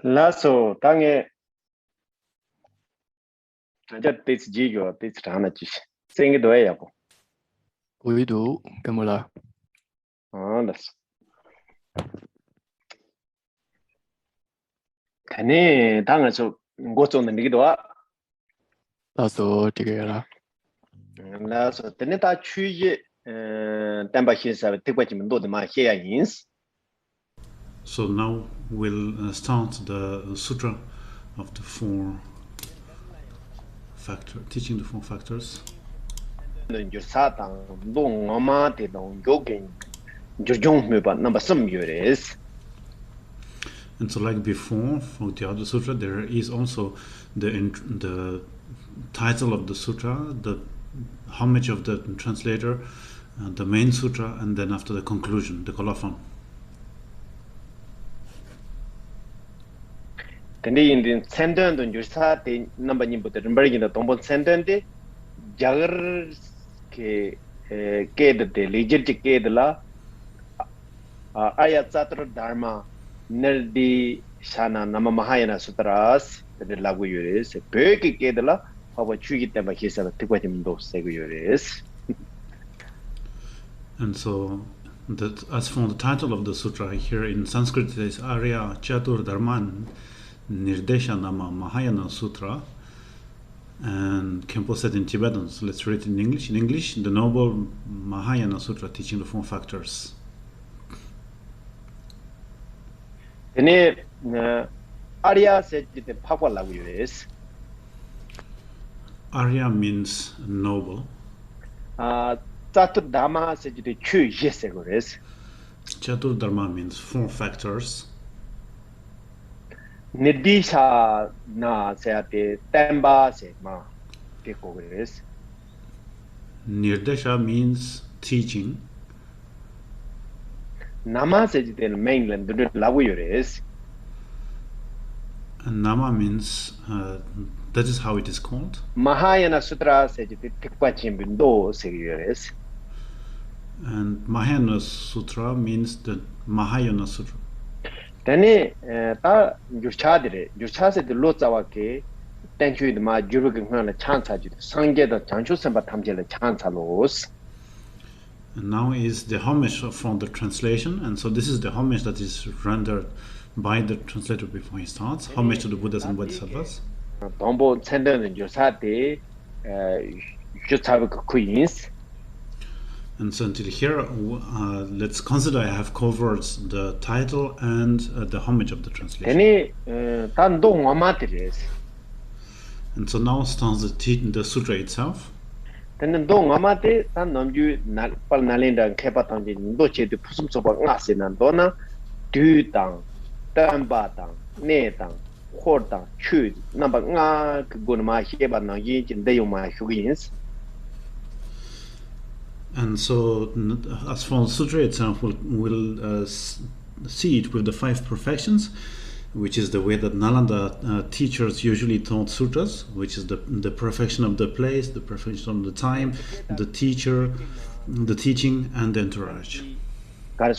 Lasso tange just this jigo this rana chi sing do ya po Oui do kamola das kane tanga so gochon de gido wa laso tigera lasso tene ta chuye tamba hisa tikwa chi mendo de ma he ya yins. So now we'll start the Sutra of the four factors, teaching the four factors. And so like before, for the other sutra, there is also the title of the sutra, the homage of the translator, the main sutra, and then after the conclusion, the colophon. Today in the sentence on your side, number in the number in the tomb sentence, Jagger ke the legit ke la ayat Sūtra Dharma Nirdi Shana Nama Mahayana Sutras the Laguris, Peki Kedala, how a tree them by his Tiquatim dos Seguris. And so that as from the title of the sutra here in Sanskrit it is Arya Chatur Dharman Nirdesha Nama Mahayana Sutra, and Khenpo said in Tibetan, so let's read it in English. In English, the Noble Mahayana Sutra teaching the four factors. Arya said the Papa Laguris. Arya means noble. Chatur Dharma said the Chu Yeseguris. Chatur Dharma means four factors. Nirdisha na seate tamba se ma tekoguris. Nirdesha means teaching. Nama says the mainland the Laguris. And Nama means that is how it is called. Mahayana Sutra says the Tikwachim Bindo Seguris. And Mahayana Sutra means the Mahayana Sutra. Tani ta Yuchadre, Yuchase the Lotawake, thank you the Ma Jurugan Chansa, Sange the Chanchu Samba Tamjela Chansalos. And now is the homage from the translation, and so this is the homage that is rendered by the translator before he starts. Homage to the Buddhas and Bodhisattvas. Tombo Sender and Yosate, Jutavik Queens. And so until here, let's consider I have covered the title and the homage of the translation. And so now starts the sutra itself. And so, as for the sutra itself, we'll see it with the five perfections, which is the way that Nalanda teachers usually taught sutras, which is the perfection of the place, the perfection of the time, the teacher, the teaching, and the entourage. And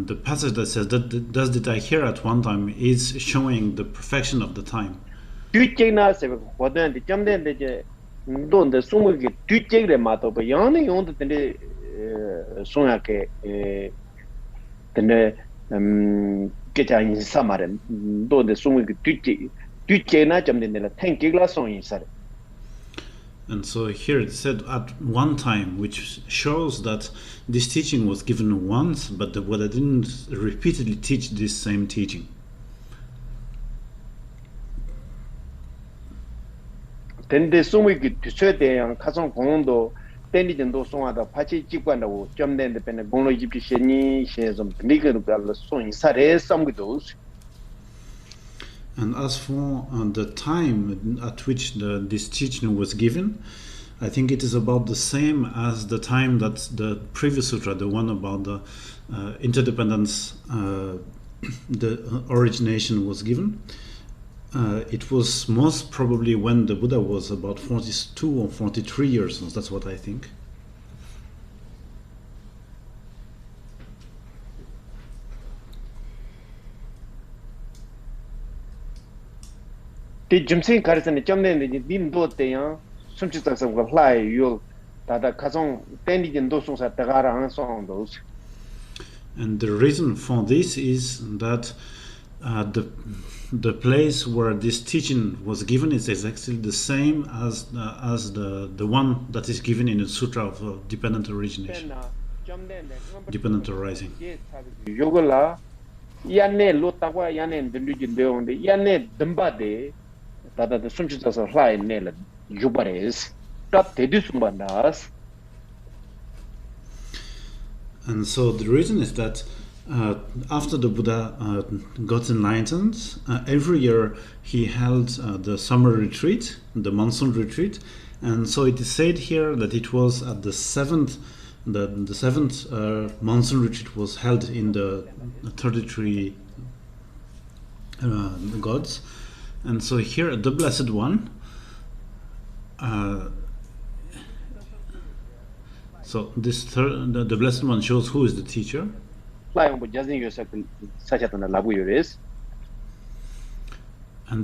the passage that says that does did I hear at one time is showing the perfection of the time. And so here it said at one time, which shows that this teaching was given once, but the Buddha didn't repeatedly teach this same teaching. Tende sumiki to certain and Kazan Kondo, Tendin do Songa, Pachi Chikwanda, Jamden, the Penagono Egyptian, shares of legal song, Sare, some with those. And as for the time at which this teaching was given, I think it is about the same as the time that the previous sutra, the one about the interdependence, the origination was given. It was most probably when the Buddha was about 42 or 43 years old. That's what I think. The Jumsing Carson, Jamden, the Dindo Tayan, Sumchitaks of Fly, you'll that a Kazon, Tendi and Dosons at Tagara and so on those. And the reason for this is that the place where this teaching was given is exactly the same as the one that is given in the Sutra of dependent origination, dependent arising. Yogola, Yane Lotawa, Yane, the Legion de Yane Dumbade, that the Sumchitas of Fly nail Jubares, that they do Sumbandas. And so the reason is that after the Buddha got enlightened, every year he held the summer retreat, the monsoon retreat, and so it is said here that it was at the seventh monsoon retreat was held in the 33 gods, and so here the Blessed One. So this the Blessed One shows who is the teacher. And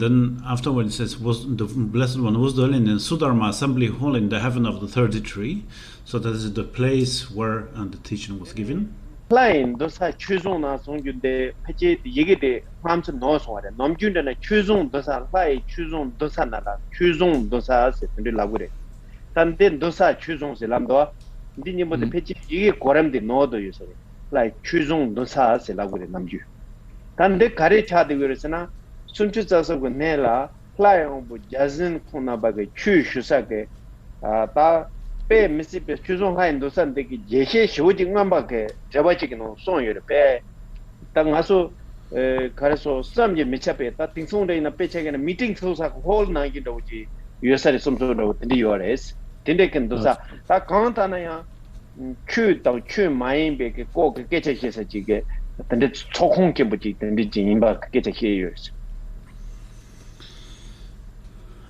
then afterwards it says, was the Blessed One was dwelling in Sudharma assembly hall in the heaven of the 33. So that is the place where the teaching was given. Line dosa choosing na song you de pache yege de farms no so are nom jun na choosing dosa lai choosing dosa na la choosing dosa se de labure tan den dosa choosing se lamdo dini mo de pache yege goram de no do you say like choosing dosa se labure namju tan de kare cha de versena sunchu sa so ne la lai on bu jazin khuna ba ge chu shu sa ge ta pe misi pe choosing ha indo san de ki jehe shojing namba ge jabachi no song you pe tang aso karaso samje mechape ta tingsong de na peche ge meeting so sa hall na gi do ji yosari somso do de yores tinde ken do sa ta kan ta na ya chu tao chu mai be ke ko ke che che sa ji ge tinde chokhong ke bu ji tinde jin ba ke che che yores.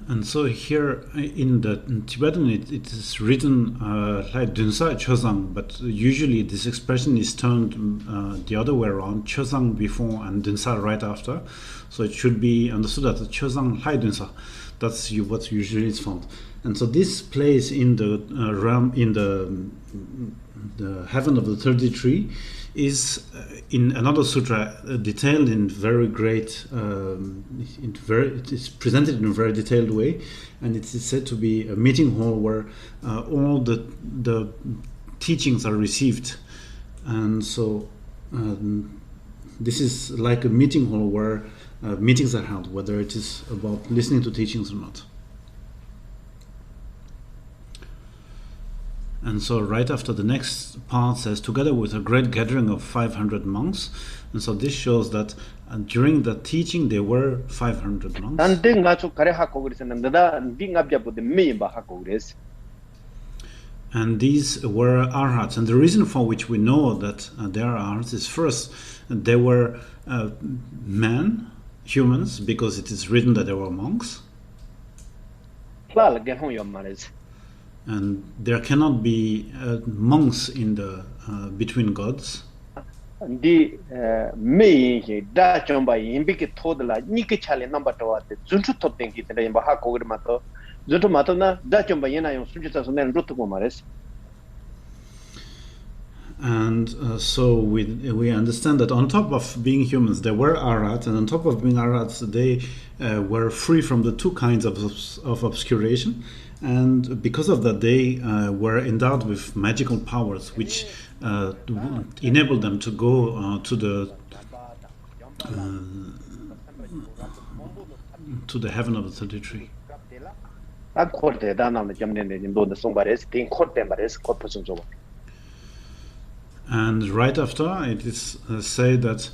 And so here in the Tibetan it is written like Dunsa Chosang, but usually this expression is turned the other way around, Chosang before and Dunsa right after. So it should be understood that Chosang Hai Dunsa. That's what usually is found. And so this place in the realm, in the heaven of the 33, is in another sutra detailed in very great, it is presented in a very detailed way, and it is said to be a meeting hall where all the teachings are received. And so this is like a meeting hall where meetings are held, whether it is about listening to teachings or not. And so right after the next part says, together with a great gathering of 500 monks. And so this shows that during the teaching there were 500 monks. And these were arhats. And the reason for which we know that they are arhats is, first, they were men, humans, because it is written that they were monks. And there cannot be monks in the between gods. The me da chomba imbike todla nike chale number to at zuntu to think it in bahako mato zuntu mato na da chomba yena yon sunjita sonen rutu mares. And so we understand that on top of being humans, there were arhats, and on top of being arhats, they were free from the two kinds of obscuration. And because of that, they were endowed with magical powers, which enabled them to go to the heaven of the 33. And right after, it is said that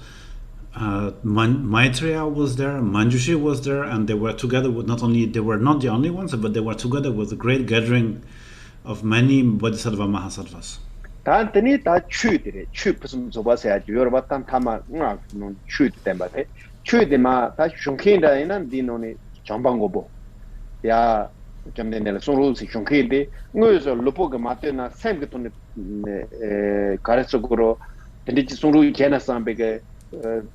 Maitreya was there, Manjushri was there, and they were together with they were not the only ones, but they were together with a great gathering of many Bodhisattva Mahasattvas. 단테니 다 추이들이 추 무슨 저바세야 여러분 타마 응 추이 때문에 추이데마 다 슌킨다이난 디노니 정방고보 야 점내는 소로스 슌킨데 그래서 로포가 마테나 샘게톤 가르쳐고로 덴디치 소로 제나삼베게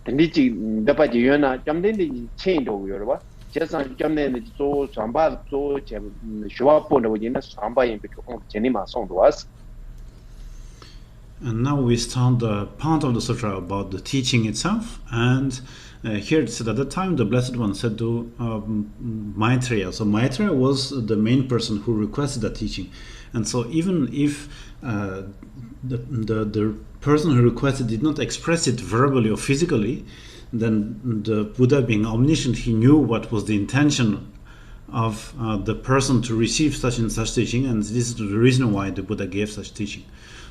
덴디치 다바지 요나 점내는 체인도 여러분 제상 점내는 또 잠바 또 제 쇼아포는 오지나 잠바인 비고 제니마 송도 왔어. And now we start the part of the sutra about the teaching itself. And here it said at the time the Blessed One said to Maitreya. So Maitreya was the main person who requested that teaching. And so even if the person who requested did not express it verbally or physically, then the Buddha, being omniscient, he knew what was the intention of the person to receive such and such teaching. And this is the reason why the Buddha gave such teaching.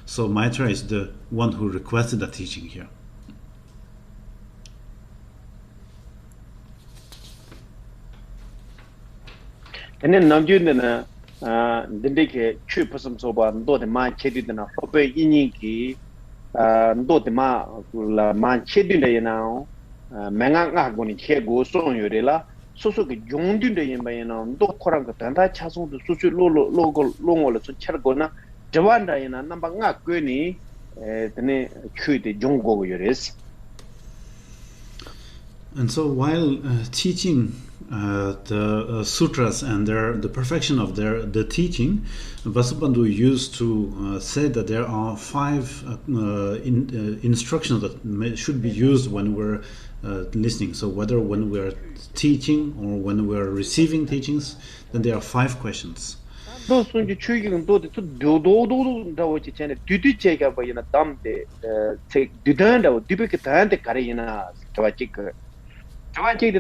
So Maitreya is the one who requested that teaching here. And then Namjuna Dindike Chupasum Soba, Dotema Chedina, Hope Iniki, Dotema Man Chedina now, Manga Goni Chego, Son Yurela, Susuki Jundin Bayana, Dokoranga, Tanda Chasu, the Susu logo, Longo, Chergona. Jawanda ina namba nga kweni tene chuite jongo yores. And so while teaching the sutras and the perfection of the teaching, Vasubandhu used to say that there are 5 instructions that should be used when we're listening. So whether when we're teaching or when we're receiving teachings, then there are 5 questions. 또 순지 추기는 또 도도도도 지체네 뒤뒤체가 보이나 담데 책 뒤단다고 뒤베게 다한테 가리나 저와직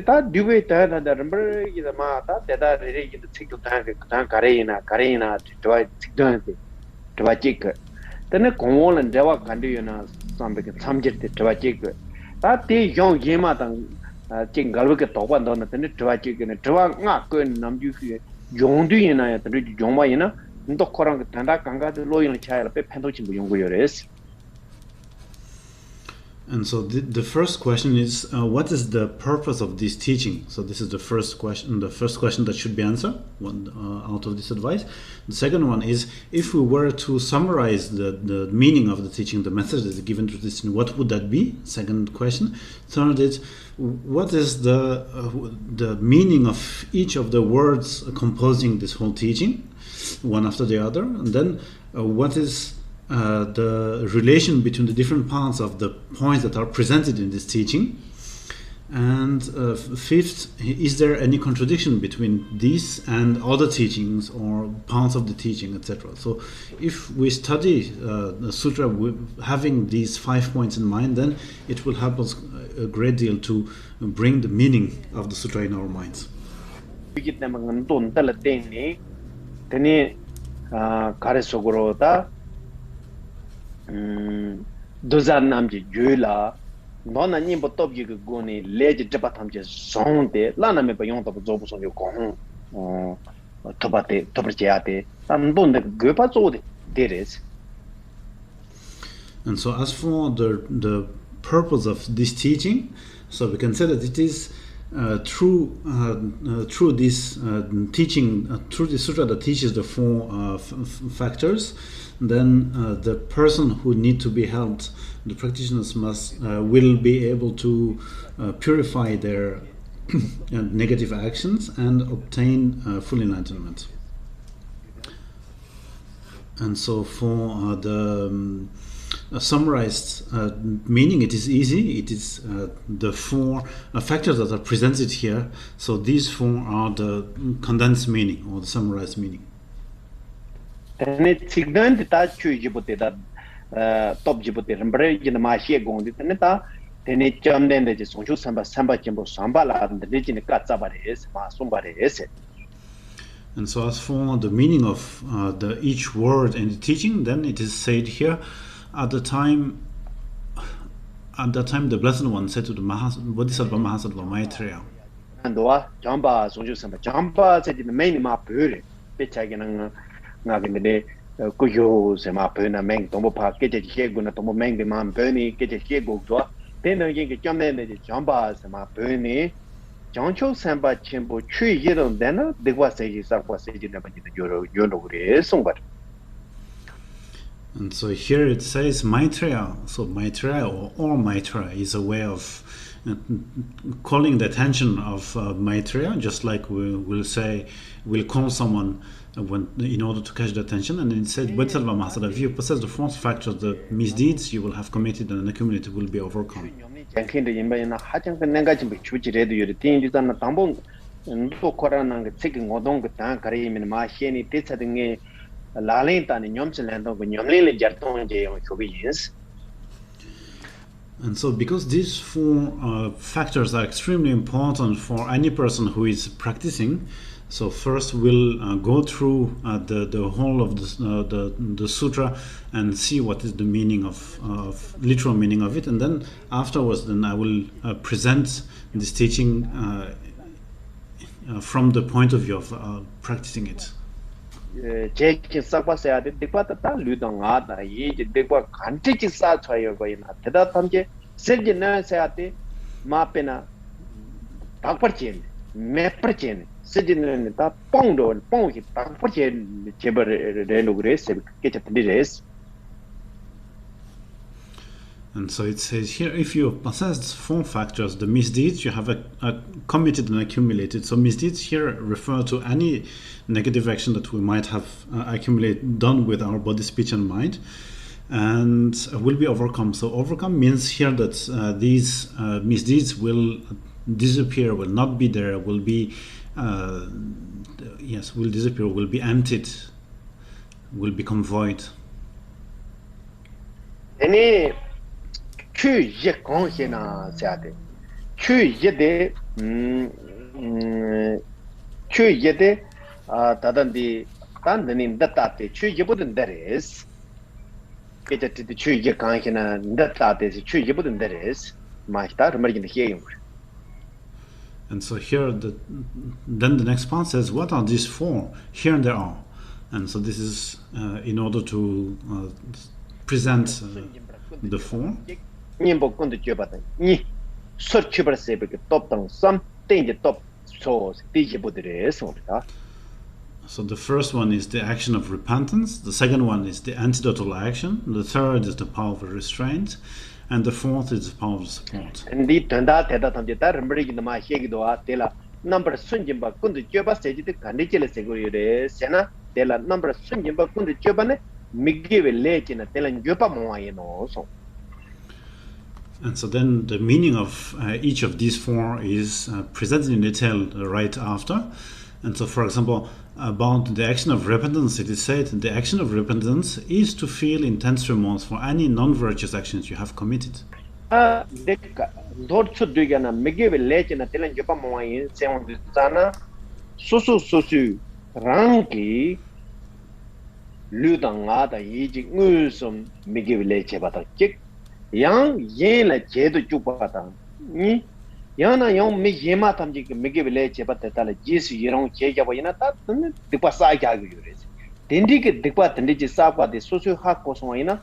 다 뒤베 다한다 럼버기다 마다 대다 레기도 책도 다한테 다 가리나 저와 책도한테 저와직 근데 공원은 대화 간디나 삼베게 삼질때 저와직 다티 용 예마당 진 갈베게 도반도는 근데 저와직은 저와 그 남주기 용두이나 그 용마이나 ndokkorang tanda kanga de loyin chaira pe pendochim bu yongo yores. And so the first question is, what is the purpose of this teaching? So this is the first question that should be answered out of this advice. The second one is, if we were to summarize the meaning of the teaching, the message that is given to this, what would that be? Second question. Third is, what is the meaning of each of the words composing this whole teaching, one after the other? And then what is the relation between the different parts of the points that are presented in this teaching? And fifth, is there any contradiction between these and other teachings or parts of the teaching, etc.? So if we study the sutra having these 5 points in mind, then it will help us a great deal to bring the meaning of the sutra in our minds. Dozan namji jula nona ni botop ji go ni leje jabatam je sonde lana me bayon to zo bu so yo ko tobate tobrjeate tan don de gopa zo de deres. And so as for the purpose of this teaching, so we can say that it is through this teaching, through the sutra that teaches the 4 factors, then the person who need to be helped, the practitioners will be able to purify their negative actions and obtain full enlightenment. And so for the summarized meaning, it is easy. It is the 4 factors that are presented here. So these 4 are the condensed meaning or the summarized meaning. Tene sigdan ta chu jibote da top jibote rembre jina ma hie gong de tene ta tene chamden de songchu samba chembo samba la de jine ka tsabare es ma sombare es. And so as for the meaning of each word in the teaching, then it is said here, at that time the Blessed One said to the Bodhisattva Mahasattva Maitreya. Andoa jamba songchu samba jamba se de main ma pure pe chagenang nga ginde ku yo se ma pe na meng tong pa ke je che gu na tong meng de ma pe ni ke je che gu zo den de yin ge jam ne de jam ba se ma pe ni jang chou san ba chen bo chu yi dong den na de wa se ji sa kwa se ji na ba ji de yo ro re song ba. And so here it says Maitreya. So Maitreya or Maitreya is a way of calling the attention of Maitreya, just like we'll say, we'll call someone in order to catch the attention. And it said, Bodhisattva Master, if you possess the fourth factor, the misdeeds you will have committed and accumulated will be overcome. And so because these four factors are extremely important for any person who is practicing, so first we'll go through the whole of the sutra and see what is the meaning of literal meaning of it, and then afterwards then I will present this teaching from the point of view of practicing it. 제기 싹바세야 돼. dekwa 류동아 다 이제 dekwa 간티지 싸쳐요 거이나 대다 탐제 세진나 세야데 마페나 박버진 매퍼진 세진네 다 뽕도 뽕이 박버진 제버레노 그레스 깨쳤던데스. And so it says here, if you possess four factors, the misdeeds you have committed and accumulated. So misdeeds here refer to any negative action that we might have done with our body, speech, and mind, and will be overcome. So overcome means here that these misdeeds will disappear, will not be there, will be will disappear, will be emptied, will become void. Any 추 예 공시나 세야데 추 예데 추 예데 다단디 단드닌 다타테 추 예보든 데레스 게제티 추 예 강시나 다타테 추 예보든 데레스 마이타 르머긴 히에용. And so here then the next part says, what are these four? Here there are. And so this is in order to present the four. 님복군도 줘봤다. 니 서치버세베 톱당 썸 땡제 톱 소스 디제보드레스. So the first one is the action of repentance, the second one is the antidotal action, the third is the power of restraint, and the fourth is the power of support. And the tanda teda tamje tar mrigi na ma hegido a tela number sunjimba kundu joba seji de kandikele segurire sena tela number sunjimba kundu joba ne miggive lechina tela joba moayeno so. And so then the meaning of each of these four is presented in detail right after. And so, for example, about the action of repentance, it is said the action of repentance is to feel intense remorse for any non-virtuous actions you have committed. yang yen la je do chu pa ta ni yang na yang me yema tam ji me ge le che pa ta la ji su yirong che ja ba ina ta de pa sa ja ge yure den di ge de pa den ji sa pa de so so ha ko so ina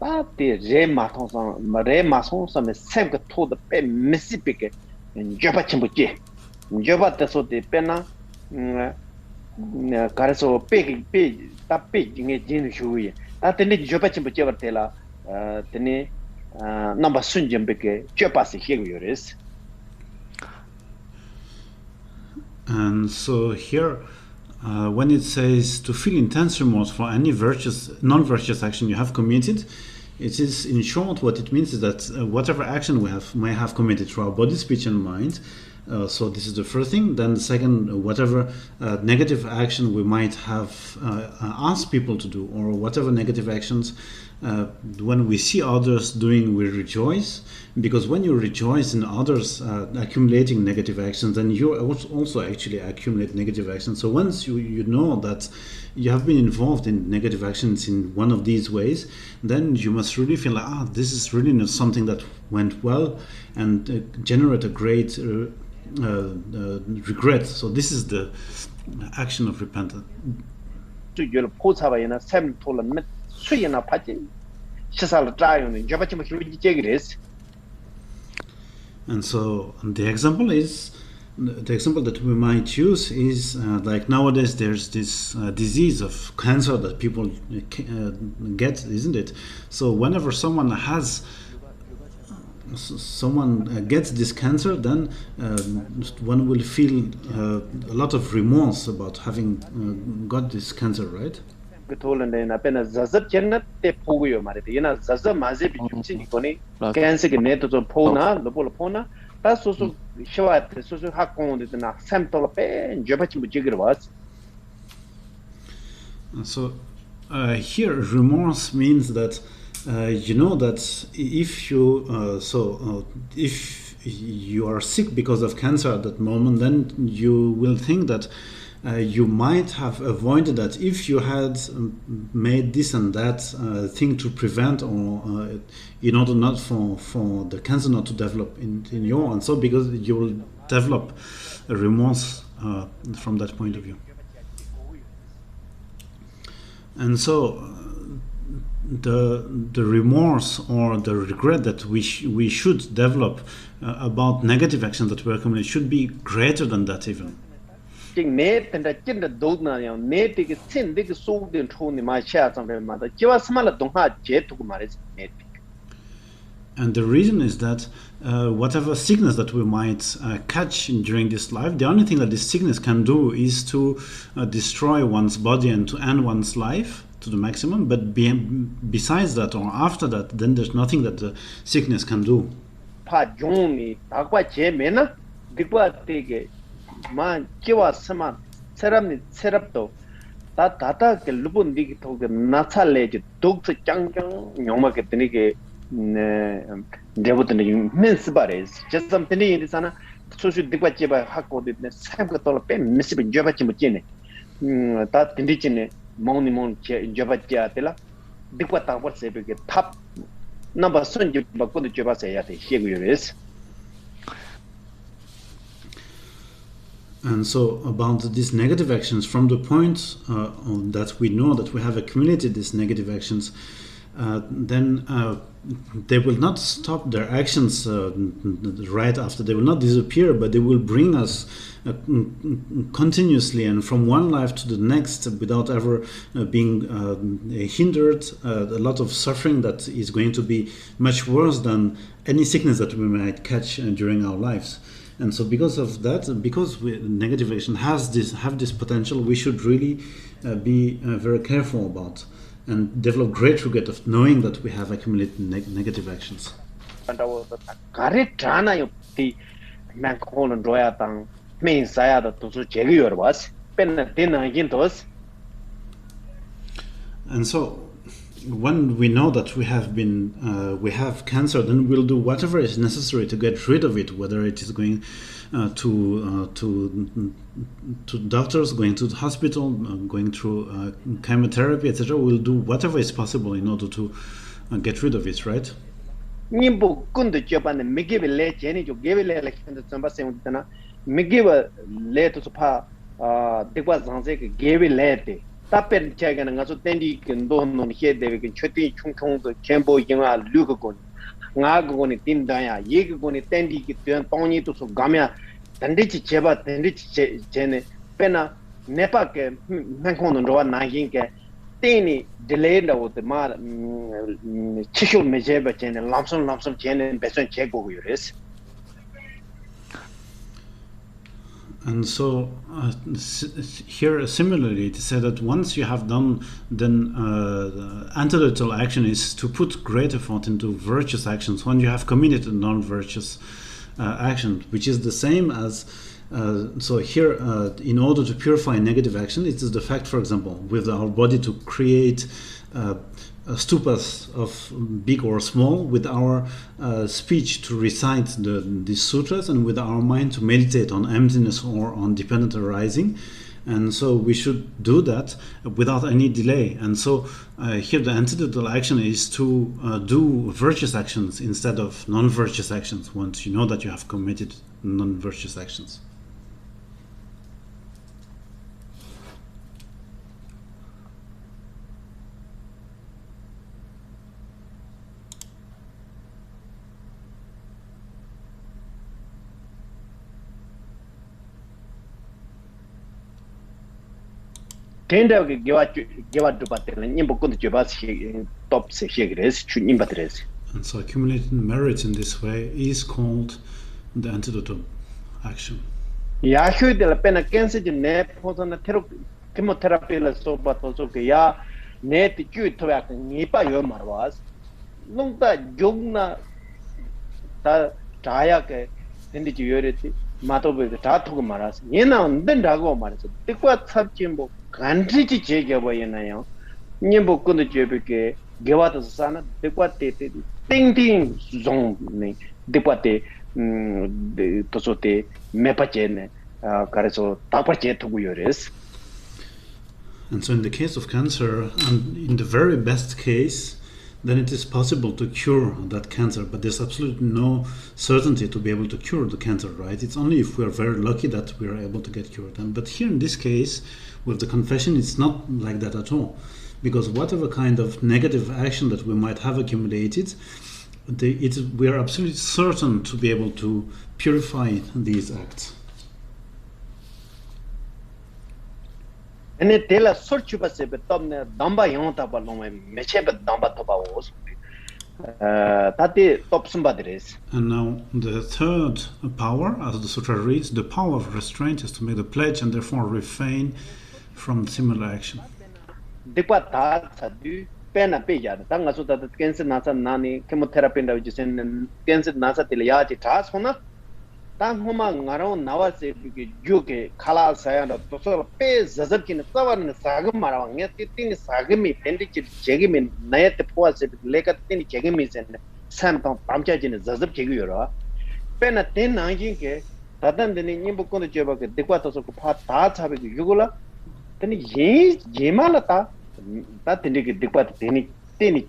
ta de re ma thong sa ma re ma so sa me se ge to de pe me si pe ge je pa chen bu je pa ta so de pe na ka so pe ta pe nge jin shu ye ta den ji je pa chen bu je ba te la tene number sunjembeke chepasi heguyores. And so here when it says to feel intense remorse for any non-virtuous action you have committed, it is in short what it means is that whatever action we may have committed through our body, speech, and mind. So this is the first thing. Then the second, whatever negative action we might have asked people to do, or whatever negative actions when we see others doing, we rejoice, because when you rejoice in others accumulating negative actions, then you also actually accumulate negative actions. So once you know that you have been involved in negative actions in one of these ways, then you must really feel like, this is really not something that went well, and generate a great regret. So this is the action of repentance. 수율 포사바이나 샘 톨은 수이나 파지 시살 짜요는 저바치 뭐 휴지 제기레스. And so the example that we might use is like nowadays there's this disease of cancer that people get, isn't it? So whenever someone gets this cancer, then one will feel a lot of remorse about having got this cancer, right? 그 톨은 앞에나 자습 젠나 때 보고요 말이다. 얘나 자습 마제 비춤치 이거니 캔서게 네도 좀 포나 너볼 포나 다 소소 쇼아트 소소 학공데나 샘톨 빼 저바치 뭐 지그러 왔어. So here remorse means that you know that if you are sick because of cancer at that moment, then you will think that you might have avoided that if you had made this and that thing to prevent or in order not for the cancer not to develop in your, and so because you will develop a remorse from that point of view. And so the remorse or the regret that we should develop about negative actions that we are committing should be greater than that even. 네 텐다 찐다 도나요 네 되게 친 되게 소된 초니 마샤 상대마다 지와 스말라 동하 제토고 말이지 네. And the reason is that whatever sickness that we might catch during this life, the only thing that this sickness can do is to destroy one's body and to end one's life to the maximum. But besides that or after that, then there's nothing that the sickness can do. 파 종이 다과 제메나 디과 되게 만 지와 스만 세람니 세랍도 다 다다 그 루본 디기 토게 나찰레지 독스 짱짱 용마게 되니게 네 데부터는 민스 바레스 just something 이잖아 소수 디과 제바 하고 되네 삼가 돌아 빼 미스비 줘바치 못지네 다 딘디치네 모니몬 줘바치야 되라 디과 타고 세베게 탑 넘버 선지 바꾸도 줘바세야 돼 시고요레스. And so about these negative actions, from the point that we know that we have accumulated these negative actions, then they will not stop their actions right after. They will not disappear, but they will bring us continuously and from one life to the next without ever being hindered. A lot of suffering that is going to be much worse than any sickness that we might catch during our lives. And so because of that, because negative action have this potential, we should really be very careful about and develop great regret of knowing that we have accumulated negative actions. And so when we know that we have cancer, then we'll do whatever is necessary to get rid of it, whether it is going to doctors, going to the hospital, going through chemotherapy, etc. We'll do whatever is possible in order to get rid of it, right? tapen chega nga so tendi ken do no he de ke choti chung chung do kembo yinga lu ko nga go ni tin da ya ye go ni tendi ki ten tong ni to so gamya tandi chi cheba tendi chi chene pena nepa ke men kon no na yin ke tini delay da wo te ma chisho me jeba chene lamsom chene beson che go yures. And so here similarly it is said that once you have done, then antidotal action is to put great effort into virtuous actions when you have committed a non-virtuous action, which is the same as so here in order to purify negative action, it is the fact, for example, with our body to create stupas of big or small, with our speech to recite these sutras, and with our mind to meditate on emptiness or on dependent arising. And so we should do that without any delay. And so here the antidotal action is to do virtuous actions instead of non-virtuous actions once you know that you have committed non-virtuous actions. 텐다게 개와 두바텔은 님복군도 줘봐시 톱스 시그레스 추님바드레스. And so accumulating merit in this way is called the antidote of action. 야휴들 페나 캔서지 네 포선나 테로 케모테라피를 소바토소게 야 네티 큐토야 니빠 요 말와스 농다 종나 다 자야게 된디지 요레티 마토베 다 토고 말아서 얘나 언된다고 말해서 뜻과 삽진보 간지지 제겨버리나요 님보 kundu 제베게 개와도 사나 뜻과 때때 띵띵 종네 뜻과 tosote mepachene kareso tapache tuguyores. And so in the case of cancer, and in the very best case, then it is possible to cure that cancer, but there's absolutely no certainty to be able to cure the cancer, right? It's only if we are very lucky that we are able to get cured. But here in this case, with the confession, it's not like that at all, because whatever kind of negative action that we might have accumulated, we are absolutely certain to be able to purify these acts. And it tell us search you but tomne damba yonta balome mechebe damba tobawos. Tati top somebodies. And now the third power, as the sutra reads, the power of restraint is to make the pledge and therefore refrain from similar action. Depa ta sadu pena peja tanga so that cancer nasa nani chemotherapy nda jisen cancer nasa tilya ji tas hona tang homa ngaro nawase bi juke khala saya da to pe zazab kin sawan sagam marawang ya tin sagami pendi jegimi nayat poase lekat tin jegimi sen san tang pamcha jin zazab jegi yoro pena tin nangin ke tadan deni nimbu kon jeba ke dekwa to so pha ta chabe yugula tani yemala ta tiniki dikpat tini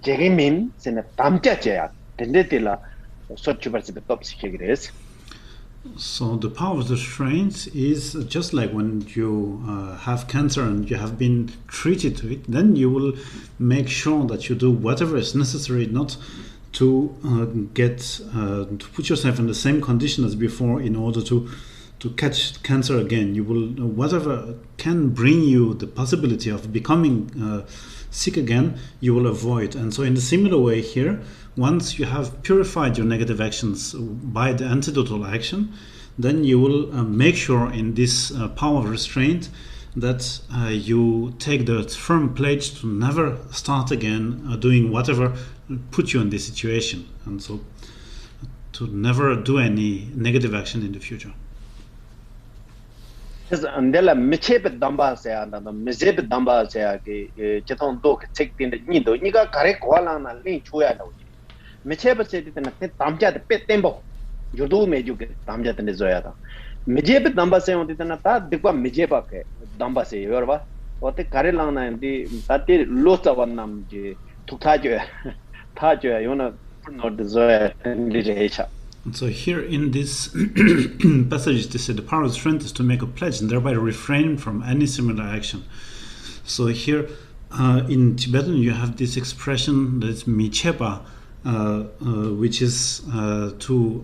jegimin sena tamchacha tendetila sochubarsi top sikigres. So the power of the restraint is just like when you have cancer and you have been treated to it, then you will make sure that you do whatever is necessary not to to put yourself in the same condition as before in order to catch cancer again. You will, whatever can bring you the possibility of becoming sick again, you will avoid. And so in a similar way here, once you have purified your negative actions by the antidotal action, then you will make sure in this power of restraint that you take the firm pledge to never start again doing whatever put you in this situation, and so to never do any negative action in the future. Andela mechebe damba saya na mechebe damba saya ke cheton do ke check tin ni do ni ga kare kwala na lin chuya lo mechebe se tin na tamja de pe tembo yodo me ju ke tamja tin zoya da mechebe damba se on tin na ta dikwa mecheba ke damba se yorba ote kare la na ndi tate lo sa wanam je thukha jo tha jo yona no de zoya ndi recha. And so here in this passage, they say the power of strength is to make a pledge and thereby refrain from any similar action. So here in Tibetan, you have this expression that is michepa, which is to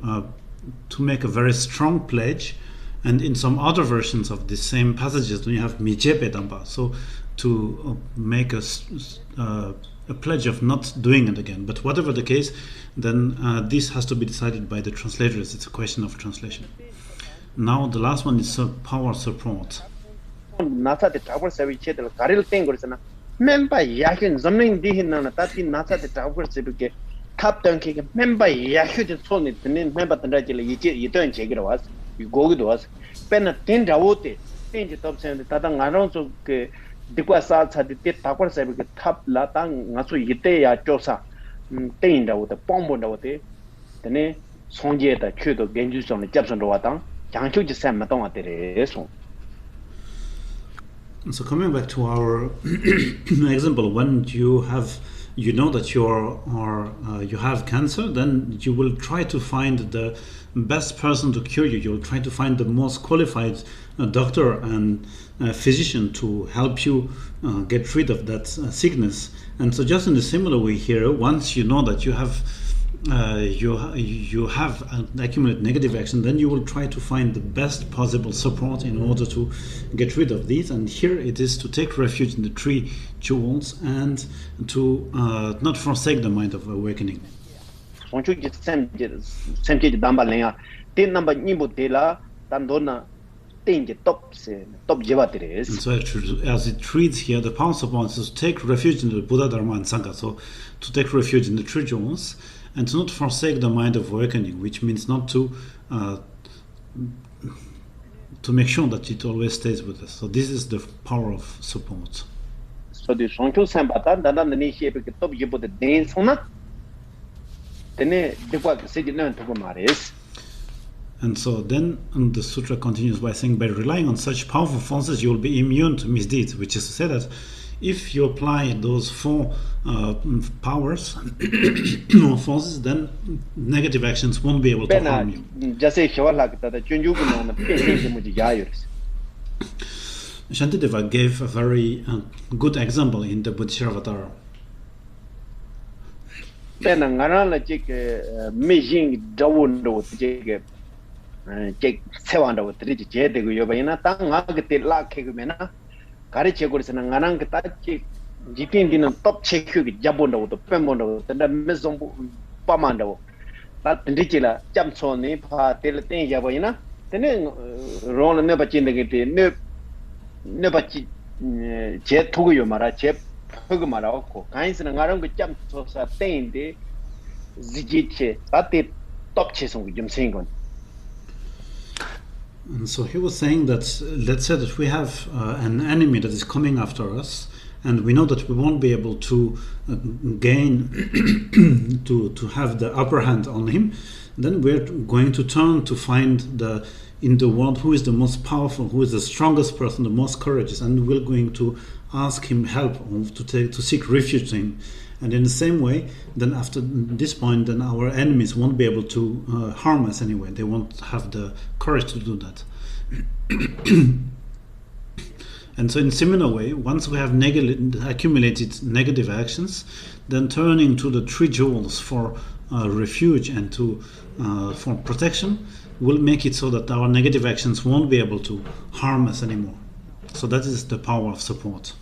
make a very strong pledge. And in some other versions of the same passages, you have mijepe damba, so to make a pledge of not doing it again. But whatever the case, then this has to be decided by the translators. It's a question of translation. Now the last one is power support. Nasa the tower service the Karil thing or sana member yakin zoning dihin na tati nasa the tower service top donkey member yakut son it member the rajili you don't check it was you go to us pen a tin rawote change top send the tatang around so dikwa sa the tower service top latang ngasu yite ya chosa tin rawote pombo rawote tene sonje da chudo genju son japson rawatang 장초 지선 마동 아테레소. So coming back to our example, when you know that you have cancer, then you will try to find the best person to cure you. You'll try to find the most qualified doctor and physician to help you get rid of that sickness. And so just in a similar way here, once you know that you have you have accumulated negative action, then you will try to find the best possible support in order to get rid of these. And here it is to take refuge in the three jewels and to not forsake the mind of awakening. 송축이 샘지 담발랭아 된 넘버 니부 데라 단도나 땡게 톱세 톱 제바드레스. And so as it reads here, the power support is to take refuge in the Buddha, Dharma, and Sangha. So to take refuge in the three jewels and to not forsake the mind of awakening, which means not to make sure that it always stays with us. So this is the power of support. So the 송축 샘바다 나나니 시에베 톱 제보데 된 소나 데네 데과 세지는 두고 말이스. And so then the sutra continues by saying, by relying on such powerful forces, you will be immune to misdeeds, which is to say that if you apply those four powers or forces, then negative actions won't be able to harm you. Shantideva gave a very good example in the Bodhisattva. 세완다고 드리지 제대로 여바이나 땅아 그때 락해그면아 가르쳐 거리서는 가난 그 따지 지틴디는 톱 체크기 잡본다고 또 뺀본다고 근데 메송 빠만다고 나 드리지라 잠촌이 파 텔땡 여바이나 근데 론은 내 받진데 내 받지 제 토고요 말아 제 퍼그 말아고 가인스는 가는 그 잠초사 땡인데 지지체 바티 톱 체송 좀 생건. And so he was saying that, let's say that we have an enemy that is coming after us, and we know that we won't be able to gain, to have the upper hand on him, then we're going to turn to find in the world who is the most powerful, who is the strongest person, the most courageous, and we're going to ask him help, to seek refuge to him. And in the same way, then after this point, then our enemies won't be able to harm us anyway. They won't have the courage to do that. And so in similar way, once we have accumulated negative actions, then turning to the three jewels for refuge and for protection will make it so that our negative actions won't be able to harm us anymore. So that is the power of support.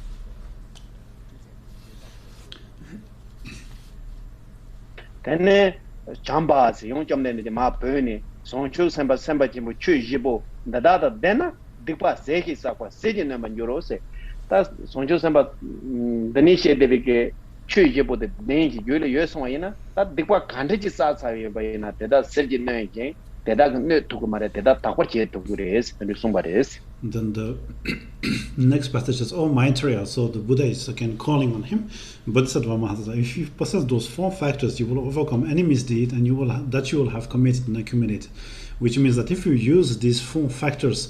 Then Jambas, young Jamden, the map burning, so choose Samba Jimbo, choose Jibo, the data then, Dipa Seki Sapa, Sitting them and Eurose. That's Sonjo Samba, the Nisha Devike, choose Jibo, the danger, Yusona, that Dipa Kantaji Sasa by Nat, that Sergin Nine, that doesn't know to come at that Tawachi to Gures and somebody else. Then the next passage says, "Oh Maitreya," so the Buddha is again calling on him. Bodhisattva Mahasaya, if you possess those four factors, you will overcome any misdeed, and you will have committed and accumulated. Which means that if you use these four factors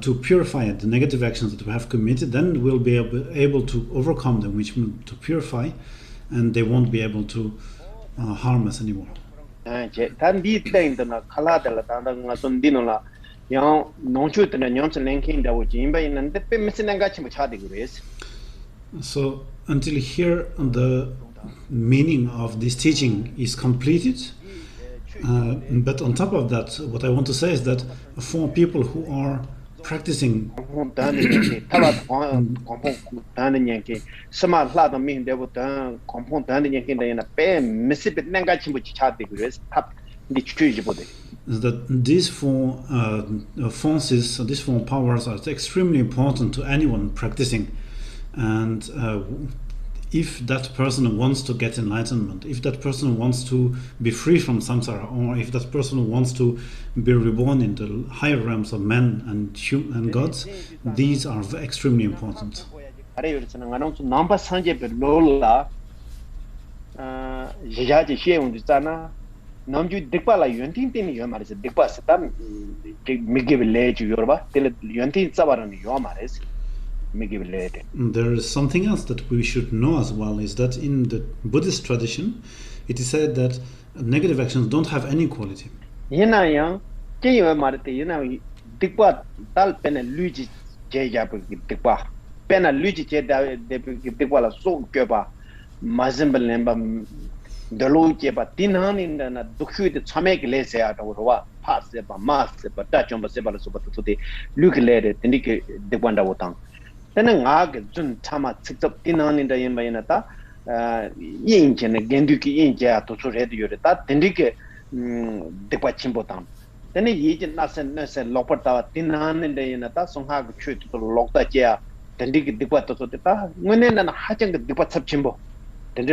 to purify the negative actions that we have committed, then we'll be able to overcome them, which means to purify, and they won't be able to harm us anymore. So until here the meaning of this teaching is completed, but on top of that, what I want to say is that for people who are practicing is that these four forces, these four powers are extremely important to anyone practicing. And if that person wants to get enlightenment, if that person wants to be free from samsara, or if that person wants to be reborn in the higher realms of men and gods, these are extremely important. Namju dikpa la yuntin tin yomaris dikpa setam migiv lej yorba tel yuntin sabaran yomaris migiv lej. There is something else that we should know as well, is that in the Buddhist tradition it is said that negative actions don't have any quality. Yena yang ke yomarite yena dikpa tal pena luji je jap dikpa pena luji je da dikpa la so kyoba mazimbal nemba dalo jeba tinhan in na dukhu de chame ke le se ata ro pa se ba ma se ba ta chom ba se ba so ba to de luk le de tin ke de kwanda wotang tena nga ge jun chama chip tinhan in da yin ba yin ta yin chen ne gendu ki yin ja to so re de yore ta tin ke de kwa chim botang tena yi jin na sen lo pa ta tinhan in da yin ta song ha ge chu to lo ta ja tin ke de kwa to so de ta ngene na ha chang ge de kwa chap chim bo and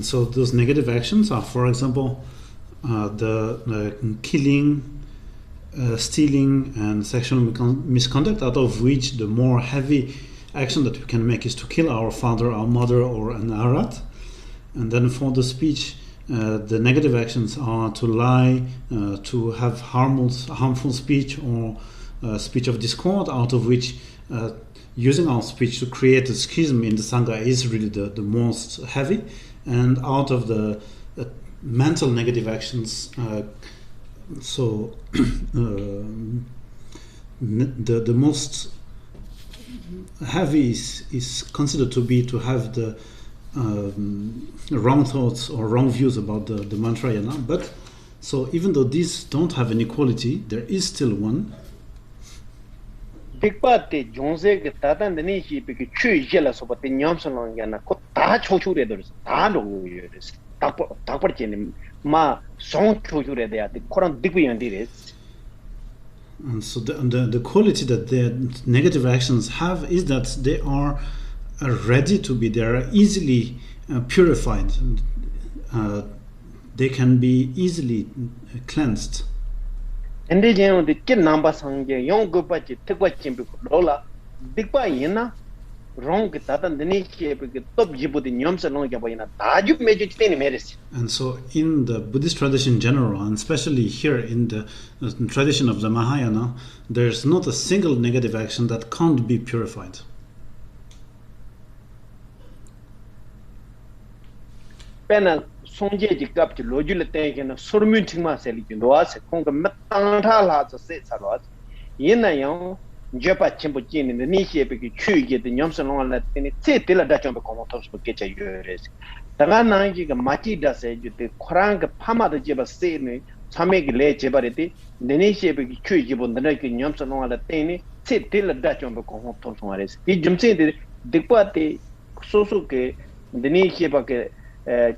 so those negative actions are, for example, the killing, stealing, and sexual misconduct, out of which the more heavy action that we can make is to kill our father, our mother, or an arat. And then for the speech, the negative actions are to lie, to have harmful speech, or speech of discord, out of which using our speech to create a schism in the Sangha is really the most heavy. And out of the mental negative actions, the most heavy is considered to be to have the wrong thoughts or wrong views about the mantra yana. But so even though these don't have an equality, there is still one. Dikpate jonze ke tatan deni hi pe ke chu jela so pa nyam so long yana ko ta chu chu re dos ta lo yores ta par chen ma song chu chu re de ya koran dikbu yandi res. And so the quality that the negative actions have is that they are ready to be, they are easily purified, they can be easily cleansed. And the jam the kin number sang young go pa chi tekwa chimbi lola dikpa yena wrong ke tatan deni hi pe ke top jibu de nyam so long ya ba yana ta ju me ju tini meres. And so in the Buddhist tradition in general, and especially here in the tradition of the Mahayana, there's not a single negative action that can't be purified. Pena sonje ji kap chi loju le te ken surmün thingma se li ndo as kong ka matang tha la so se sa ro yin na yang je pa chim bu jin ni ni he pe ki chu ye de nyam so long la te ni te te la da chom be ko to so ke cha yore da ga na ji ga ma chi da se ju te khorang ka phama de je ba se ni chame ki le je ba re ti ni he pe ki chu ye bu na ki nyam so long la te ni te te la da chom be ko to so re ti jum se de pa te so so ke ni he pa ke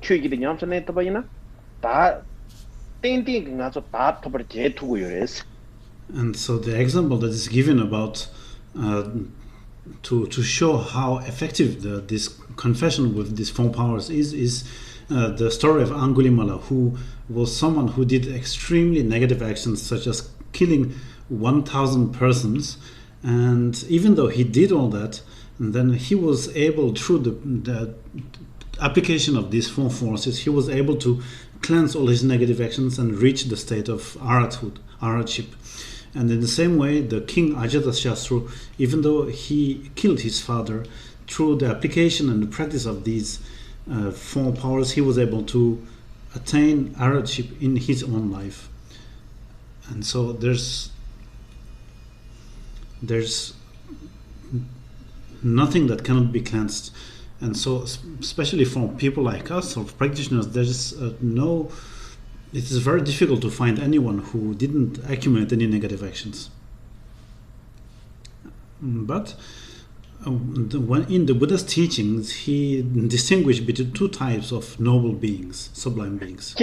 추기도 냠선에 떠봐이나 다 땡땡 가서 다 터버 제 두고 요레스. And so the example that is given about to show how effective this confession with these four powers is the story of Angulimala, who was someone who did extremely negative actions such as killing 1,000 persons, and even though he did all that, and then he was able, through the application of these four forces, he was able to cleanse all his negative actions and reach the state of aratship. And in the same way, the king Ajatasattu, even though he killed his father, through the application and the practice of these four powers, he was able to attain aratship in his own life. And so there's nothing that cannot be cleansed. And so, especially for people like us or practitioners, there's it is very difficult to find anyone who didn't accumulate any negative actions. But in the Buddha's teachings, he distinguished between two types of noble beings, sublime beings.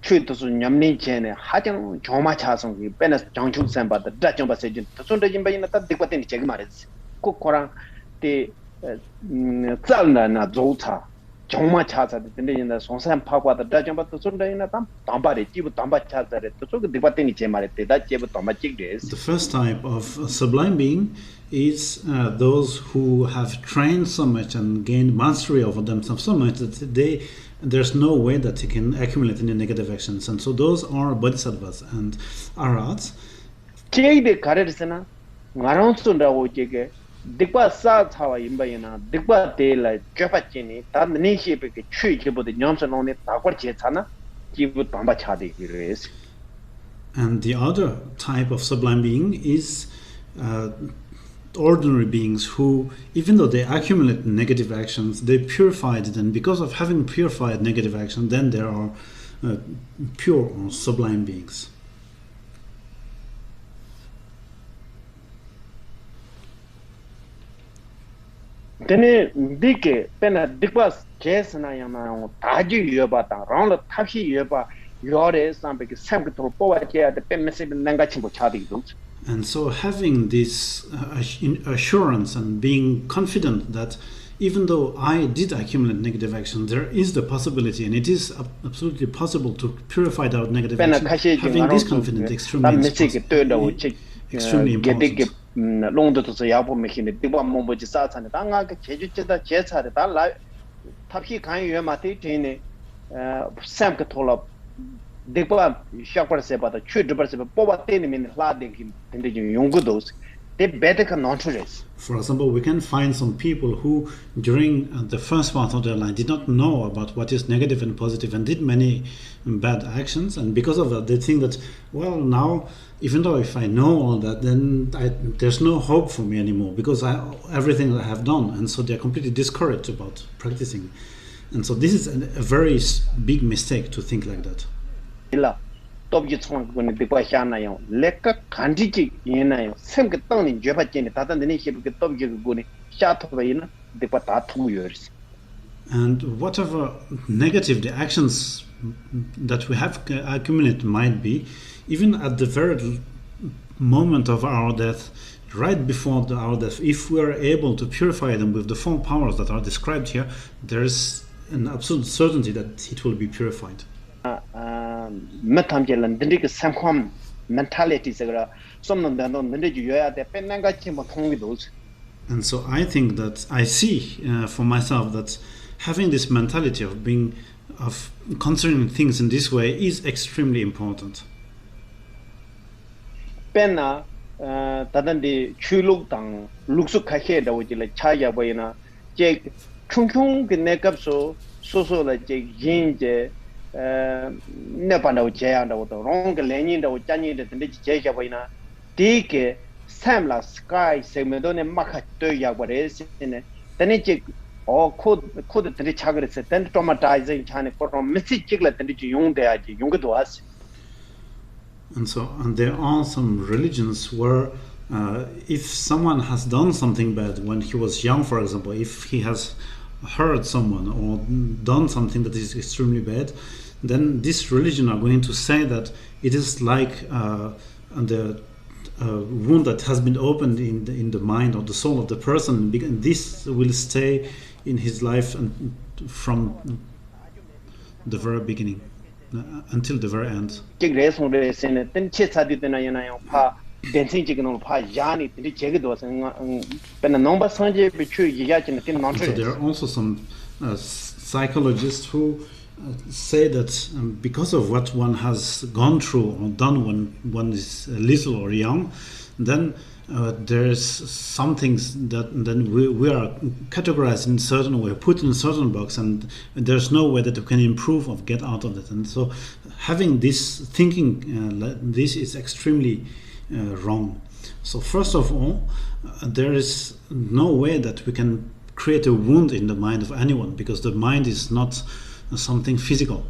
추도수 냠니 전에 하정 조마 차송이 빼나 장충 선바다 다정 바세진 손대진 바이나 다 득바텐 제가 말했지 꼭 거랑 때 짤나나 조차 정마 차자데 근데 송산 파과다 다정 바도 손대이나 담 담바리 지부 담바 차자데 또 득바텐이 제 말했대 다 제부 담바 찍des. The first type of sublime being is those who have trained so much and gained mastery over themselves so much that there's no way that they can accumulate any negative actions, and so those are bodhisattvas and arhats. 제이데 가르르스나 나랑순다고 제게 딕바 사타와 임바이나 딕바 데라 쩨파치니 단니시베게 추이게보데 냠선오네 다과 제차나 기부 담바 차데기레스. And the other type of sublime being is ordinary beings who, even though they accumulate negative actions, they purified it, and because of having purified negative action, then there are pure or sublime beings. Then dike pena dikwas kesna yana taji yoba ta round tashi yoba yore sambe ke samke to powa che de pemse nanga chimbo chadi dut. And so having this assurance and being confident that even though I did accumulate negative action, there is the possibility, and it is absolutely possible to purify out negative action. Having this confidence extremely important. Long to say Yapo making the Diba Momboji Sats and Tanga, Jejucheta Jets had that life. Tapi can you mate Sam Catola Diba Shopper say about the children, Boba Tenim in the flooding in the younger those. They better cannot race. For example, we can find some people who, during the first part of their life, did not know about what is negative and positive and did many bad actions. And because of that, they think that, well, now, even though if I know all that, then there's no hope for me anymore because everything I have done. And so they're completely discouraged about practicing. And so this is a very big mistake to think like that. Top you song when the Pashana, Leka Kandiki, Sam Gaton, Jabajin, Tatan, the nation get top you good, shot away the pata 2 years. And whatever negative the actions that we have accumulated might be, even at the very moment of our death, right before our death, if we are able to purify them with the 4 powers that are described here, there is an absolute certainty that it will be purified. Metamjelan, the Samcom mentality, some of them don't you are the Penanga Chimotong with those. And so I think that I see for myself that having this mentality of concerning things in this way is extremely important. Penna Tadan the Chuluk Tang Luxu Kaheda, which is like Chaya Boyana, Jake Chung the neck up so like Jake Jinje. Nepanda Jaya and the wrong Lenin, the Jani, the Jaya Boyna, Dike, Samla Sky, Semedone Maka Toya, what is in it, then it or could the Chagris, then traumatizing China for Missy Chiglet and the young there, younger to us. And there are some religions where if someone has done something bad when he was young, for example, if he has hurt someone or done something that is extremely bad, then this religion are going to say that it is like the wound that has been opened in the mind or the soul of the person, and this will stay in his life and from the very beginning until the very end. So there are also some psychologists who say that because of what one has gone through or done when one is little or young, then there's some things that then we are categorized in a certain way, put in a certain box, and there's no way that we can improve or get out of it. And so having this thinking, this is extremely wrong. So first of all, there is no way that we can create a wound in the mind of anyone, because the mind is not something physical.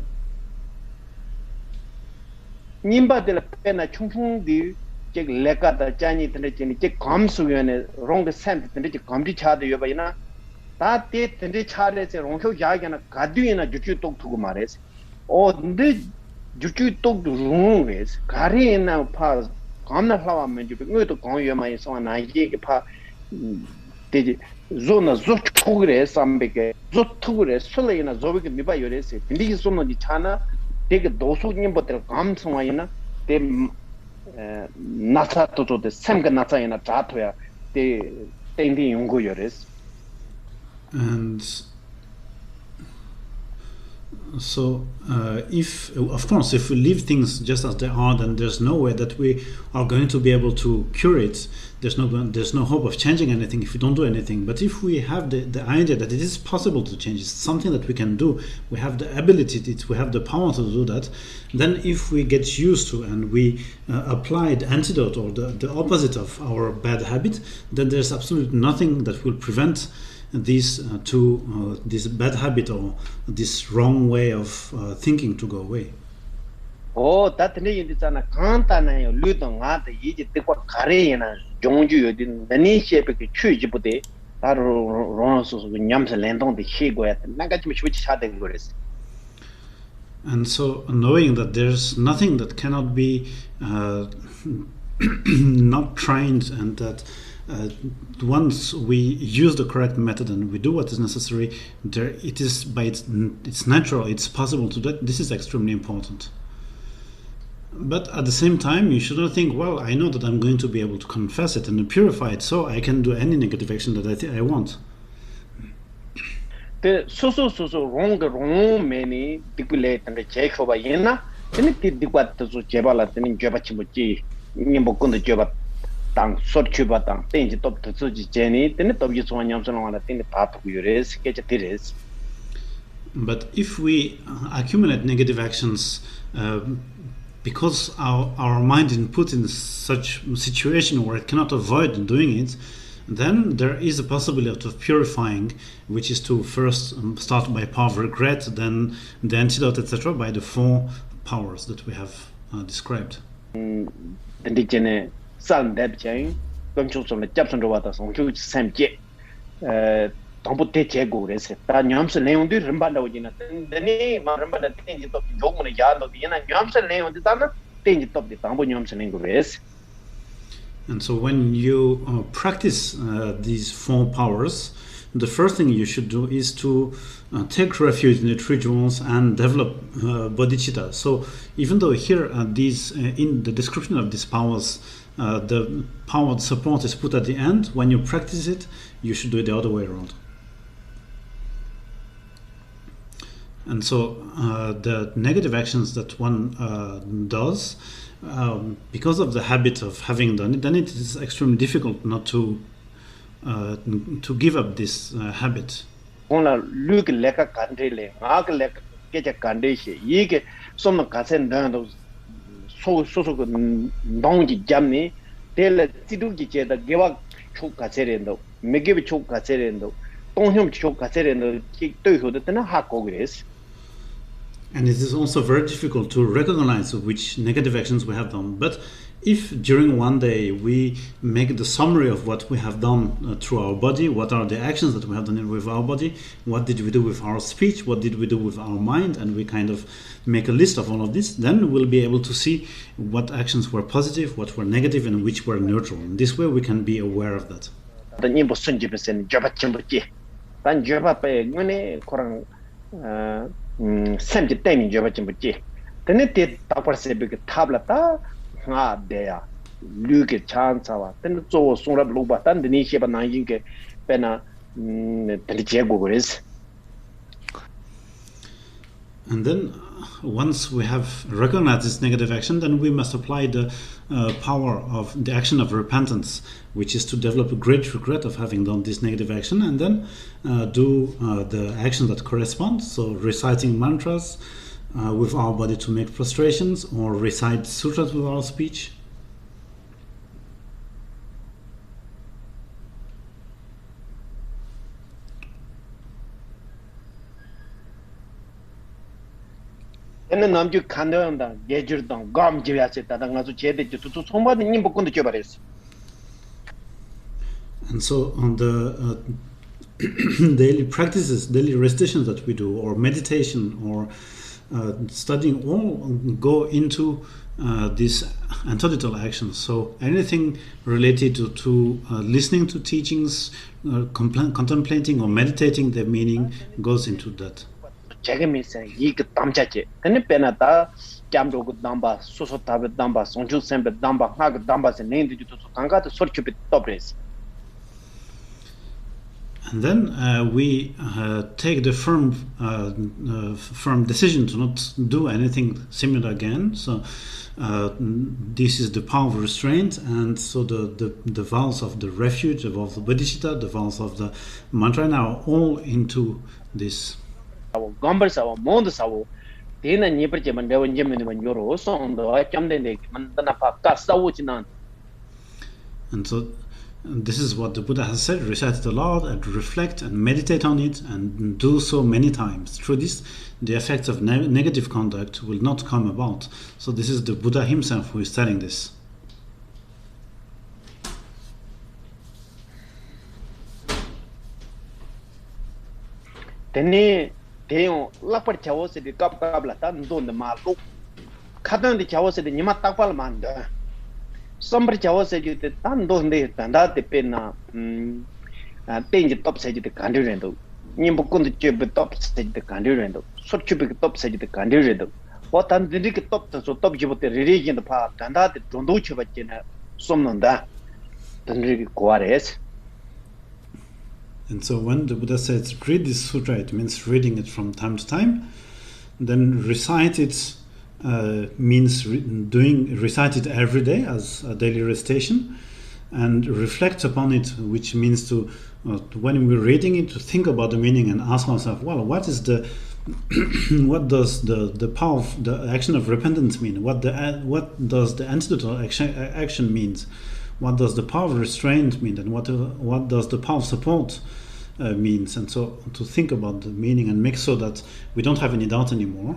Check leka the Chinese and check comes to you wrong scent and check come to chad you by na that date and the charles and ronko jag and a cadu in a jutu talk to mares or the jutu talk to room is carry in our pass come the flower meant you go to call you my son I get pa the zona zot tugre some big zot tugre solely in a zovic niba yores in this zone of the chana take a dosu in but come somewhere they Nasa to the Samga Nasa in a chat where they think the Yungu Yoris. And So, if of course, if we leave things just as they are, then there's no way that we are going to be able to cure it. There's no hope of changing anything if we don't do anything. But if we have the idea that it is possible to change, it's something that we can do. We have the ability, we have the power to do that. Then, if we get used to and we apply the antidote or the opposite of our bad habit, then there's absolutely nothing that will prevent this this bad habit or this wrong way of thinking to go away. Oh, that ne indisana kanta na yo ludo nga de yiji te kwa kare na jongju yo din nani shepe ke chuji bude taro ron so nyamse lendong de higo ya naga chimi chwichi cha de gores. And so, knowing that there's nothing that cannot be not trained, and that once we use the correct method and we do what is necessary, it is by it's natural, it's possible to do. This is extremely important. But at the same time, you should not think, well, I know that I'm going to be able to confess it and purify it, so I can do any negative action that I want. The so wrong many dikule and the check over yena, then it did what to jebala and jobachimuchi, nimbokunda jobat. Tang sort chuba tang thing top to suji jenny, then the top you saw yamson on a thing part of your race, get it is. But if we accumulate negative actions because our mind is put in such situation where it cannot avoid doing it, then there is a possibility of purifying, which is to first start by power of regret, then the antidote, etc., by the 4 powers that we have described. San Deb Chain, Gumchus on the Japson Water, on Chu Sam Jet, Tompote Chegores, Yamson Leon did remember the name, I remember the thing of the Yogan Yard of the Yamson Leon, the Dana, thing of the Tambo Yamson Ingres. And so, when you practice these 4 powers, the first thing you should do is to take refuge in the 3 jewels and develop bodhicitta. So, even though here in the description of these powers, the powered support is put at the end, when you practice it, you should do it the other way around. And so the negative actions that one does, because of the habit of having done it, then it is extremely difficult not to give up this habit. Look like a country, like get a condition, ye get some casen down so don't jammy, tell a Tiduki that give up choke caserendo, may give a choke caserendo, don't him choke caserendo, kick to you that in a hackogres. And it is also very difficult to recognize which negative actions we have done. But if during one day we make the summary of what we have done through our body, what are the actions that we have done with our body, what did we do with our speech, what did we do with our mind, and we kind of make a list of all of this, then we'll be able to see what actions were positive, what were negative, and which were neutral. In this way we can be aware of that. The Nimbo Sunjibus Jabba Chimbuki. Then Jabba pay money, Korang sent the time Jabba Chimbuki. Then it did Tapa Sebik Tablata. There, Luke chance our then so sooner blue but then the niche of 19 pena is. And then once we have recognized this negative action, then we must apply the power of the action of repentance, which is to develop a great regret of having done this negative action, and then do the action that corresponds. So reciting mantras with our body to make prostrations, or recite sutras with our speech. And then I'm you can't get your down, gum, Jiaset, that I'm to chat to somebody in Bokunda Jobaris. And so on the daily practices, daily recitations that we do, or meditation, or studying, all go into these antithetical actions. So anything related to listening to teachings, contemplating or meditating their meaning goes into that. Jagamis and Yik Tamchache, and the Penata, Jamdo Damba, Soso Tabet Damba, Sonju Sembe Damba, Hag Dambas, and named you to Kanga to sort of topres. And then we take the firm decision to not do anything similar again. So this is the power of restraint, and so the vows of the refuge, the vows of bodhicitta, the vows of the mantra are all into this. And so this is what the Buddha has said: recite it aloud and reflect and meditate on it, and do so many times. Through this, the effects of negative conduct will not come about. So this is the Buddha himself who is telling this. Tene Teo Lapar Chawos the Kap Kablatan don the Malco Katan the Chawos the Nima Tapal Manda. Somebody Chawos you the Tandon de Tanda de Pena Tangy top sage the Candirendo. Nimbukun the Chip top sage the Candirendo. So Chupic top sage the Candirendo. What and the top so top you the religion the part and that the Donduchevachina Somnanda. Then Quares. And so when the Buddha says read this sutra, it means reading it from time to time. Then recite it means recite it every day as a daily recitation, and reflect upon it, which means to when we're reading it, to think about the meaning and ask ourselves, well, what is the what does the power of the action of repentance mean? What does the antidote of action means? What does the power of restraint mean, and what does the power of support means? And so to think about the meaning and make sure that we don't have any doubt anymore.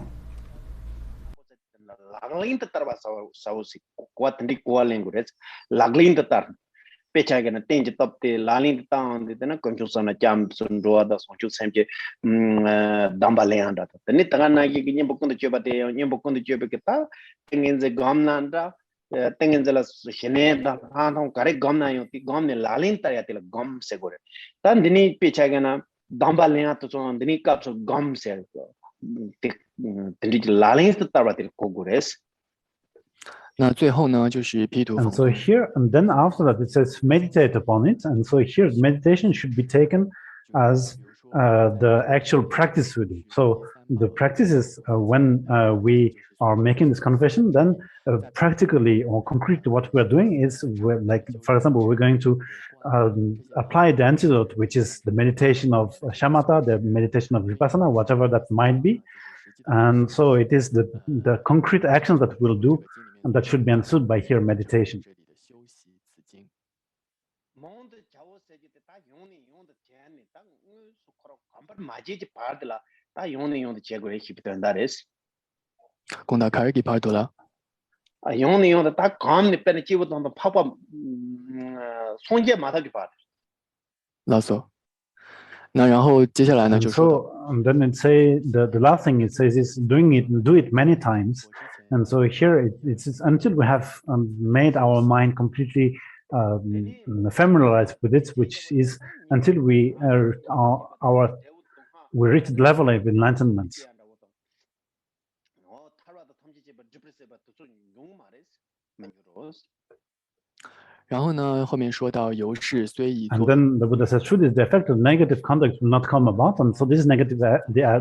Pechagana tinge top the lalin town the conjusana jam sundroa the sonchu semje dambaleanda the nitana giving book on the chubate on book on the chubeketa thing in the gomnanda thing in the shene the hanong correct gomna yoti gomne lalin tayatila gom segure then dini pechagana dambalea to on the cups of gom sel the lalin the taratil kogures. And so here, and then after that, it says meditate upon it. And so here, meditation should be taken as the actual practice we do. So the practice is when we are making this confession, then practically or concretely what we're doing is, like, for example, we're going to apply the antidote, which is the meditation of shamatha, the meditation of vipassana, whatever that might be. And so it is the concrete actions that we'll do, and that should be understood by here meditation. And so then it say the last thing it says is do it many times. And so here it's until we have made our mind completely familiarized with it, which is until we reach the level of enlightenment. And then the Buddha says, truly, the effect of negative conduct will not come about. And so this negative,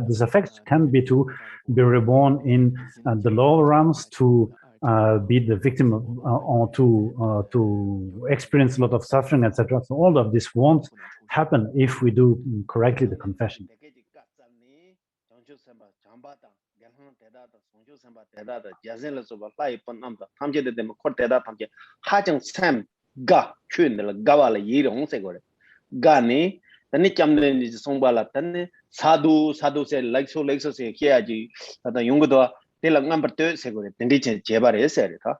this effect can be to be reborn in the lower realms, to be the victim of, or to experience a lot of suffering, etc. So all of this won't happen if we do correctly the confession. Ga chun the gawala yirong segore gani tani chamne ni songbala tani sadhu se like so se kiaji ta yungdo telang number 2 segore tendi jebare sere ta.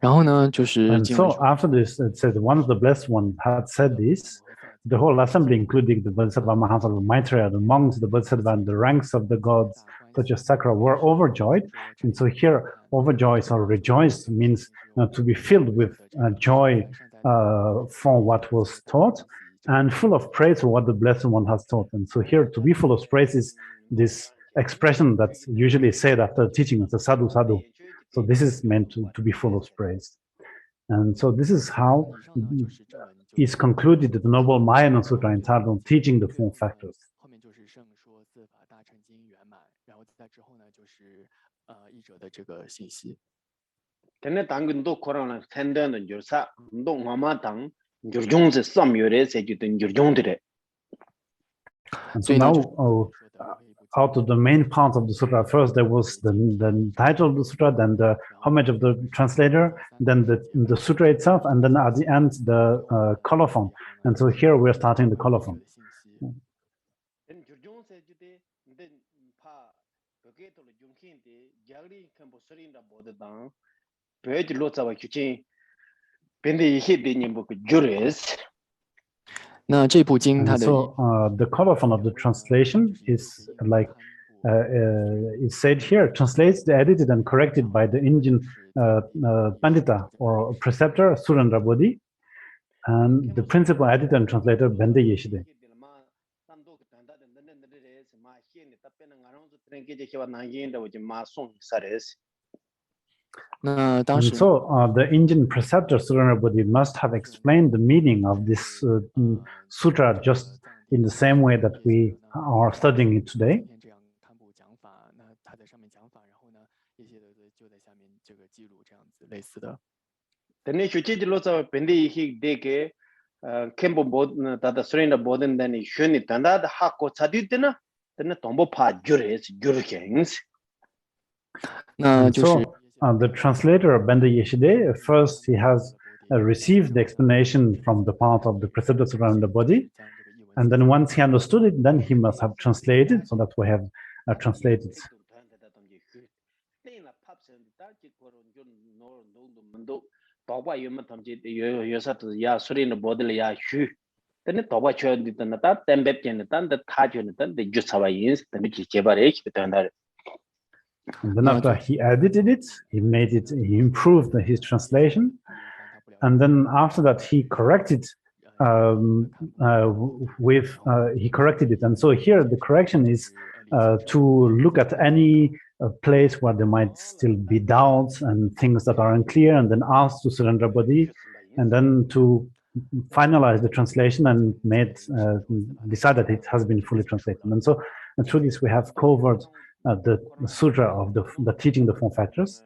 And so after this, it says once the blessed one had said this, the whole assembly, including the Bodhisattva Mahasattva Maitreya, the monks, the Bodhisattva, and the ranks of the gods, such as Sakra, were overjoyed. And so here, overjoyed or rejoiced means to be filled with joy for what was taught, and full of praise for what the Blessed One has taught. And so here, to be full of praise is this expression that's usually said after teaching, it's a sadhu sadhu. So this is meant to be full of praise. And so this is how is concluded the Noble Mahayana Sutra entitled Teaching the Four Factors. 后面就是圣说四法大乘经圆满，然后在之后呢就是译者的这个信息。 tene 당근도 코로나 텐데는 줄사 ndo mama 당 줄종세 섬요레 세주든 줄종들에. And so now, out of the main part of the sutra, first there was the title of the sutra, then the homage of the translator, then the sutra itself, and then at the end the colophon. And so here we're starting the colophon. And so the colophon of the translation is like is said here, translated, edited, and corrected by the Indian Pandita or preceptor Surendra Bodhi, and the principal editor and translator Bende Yeshide. And so the Indian preceptor Surendra Bodhi must have explained the meaning of this sutra just in the same way that we are studying it today. And so the translator Bende Yeshide, first he has received the explanation from the part of the preceptor Surendra Bodhi, and then once he understood it, then he must have translated, so that we have translated. And then after he edited it, he improved his translation, and then after that he corrected he corrected it. And so here the correction is to look at any place where there might still be doubts and things that are unclear, and then ask to Surendra Bodhi, and then to finalize the translation and decide that it has been fully translated. And so through this we have covered the sutra of the teaching the four factors.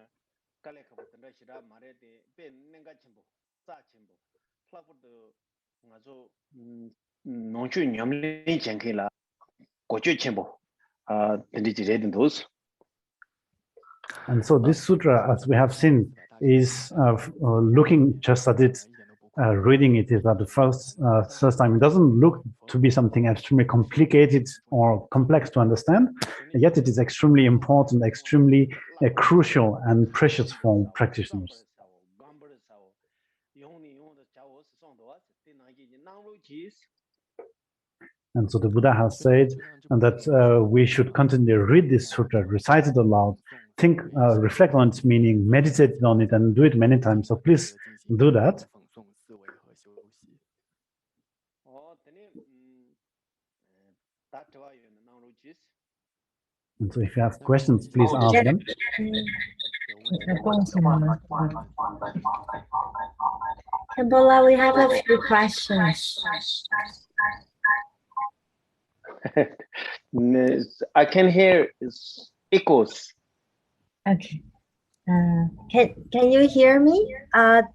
And so this sutra, as we have seen, is looking just at it, reading it is at the first time. It doesn't look to be something extremely complicated or complex to understand, yet it is extremely important, extremely crucial and precious for practitioners. And so the Buddha has said that we should continually read this sutra, recite it aloud, think, reflect on its meaning, meditate on it, and do it many times. So please do that. And so if you have questions, please ask them. Ebola, we have a few questions. I can hear echoes. Okay. Can you hear me?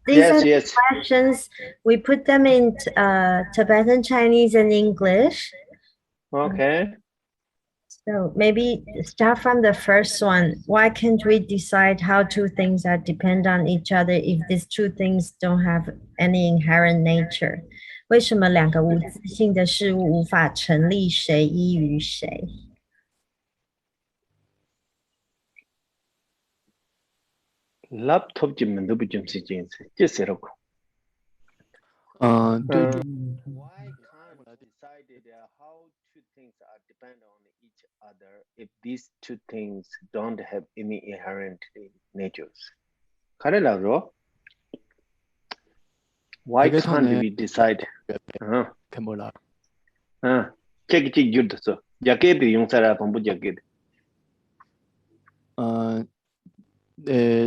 These Yes. questions. We put them in Tibetan, Chinese, and English. Okay. So maybe start from the first one. Why can't we decide how two things are dependent on each other if these two things don't have any inherent nature? 为什么两个无自性的事物无法成立谁依于谁？ laptop 좀 만들어 좀 쓰지 제세라고. Why can't we decide how two things are dependent on each other if these two things don't have any inherent natures? 가래라로. Why can't we decide? 몰라. 책이 줄었어. 야게도 용사라 본부 야게.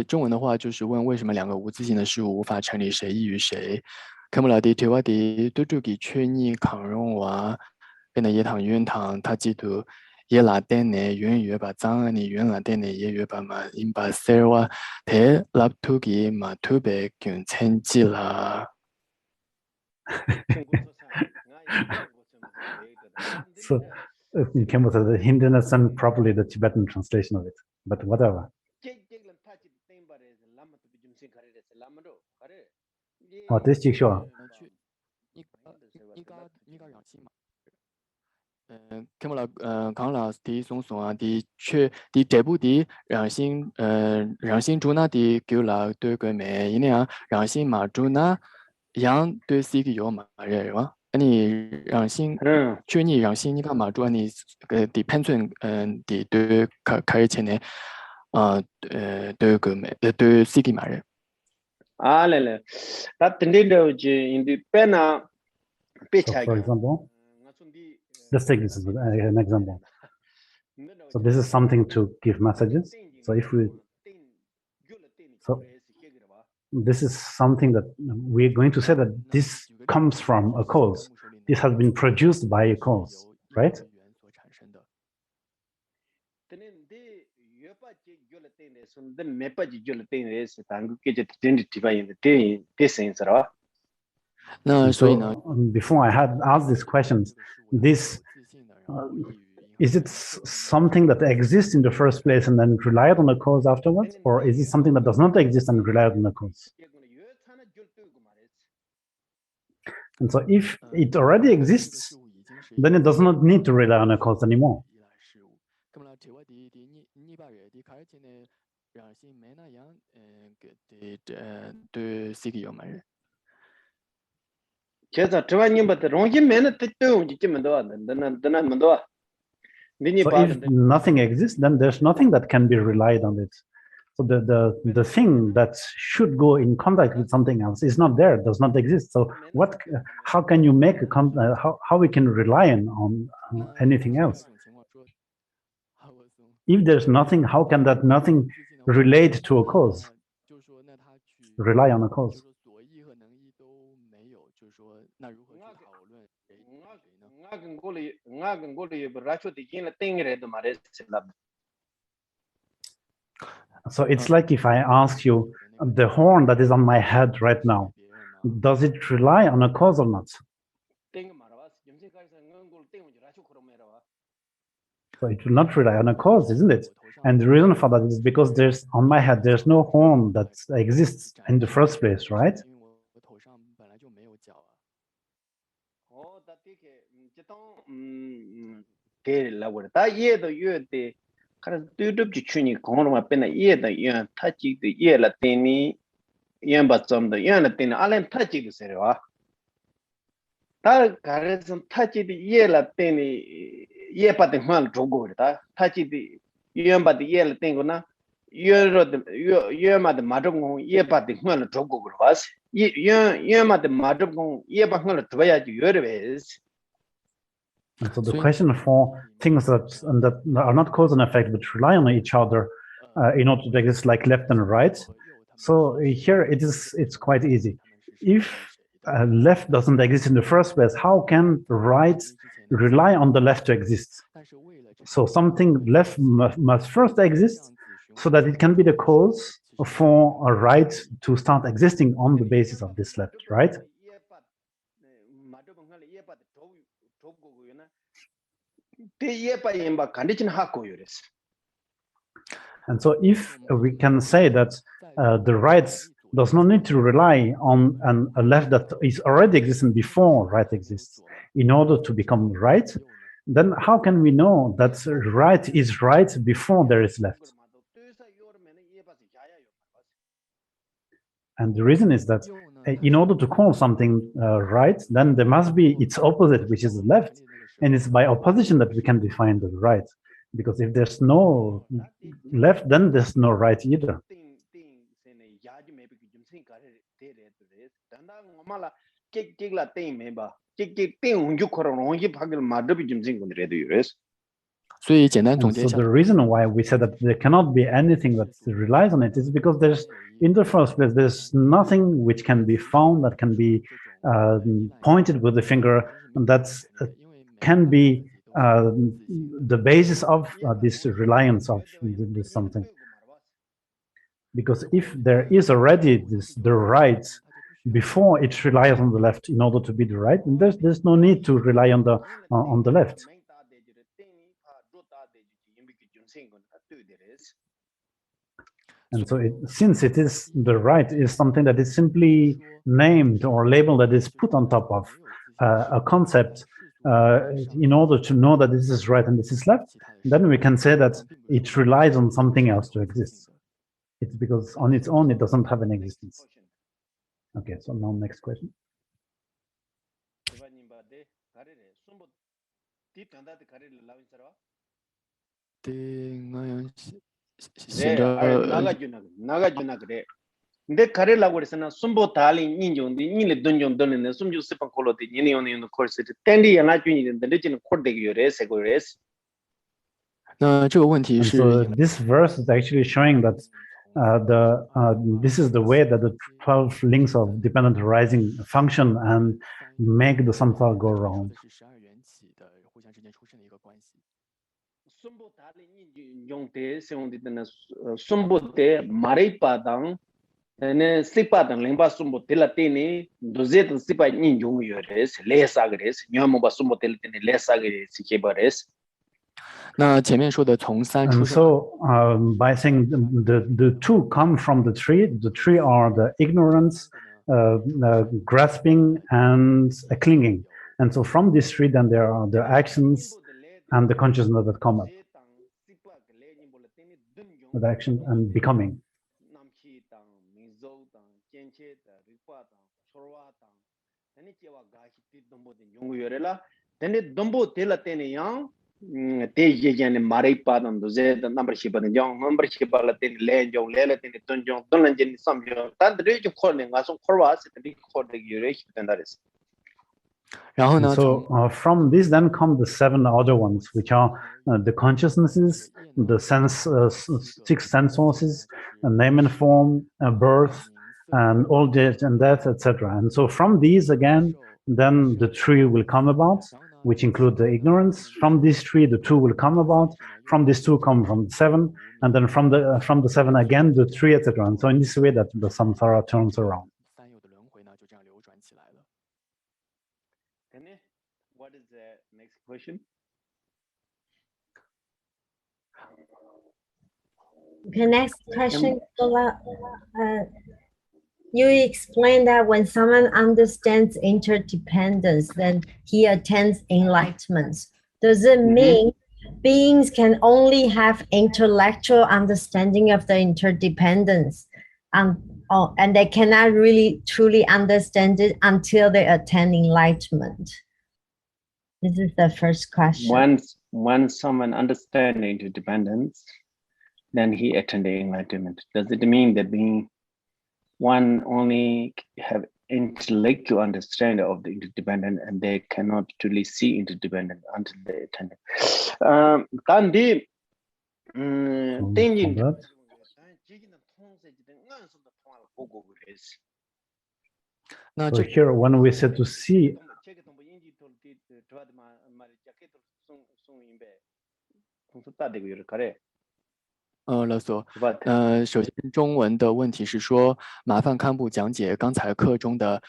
中文的话就是问为什么两个无自性的事物无法成立谁依于谁？看不了的对话的对这个圈你抗容哇，跟那一趟远趟，他记住也拉点呢，远远把脏你远拉点呢，也远把嘛，因把事哇，他拉土个嘛土白更成绩啦。So in Cambodia, the Hindi understand properly the Tibetan translation of it, but whatever. Oh, this is sure. 看不了，康老师的松松啊的确的这部的让心主那的给了对个没一样，让心马主那样对是一个有嘛人哇，你让心确你让心你干嘛主你的判寸的对开前呢对个没对是一个嘛人。啊来来，他等等的就因为本来别 So 拆 for 个。 example, let's take this as an example. So this is something to give messages. So if we, so this is something that we're going to say that this comes from a cause. This has been produced by a cause, right? So before I had asked these questions, this is it something that exists in the first place and then relied on a cause afterwards, or is it something that does not exist and relied on a cause? And so if it already exists, then it does not need to rely on a cause anymore. So if nothing exists, then there's nothing that can be relied on it. So the thing that should go in contact with something else is not there, does not exist. So how can you make how we can rely on anything else? If there's nothing, how can that nothing relate to a cause? Rely on a cause. So it's like if I ask you, the horn that is on my head right now, does it rely on a cause or not? So it will not rely on a cause, isn't it? And the reason for that is because there's on my head, there's no horn that exists in the first place, right? And so the question for things that are not cause and effect but rely on each other in order to exist, like left and right. So here it's quite easy. If left doesn't exist in the first place, how can right rely on the left to exist? So something left must first exist so that it can be the cause for a right to start existing on the basis of this left, right? And so if we can say that the right does not need to rely on a left that is already existing before right exists in order to become right, then how can we know that right is right before there is left? And the reason is that in order to call something right, then there must be its opposite, which is the left. And it's by opposition that we can define the right. Because if there's no left, then there's no right either. And so the reason why we said that there cannot be anything that relies on it is because there's, in the first place, there's nothing which can be found that can be pointed with the finger, and that can be the basis of this reliance of this something. Because if there is already the right before it relies on the left in order to be the right, and there's no need to rely on the left. And so since it is the right is something that is simply named or labeled, that is put on top of a concept in order to know that this is right and this is left, then we can say that it relies on something else to exist. It's because on its own it doesn't have an existence. Okay, so now next question. 근데 가래라고 그래서는 숨보 달리 인종도 인리 돈종 돈는 숨주 스판 콜로디 니니 오는 코스 텐디 하나 주니는데 늦지는 코르데기 요래 세고레스 那这个问题 And 是 so this verse is actually showing that this is the way that the 12 links of dependent arising function and make the samsara go round. 12缘起的互相之间出现的一个关系。 숨보 달리 인종대 세운디는 숨보 때 마레파당 네 시파당 랭바 숨보 텔라테니 도제도 시파 인종 요레스 레사그레스 녀모바 숨보 텔라테니 레사그레스 케바레스 那前面说的从三出 And 生， so by saying the two come from the tree are the ignorance, grasping, and clinging. And so from this tree, then there are the actions and the consciousness that come up, with action and becoming. 대예전에 말이 빠던 도제 넘버 10번 정 넘버 10발 때 렌종 레레티 던종 돈런진 섬죠 단들이 좀 콜링 가서 콜와스 때 콜데기 요래 된다레스 然后呢， So from this then come the 7 other ones, which are the consciousnesses, the sense, 6 sense sources, name and form, birth, and old age and death, etc. And so from these again, then the tree will come about, which include the ignorance. From this tree, the 2 will come about. From this 2 come from the 7, and then from the 7 again, the 3, etc. And so in this way that the samsara turns around. 三有的轮回呢就这样流转起来了。 What is the next question? Okay, next question. You explained that when someone understands interdependence, then he attains enlightenment. Does it mean beings can only have intellectual understanding of the interdependence, and they cannot really truly understand it until they attain enlightenment? This is the first question. Once someone understands interdependence, then he attains enlightenment. Does it mean that being one only have intellectual understanding of the interdependent and they cannot truly see interdependent until they attain it? Kandi thinking So here, when we said to see, 勒索，首先中文的问题是说，麻烦堪布讲解刚才课中的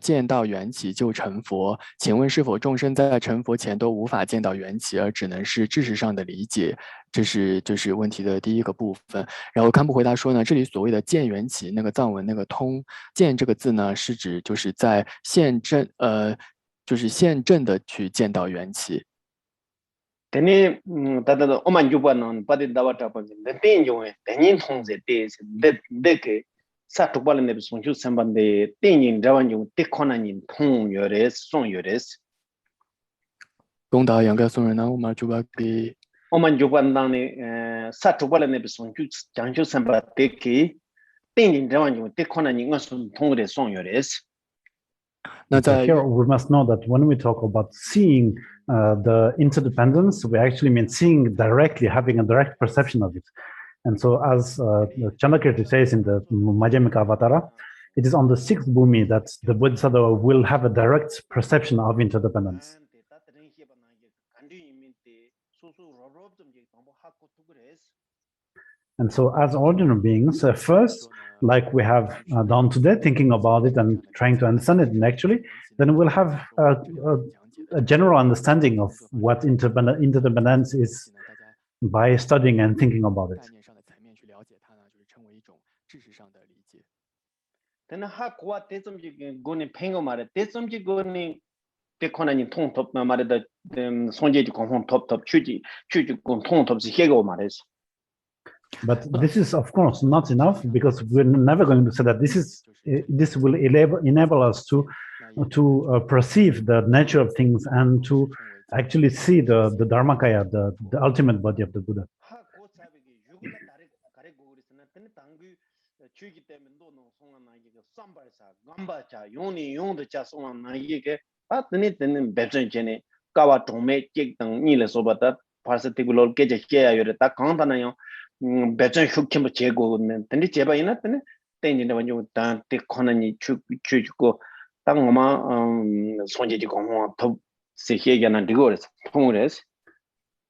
见到缘起就成佛，请问是否众生在成佛前都无法见到缘起，而只能是知识上的理解？这是就是问题的第一个部分。然后堪布回答说呢，这里所谓的见缘起，那个藏文那个通见这个字呢，是指就是在现证就是现证的去见到缘起。 Tene tata oman jubanon padi dawata pa de tenjo tenin thongze te de ke sa tokbal ne sonju sambande tenin jawanju te khonanin thong yores song yores 东达杨盖松人呢，我们就把给 oman juban dang ne sa tokbal ne sonju jangju sambate ke tenin jawanju te khonanin ngason thongre song yores 那在 here we must know that when we talk about seeing the interdependence, we actually mean seeing directly, having a direct perception of it. And so as Chandakirti says in the Madhyamika Avatara, it is on the sixth bhumi that the Bodhisattva will have a direct perception of interdependence. And so as ordinary beings, first, like we have done today, thinking about it and trying to understand it intellectually, then we'll have a general understanding of what interdependence is by studying and thinking about it. But this is, of course, not enough, because we're never going to say that this will enable us to perceive the nature of things and to actually see the Dharmakaya, the ultimate body of the Buddha.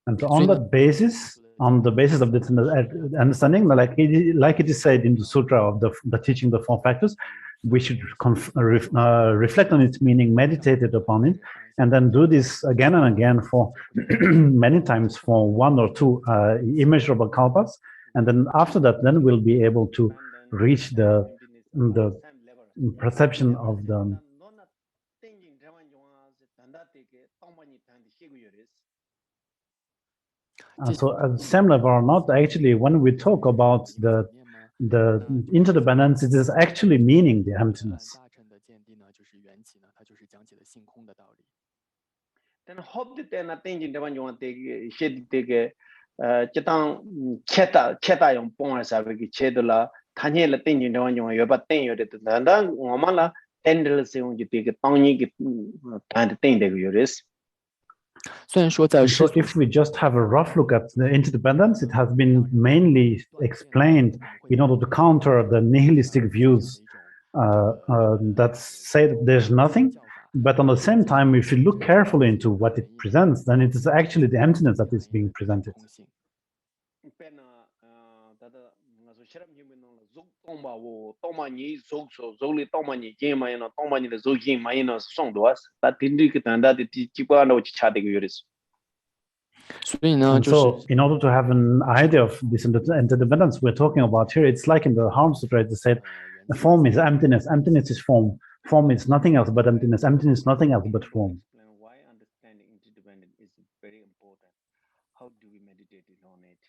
And so on that basis, on the basis of this understanding, like it is said in the Sutra of the teaching the four factors, we should reflect on its meaning, meditate upon it, and then do this again and again for many times for one or two immeasurable kalpas. And then after that, then we'll be able to reach the perception of the so at the same level or not, actually, when we talk about the interdependence, it is actually meaning the emptiness. So if we just have a rough look at the interdependence, it has been mainly explained in order to counter the nihilistic views that say that there's nothing. But on the same time, if you look carefully into what it presents, then it is actually the emptiness that is being presented. And so, in order to have an idea of this interdependence we're talking about here, it's like in the Harm Sutra, it said, the form is emptiness, emptiness is form, form is nothing else but emptiness, emptiness is nothing else but form. Why understanding interdependence is very important. How do we meditate on it?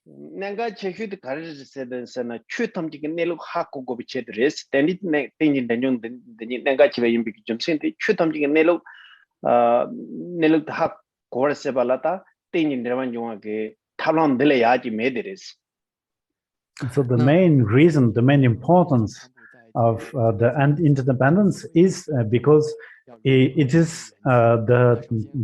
Nanga chehu de karaj said sana chutamji nelu hakko go biche dress tenit tingin danjung de nanga chiva yimbi jumsin de chutamji nelu nelu hak kor se balata tingin devan junga ke thalan dele yaji medres. So the main reason, the main importance of the interdependence is because it is the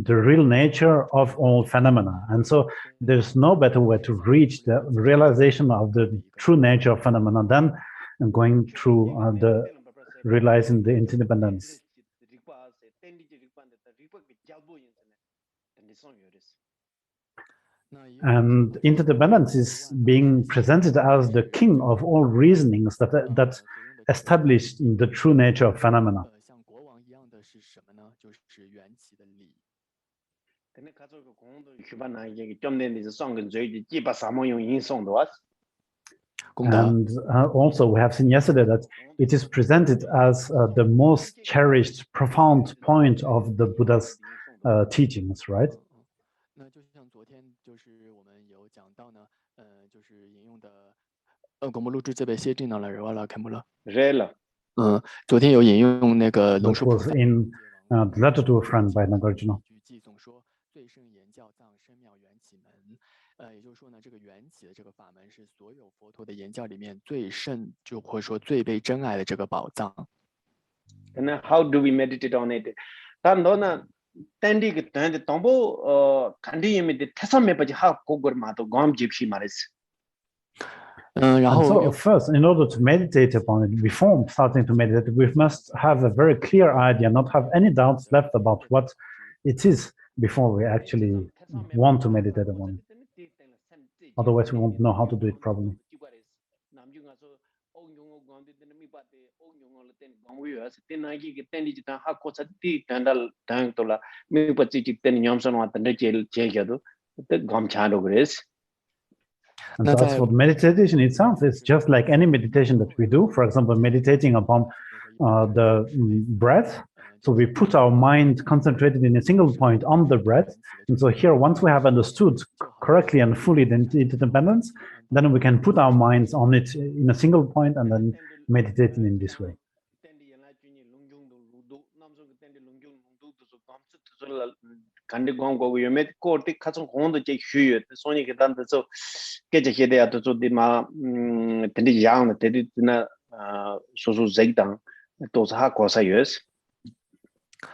real nature of all phenomena. And so there's no better way to reach the realization of the true nature of phenomena than going through realizing the interdependence. And interdependence is being presented as the king of all reasonings that established the true nature of phenomena. And also we have seen yesterday that it is presented as the most cherished, profound point of the Buddha's teachings, right? Which was in the letter to a friend by Nagarjuna. And how do we meditate on it? 然 And 后 so first, in order to meditate upon it, before starting to meditate, we must have a very clear idea, not have any doubts left about what it is before we actually want to meditate upon it. Otherwise, we won't know how to do it properly. And so as for meditation itself, it's just like any meditation that we do. For example, meditating upon the breath. So we put our mind concentrated in a single point on the breath. And so here, once we have understood correctly and fully the interdependence, then we can put our minds on it in a single point and then meditating in this way. 간디 광고 위에 코르티 가서 공도 제 휴에 소니 계단에서 깨져 해야도 좀디마 근데 양 데디나 소소 zeg당 또서 하고사여스.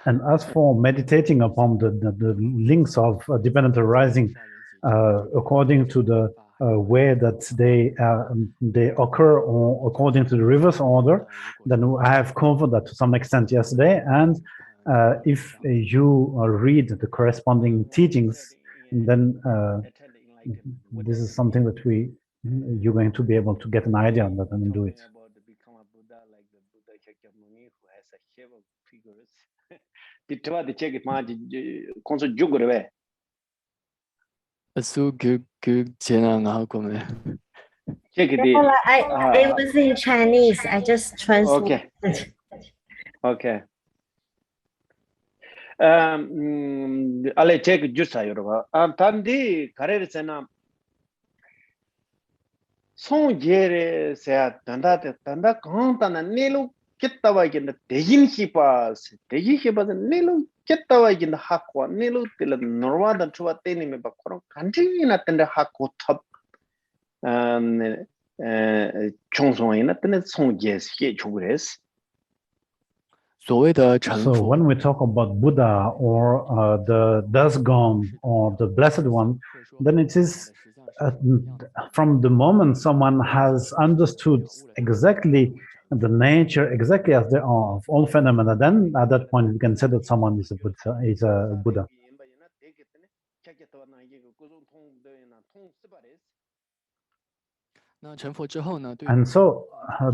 And as for meditating upon the links of dependent arising according to the way that they occur or according to the reverse order, then I have covered that to some extent yesterday. And if you read the corresponding teachings, then this is something that you're going to be able to get an idea on that and do it. It was in Chinese. I just translated. Okay. Ale check jusa yoruba. Tandi karere sena son jere se tanda kontana nelu kettawa ginda degin hipas nelu kettawa ginda hakwa nelu tila norwada chuwa teni me bakoro kanjina tende hakko top chongson ina tende son jes ke chugres. So when we talk about Buddha or the Dasgone or the Blessed One, then it is from the moment someone has understood exactly the nature, exactly as they are of all phenomena, then at that point we can say that someone is a Buddha. And so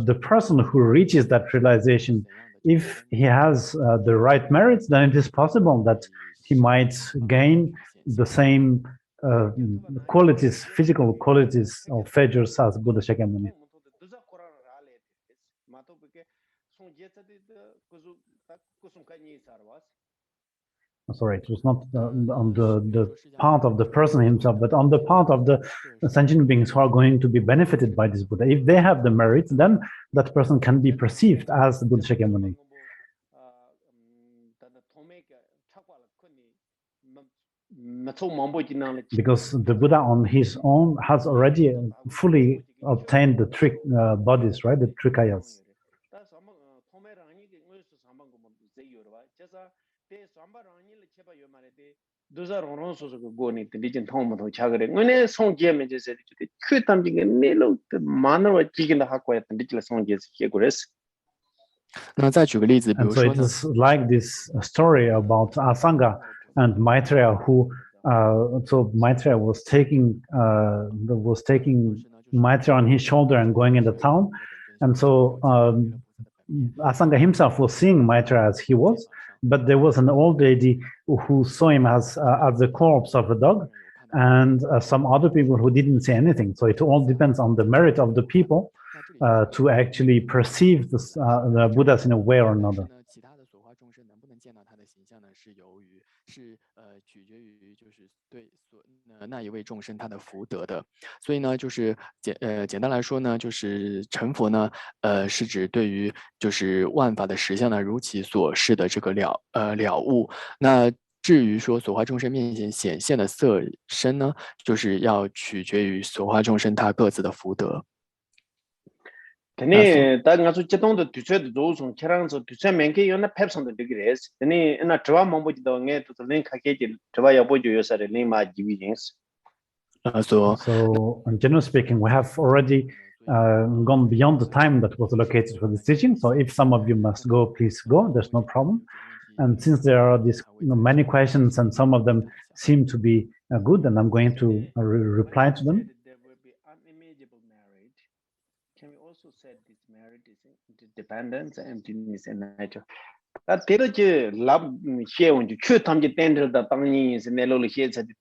the person who reaches that realization, if he has the right merits, then it is possible that he might gain the same qualities, physical qualities or features as Buddha Shakyamuni. Sorry, it was not on the part of the person himself, but on the part of the sentient beings who are going to be benefited by this Buddha. If they have the merit, then that person can be perceived as the Buddha Shakyamuni. Because the Buddha on his own has already fully obtained the three bodies, right? The trikayas. And so it is like this story about Asanga and Maitreya, who so Maitreya was taking Maitreya on his shoulder and going in the town, and so Asanga himself was seeing Maitreya as he was, but there was an old lady who saw him as the corpse of a dog, and some other people who didn't say anything. So it all depends on the merit of the people to actually perceive the Buddhas in a way or another. So, in general speaking, we have already gone beyond the time that was allocated for this teaching. So if some of you must go, please go. There's no problem. And since there are these many questions and some of them seem to be good, and I'm going to reply to them. There will be unimaginable marriage. Can we also say this marriage is interdependence, emptiness, and nature? That love share when you shoot on the tender that Tony is in the little shades at the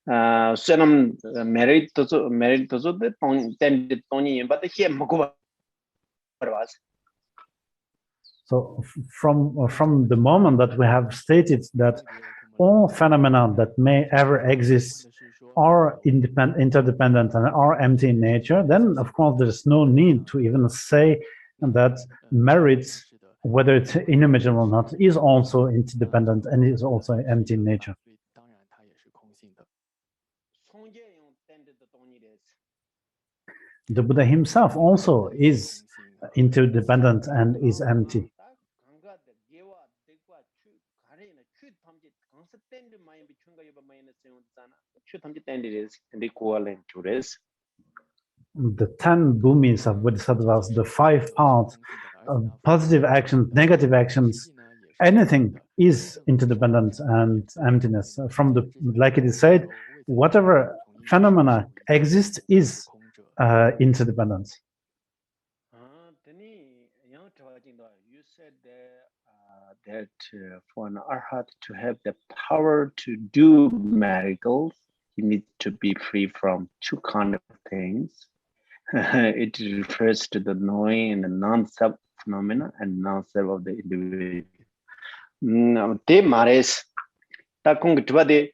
Senum married to the tended Tony, but the here Mokova was. So from the moment that we have stated that all phenomena that may ever exist are interdependent and are empty in nature, then of course there's no need to even say that merit, whether it's inimaginable or not, is also interdependent and is also empty in nature. The Buddha himself also is interdependent and is empty. The 10 bhumis of Bodhisattvas, the 5 parts of positive actions, negative actions, anything is interdependent and emptiness. From the, like it is said, whatever phenomena exists is interdependent. You said that for an arhat to have the power to do miracles, he needs to be free from 2 kind of things. It refers to the knowing and the non-self phenomena and non-self of the individual. Te mares ta kung twa de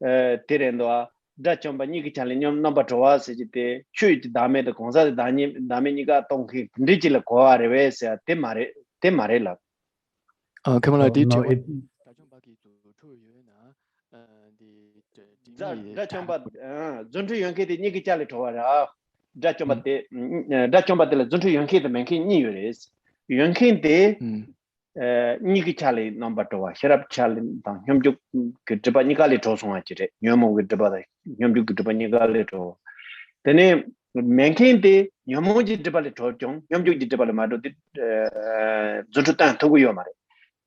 terendo da chomba ni ki chale nyom number 2 se jite chui dame de kongsa de dame ni ga tong ki ndiji le ko are we se te mare la. Kamala di No, da chomba zontu yonke de ni ki chale thwa da chomba de la zontu yonke de men ki ni yures yonke de ni ki chale number 2 sharap chale dang nyomjuk ke deba ni ga le tho song a jire nyomo ge deba da nyomjuk ge deba ni ga le tho tene menkin de nyomo ji deba le tho jong nyomjuk ji deba le ma do zontu tan thogu yo mare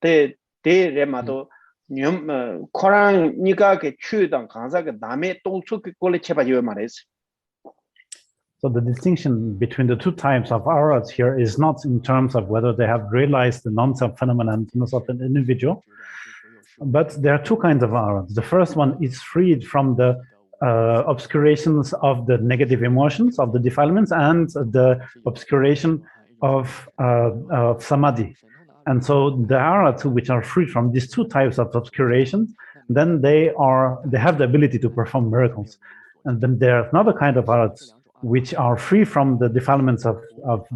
te re ma do nyom korang ni ga ke chu dang kansa ge dame tong chu ke ko le cheba yo mare. So the distinction between the 2 types of arhats here is not in terms of whether they have realized the non-self phenomenon of an individual, but there are 2 kinds of arhats. The first one is freed from the obscurations of the negative emotions, of the defilements, and the obscuration of samadhi. And so the arhats which are free from these 2 types of obscurations, then they have the ability to perform miracles. And then there's another kind of arhats which are free from the defilements of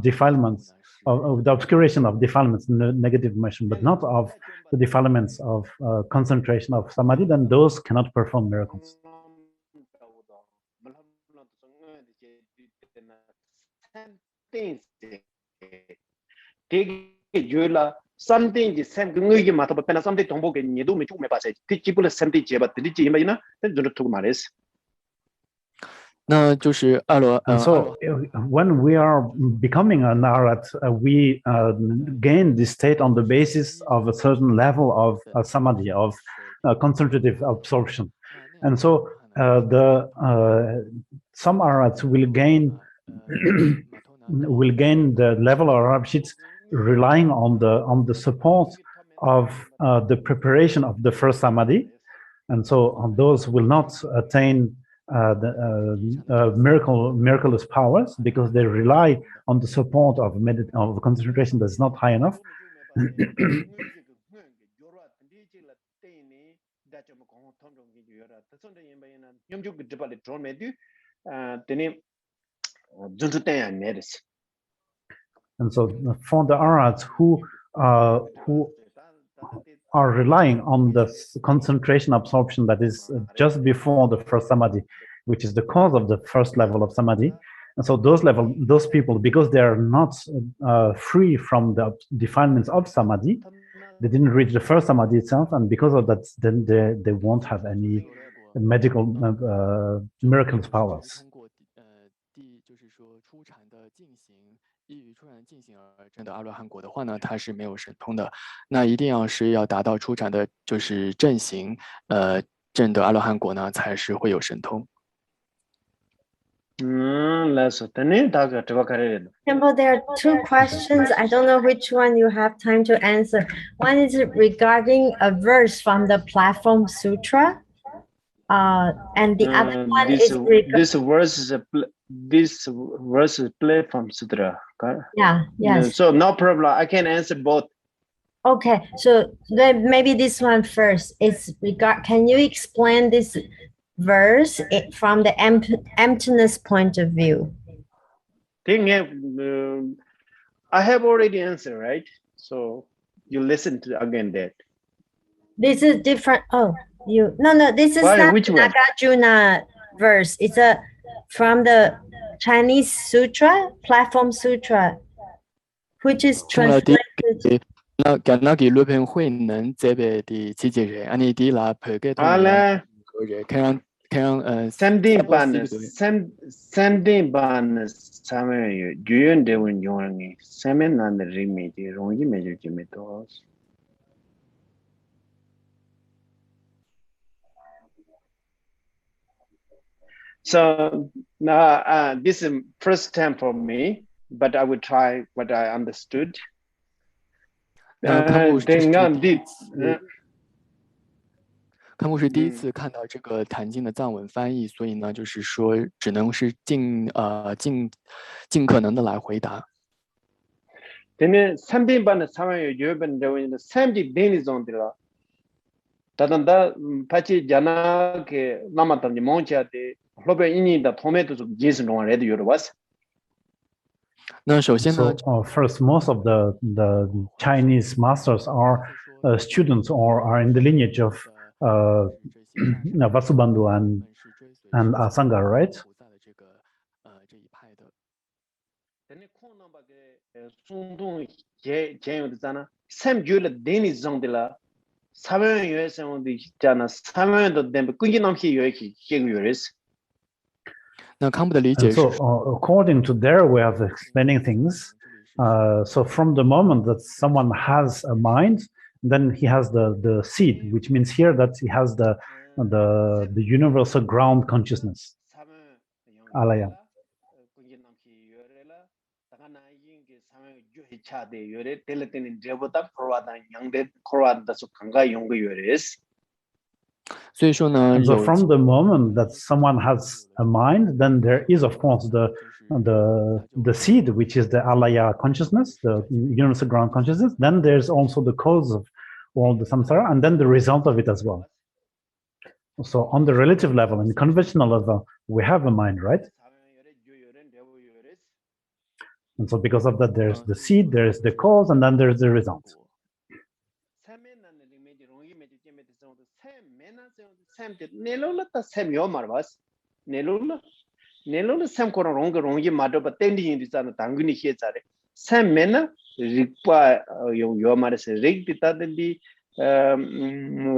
defilements, of the obscuration of defilements, negative emotion, but not of the defilements of concentration of samadhi, then those cannot perform miracles. Something the same ngi ma to pena something tombo ke ni do me chu me pa se ti chi pu le something je ba ti chi ma na then do to ma res. And so when we are becoming an arhat, we gain this state on the basis of a certain level of samadhi, of concentrative absorption. And so some arhats will gain the level of arhatship relying on the support of the preparation of the first samadhi. And so those will not attain the miraculous powers because they rely on the support of concentration that's not high enough. And so for the arhats who are relying on the concentration absorption that is just before the first samadhi, which is the cause of the first level of samadhi. And so those people, because they are not free from the defilements of samadhi, they didn't reach the first samadhi itself, and because of that, then they won't have any medical miraculous powers. 进行依于出产进行而证得阿罗汉果的话呢，它是没有神通的。那一定要达到出产的就是正行，证得阿罗汉果呢，才是会有神通。Temple, there are two questions. I don't know which one you have time to answer. One is regarding a verse from the Platform Sutra. And the other one this is verse is Platform Sūtra. yeah, yes. So no problem. I can answer both. Okay, so then maybe this one first. Can you explain this verse from the emptiness point of view? I have already answered, right? So you listen to again that. This is different. Oh, no. This is not Which one? Nagarjuna verse. It's from the Chinese Sutra, Platform Sutra, which is translated. 那给路边会能这边的自己人，安尼的啦，陪个他们个人，看Sending ban same yuan de won yong same nan de ring de rong yi me ju me to. So now this is first time for me, but I will try what I understood. 康布是第一次看到这个坛经的藏文翻译，所以呢，就是说只能是尽可能的来回答。근데 3번반 상황에 유변 되어 있는 3디 데니 존들라. 다단다 파치 자나게 남았던지 몽치아데 로베 인이다 토메토 좀 제스 농아 레드 요르바스. 那首先呢 first, most of the Chinese masters are students or are in the lineage of Vasubandhu and Asanga, right? So according to their way of explaining things, so from the moment that someone has a mind, then he has the seed, which means here that he has the universal ground consciousness, alaya. And so from the moment that someone has a mind, then there is, of course, the seed, which is the alaya consciousness, the universal ground consciousness. Then there's also the cause of all the samsara, and then the result of it as well. So on the relative level and conventional level, we have a mind, right? And so because of that, there's the seed, there's the cause, and then there's the result.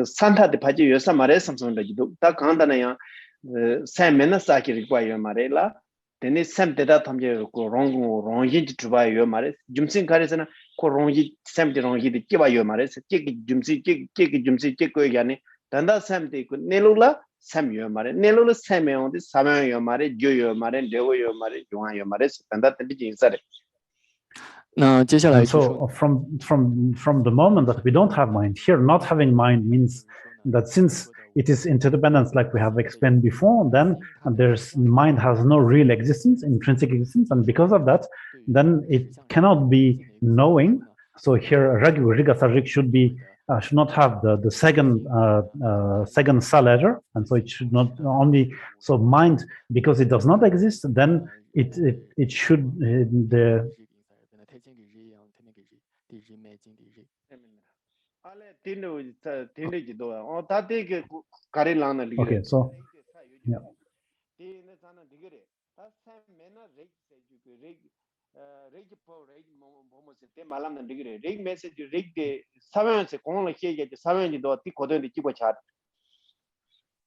Santa de Paji Yosa Mare Samson da Kandana Samena Saki require Marela, then is Sam de Tamje Rongi to buy your Mares, Jumsin Carisana, Corongi, Sam de Rongi, the Kiba your Mares, Kiki Jumsi, Kiki Jumsi, Kiko Yani, Tanda Sam de Nelula, Sam your Mare, Nelula Sam on this Sama your Mare, Joe your Mare, Devo your Mare, Joan your Mares, and that the Bijin said. So from the moment that we don't have mind, here not having mind means that since it is interdependence, like we have explained before, then there's mind has no real existence, intrinsic existence, and because of that, then it cannot be knowing. So here Riga Sajik should not have the second sa letter, and so it should not only so mind, because it does not exist, then it should Okay, so yeah.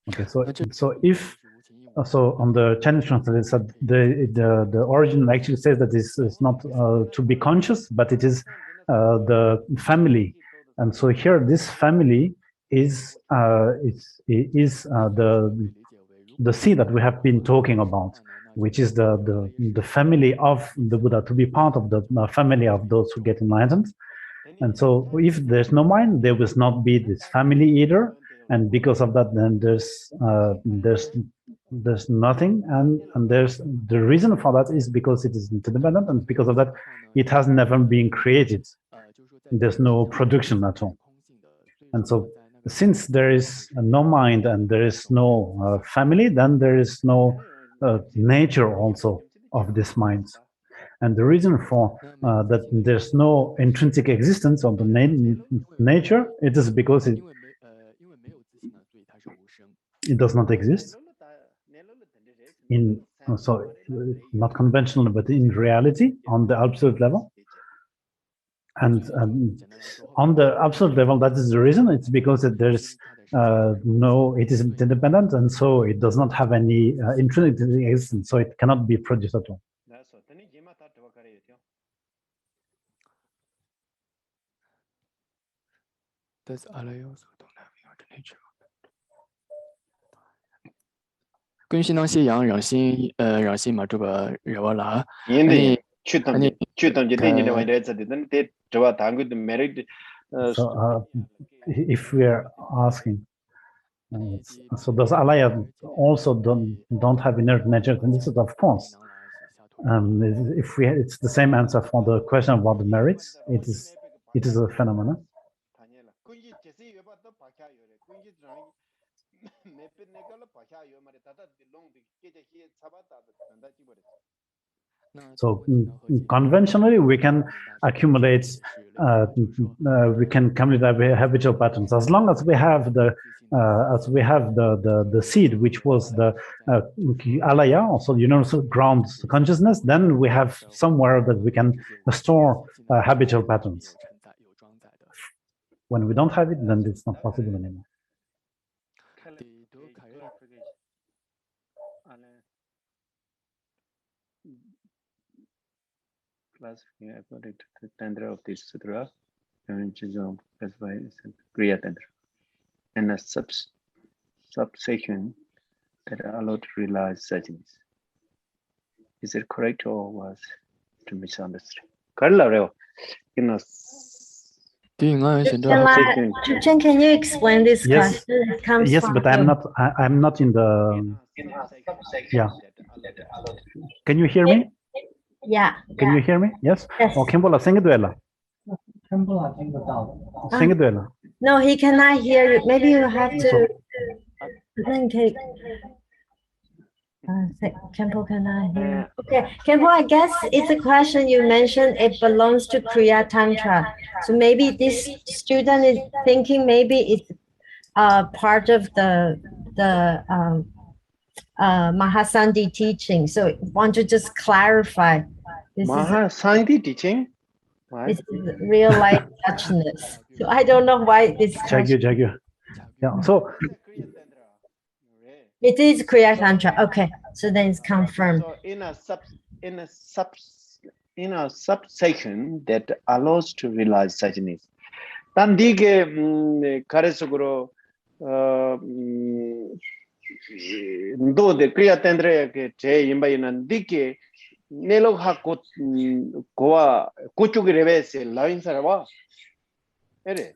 Okay, so if so on the Chinese translation, it said the origin actually says that this is not to be conscious, but it is the family, and so here this family is the seed that we have been talking about, which is the family of the Buddha, to be part of the family of those who get enlightened. And so if there's no mind, there will not be this family either. And because of that, then there's nothing. And there's the reason for that is because it is interdependent, and because of that, it has never been created. There's no production at all. And so since there is no mind and there is no family, then there is no nature also of this mind. And the reason for that there's no intrinsic existence of the nature, it is because it does not exist in, so not conventionally, but in reality on the absolute level. And on the absolute level, that is the reason. It's because there's it is independent, and so it does not have any intrinsic existence, so it cannot be produced at all. Does alaya also don't have your nature? 根心当西洋，让心嘛这个热瓦拉。아니 추던지 대니네 와이래 저든 대 저와 당고 merit. So if we are asking, so does alaya also don't have inert nature? Then this is of course. If it's the same answer for the question about the merits. It is a phenomenon. So conventionally, we can accumulate, we can accumulate habitual patterns as long as we have the seed, which was the alaya, also universal ground consciousness. Then we have somewhere that we can store habitual patterns. When we don't have it, then it's not possible anymore. Classifying according to the tendra of this Sūtra, which is classified as Kriya tendra, and a subsection that are allowed to realize suchness. Is it correct or was to misunderstood? Carla, Chen, can you explain this question? Yes, but I'm not in the. Yeah. Can you hear me? Yeah. Can you hear me? Yes. Yes. No, he cannot hear you. Maybe you have to. Kempo cannot hear. Okay, Kempo, I guess it's a question you mentioned. It belongs to Kriya Tantra. So maybe this student is thinking maybe it's part of the Mahasandhi teaching. So want to just clarify. This Mahasandhi teaching? This is real life touchness. So I don't know why this. Jagyu. Yeah. So it is Kriya Tantra. Okay, so then it's confirmed. So in a subsection that allows to realize suchness. Then dige karesuguro do the Kriya Tantra ke je imbayinan dige nelo ha goa kuchugi revese line sarwa. Ere.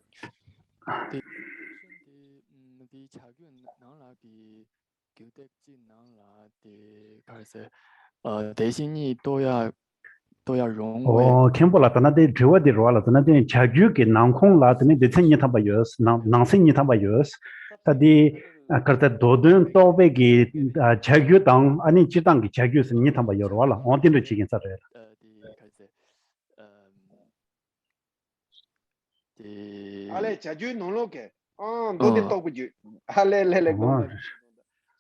대신이 또야 캠보라 타나데 드와디 로라 타나데 차규게 난콩라 타네 데텐니 타바요스 난생니 타바요스 타디 아카타 도든 토베기 차규당 아니 지당기 차규스 니 타바요로라 온딘도 지긴 사래 알레 차규 노로게 도데 토부지 할레레레 고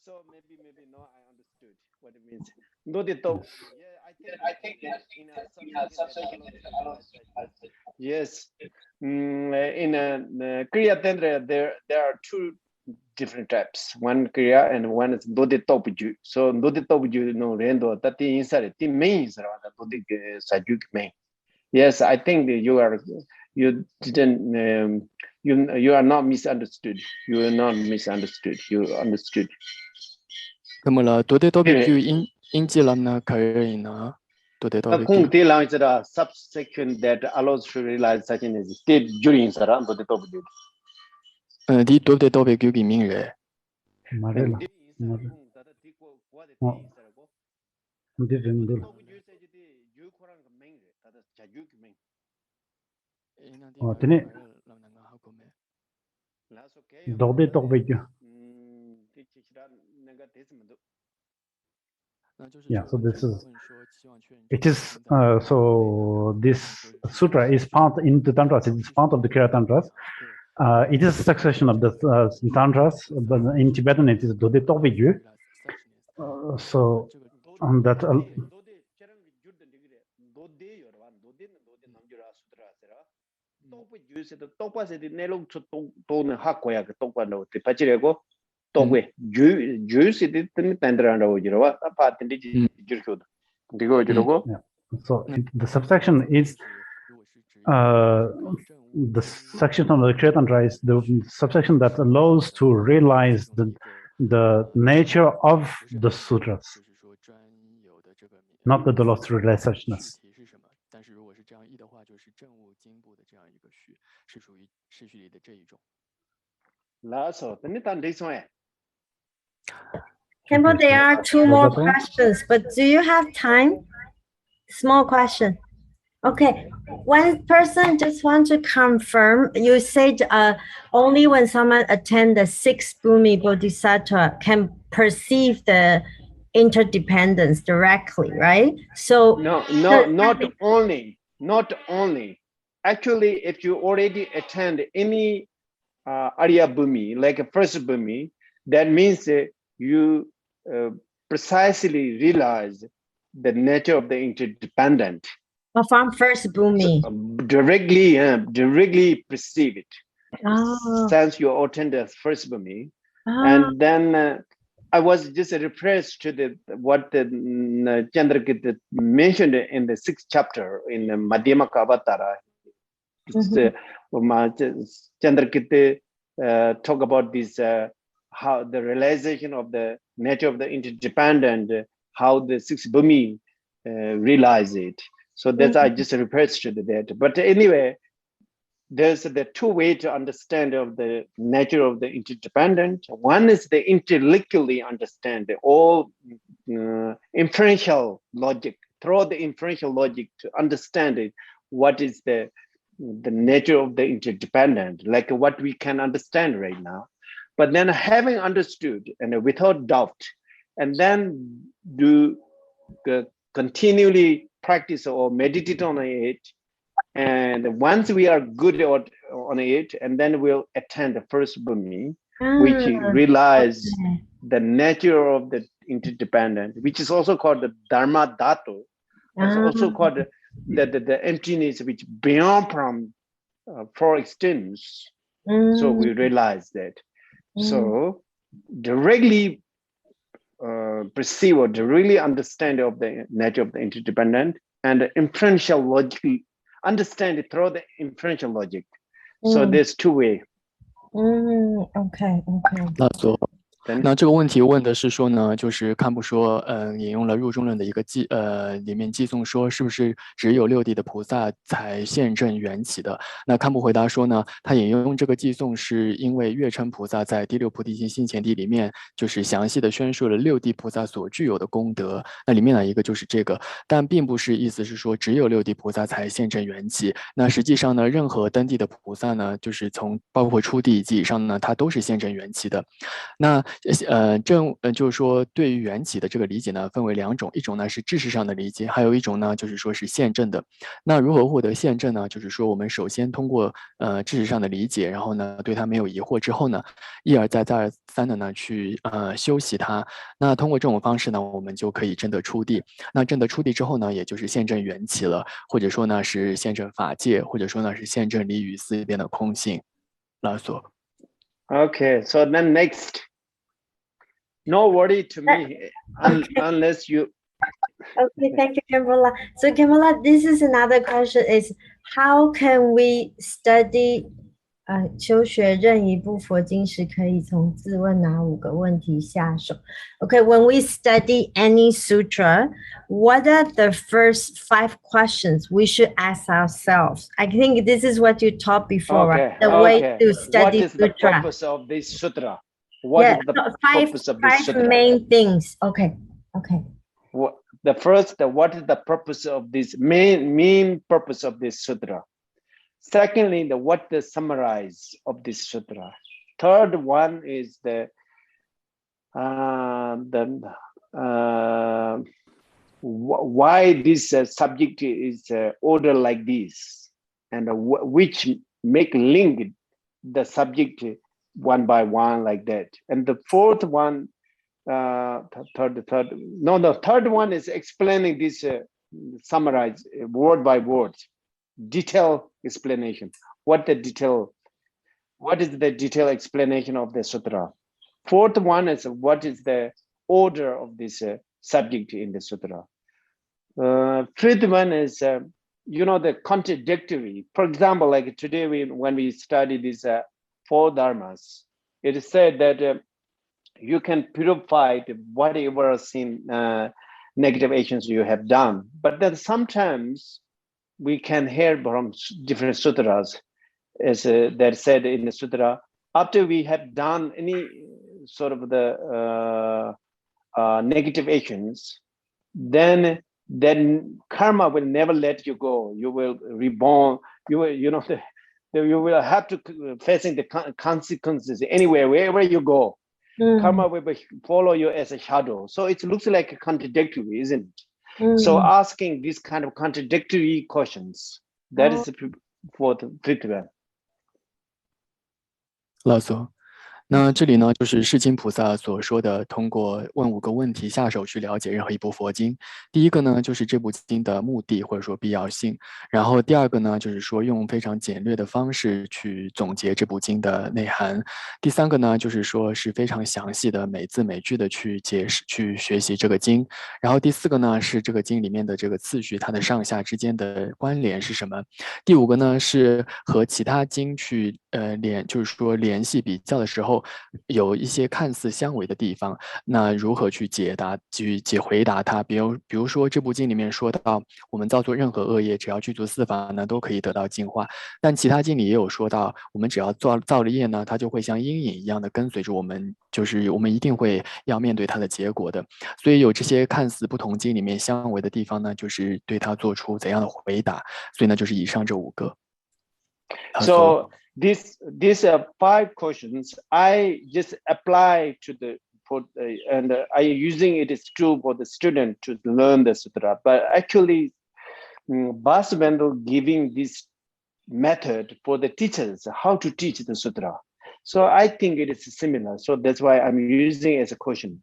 So maybe no, I understood what it means. I think yes, in a subsection. Yes, in a Kriya Tantra there are two different types. One Kriya and one is Dode Topuju. So Dode Topuju no Rendo, that the inside, the main is around the Dode Sajuk main. Yes, I think that you didn't, you are not misunderstood. You are not misunderstood. You understood. 咁么啦，多啲多別叫因之諗啦，佢呢，多啲多別 Kung te lang is a subsection that allows to realize such an state during Sara, Dode Topuju. 啲多啲多別叫嘅名人。 Marela. Tene Dode Topuju. Yeah, so this is it is so this sutra is part in the tantras. It is part of the Kriya tantras. It is a succession of the tantras, but in Tibetan it is Dode Topuju. So on that. So the subsection is the section of the Kriya Tantra is the subsection that allows to realize the nature of the sutras, not that allows to realize suchness. Temple, there are two more questions, but do you have time? Small question. Okay, one person just want to confirm, you said only when someone attend the 6th Bhumi Bodhisattva can perceive the interdependence directly, right? So no, not only. Actually, if you already attend any Arya Bhumi, like a first Bhumi, that means you precisely realize the nature of the interdependent. From first Bhumi. Directly perceive it. Oh. Since you attend the first Bhumi. And then I was just refreshed to what Chandrakirti mentioned in the 6th chapter in the Madhyamaka Avatara. Chandrakirti talk about this, how the realization of the nature of the interdependent, how the 6th Bhumi realize it. So that's I just refreshed to that. But anyway, there's the two ways to understand of the nature of the interdependent. One is the intellectually understand all inferential logic, through the inferential logic to understand it, what is the nature of the interdependent, like what we can understand right now. But then having understood and without doubt, and then do continually practice or meditate on it. And once we are good on it, and then we'll attend the first Bhumi, which realize the nature of the interdependent, which is also called the Dharma Dhatu. It's also called the emptiness which beyond from four extents. So we realize that. So directly perceive or directly understand of the nature of the interdependent, and the inferential logic, understand it through the inferential logic. So there's two ways. Okay. 那这个问题问的是说呢，就是堪布说，引用了入中论的一个里面寄颂说，是不是只有6地的菩萨才现证缘起的？那堪布回答说呢，他引用这个寄颂是因为月称菩萨在第6菩提心心前地里面，就是详细的宣述了6地菩萨所具有的功德。那里面呢一个就是这个，但并不是意思是说只有6地菩萨才现证缘起。那实际上呢，任何登地的菩萨呢，就是从包括初地以及以上呢，他都是现证缘起的。那就是说对于缘起的这个理解呢，分为2种，一种呢是知识上的理解，还有一种呢就是说是现证的。那如何获得现证呢？就是说我们首先通过知识上的理解，然后呢对它没有疑惑之后呢，一而再再而三的呢去修习它。那通过这种方式呢，我们就可以证得初地。那证得初地之后呢，也就是现证缘起了，或者说呢是现证法界，或者说呢是现证离于四边的空性。拉索。Okay, so then next. No worry to me unless you. Okay, thank you, Kamala. So Kamala, this is another question is how can we study 求学任一部佛经时可以从自问哪5个问题下手 Okay, when we study any sutra, what are the first 5 questions we should ask ourselves? I think this is what you taught before, right? The way to study what is sutra. The purpose of this sutra? What is the purpose of this sutra? 5 main things. Okay. What is the purpose of this main purpose of this sutra? Secondly, what the summarize of this sutra? Third one is why this subject is ordered like this, and which make link the subject one by one like that. And the fourth one, third one is explaining this summarize word by word, detail explanation. What is the detailed explanation of the sutra? Fourth one is what is the order of this subject in the sutra. Fifth one is the contradictory. For example, like today when we study these 4 dharmas, it is said that you can purify whatever sin negative actions you have done, but then sometimes we can hear from different sutras, as that said in the sutra, after we have done any sort of the negative actions, then karma will never let you go. You will reborn. You will, you will have to facing the consequences anywhere, wherever you go. Karma will follow you as a shadow. So it looks like a contradictory, isn't it? So asking these kind of contradictory questions, that is for the fifth one. 老苏，那这里呢，就是世亲菩萨所说的，通过问5个问题下手去了解任何一部佛经。第一个呢，就是这部经的目的或者说必要性；然后第二个呢，就是说用非常简略的方式去总结这部经的内涵；第三个呢，就是说是非常详细的每字每句的去解释、去学习这个经；然后第4个呢，是这个经里面的这个次序，它的上下之间的关联是什么；第5个呢，是和其他经去就是说联系比较的时候，有一些看似相违的地方，那如何去解答、去回答它？比如说这部经里面说到，我们造作任何恶业，只要具足4法呢，都可以得到净化。但其他经里也有说到，我们只要造了业呢，它就会像阴影一样的跟随着我们，就是我们一定会要面对它的结果的。所以有这些看似不同经里面相违的地方呢，就是对它做出怎样的回答。所以呢，就是以上这5个。So these 5 questions I just apply to and I using it is true for the student to learn the sutra, but actually Vasubandhu giving this method for the teachers how to teach the sutra. So I think it is similar. So that's why I'm using it as a question.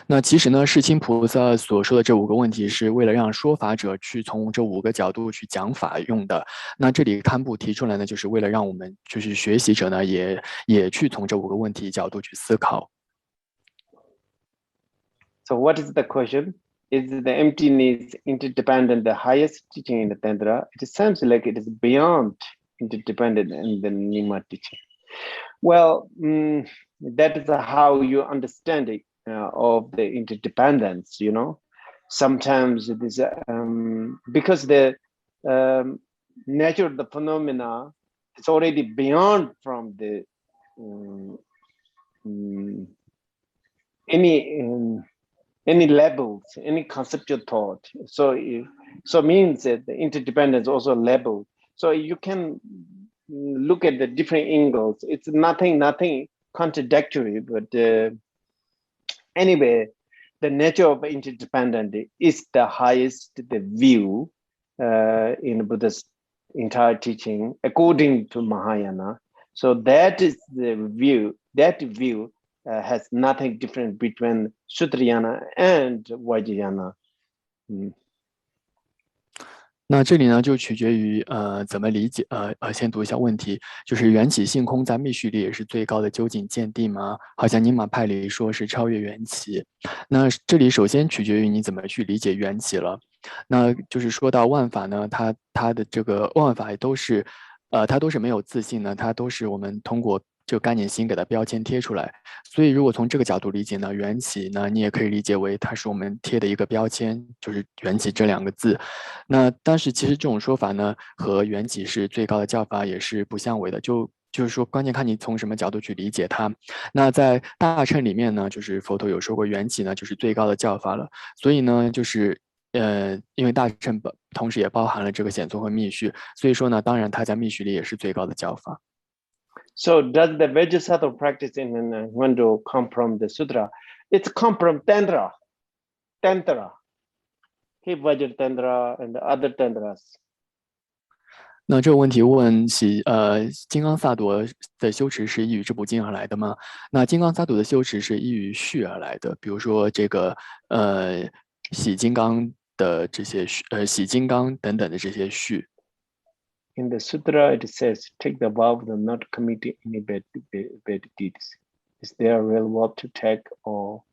那其实呢，世亲菩萨所说的这5个问题，是为了让说法者去从这5个角度去讲法用的。那这里堪布提出来呢，就是为了让我们就是学习者呢，也去从这5个问题角度去思考。So what is the question? Is the emptiness interdependent the highest teaching in the Tantra? It sounds like it is beyond interdependent in the Nima teaching. Well, that is how you understand it. Of the interdependence, sometimes it is because the nature of the phenomena is already beyond from the any levels, any conceptual thought. So means that the interdependence also level. So you can look at the different angles. It's nothing contradictory, but anyway, the nature of interdependence is the highest view in Buddha's entire teaching, according to Mahayana. So that is the view. That view has nothing different between Sutrayana and Vajrayana. 那这里呢，就取决于怎么理解。先读一下问题，就是缘起性空在密续里也是最高的究竟见地吗？好像尼玛派里说是超越缘起。那这里首先取决于你怎么去理解缘起了。那就是说到万法呢，它的这个万法都是，它都是没有自信的，它都是我们通过这个概念心给它标签贴出来。所以如果从这个角度理解呢，缘起呢，你也可以理解为它是我们贴的一个标签，就是缘起这两个字。那但是其实这种说法呢，和缘起是最高的教法也是不相违的，就是说，关键看你从什么角度去理解它。那在大乘里面呢，就是佛陀有说过，缘起呢就是最高的教法了。所以呢，就是因为大乘同时也包含了这个显宗和密续，所以说呢，当然它在密续里也是最高的教法。So does the Vajrasattva practice in Hindu come from the Sutra? It's come from Tantra. Hip Vajra Tantra and other Tantras. 那这个问题问金刚萨埵的修持是依于这部经而来的吗？那金刚萨埵的修持是依于序而来的，比如说这个洗金刚的这些洗金刚等等的这些序。In the Sutra, it says, take the vow of not committing any bad deeds. Is there a real vow to take, or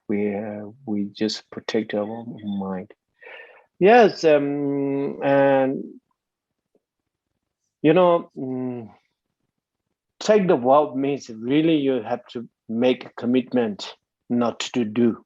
we just protect our mind? Yes, and you know, take the vow means really you have to make a commitment not to do.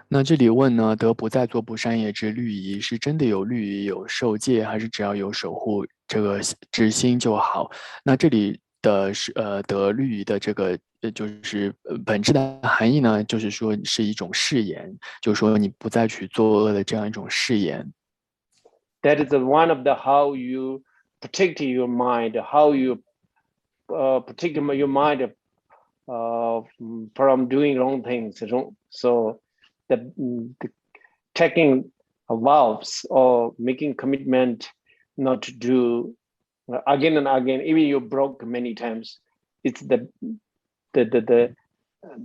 那这里问呢，得不再做不善业之律仪，是真的有律仪有受戒，还是只要有守护这个之心就好？那这里的是得律仪的这个就是本质的含义呢，就是说是一种誓言，就是说你不再去作恶的这样一种誓言。That is one of the how you protect your mind, how you protect your mind from doing wrong things. So the taking vows or making commitment not to do again and again, even you broke many times, it's the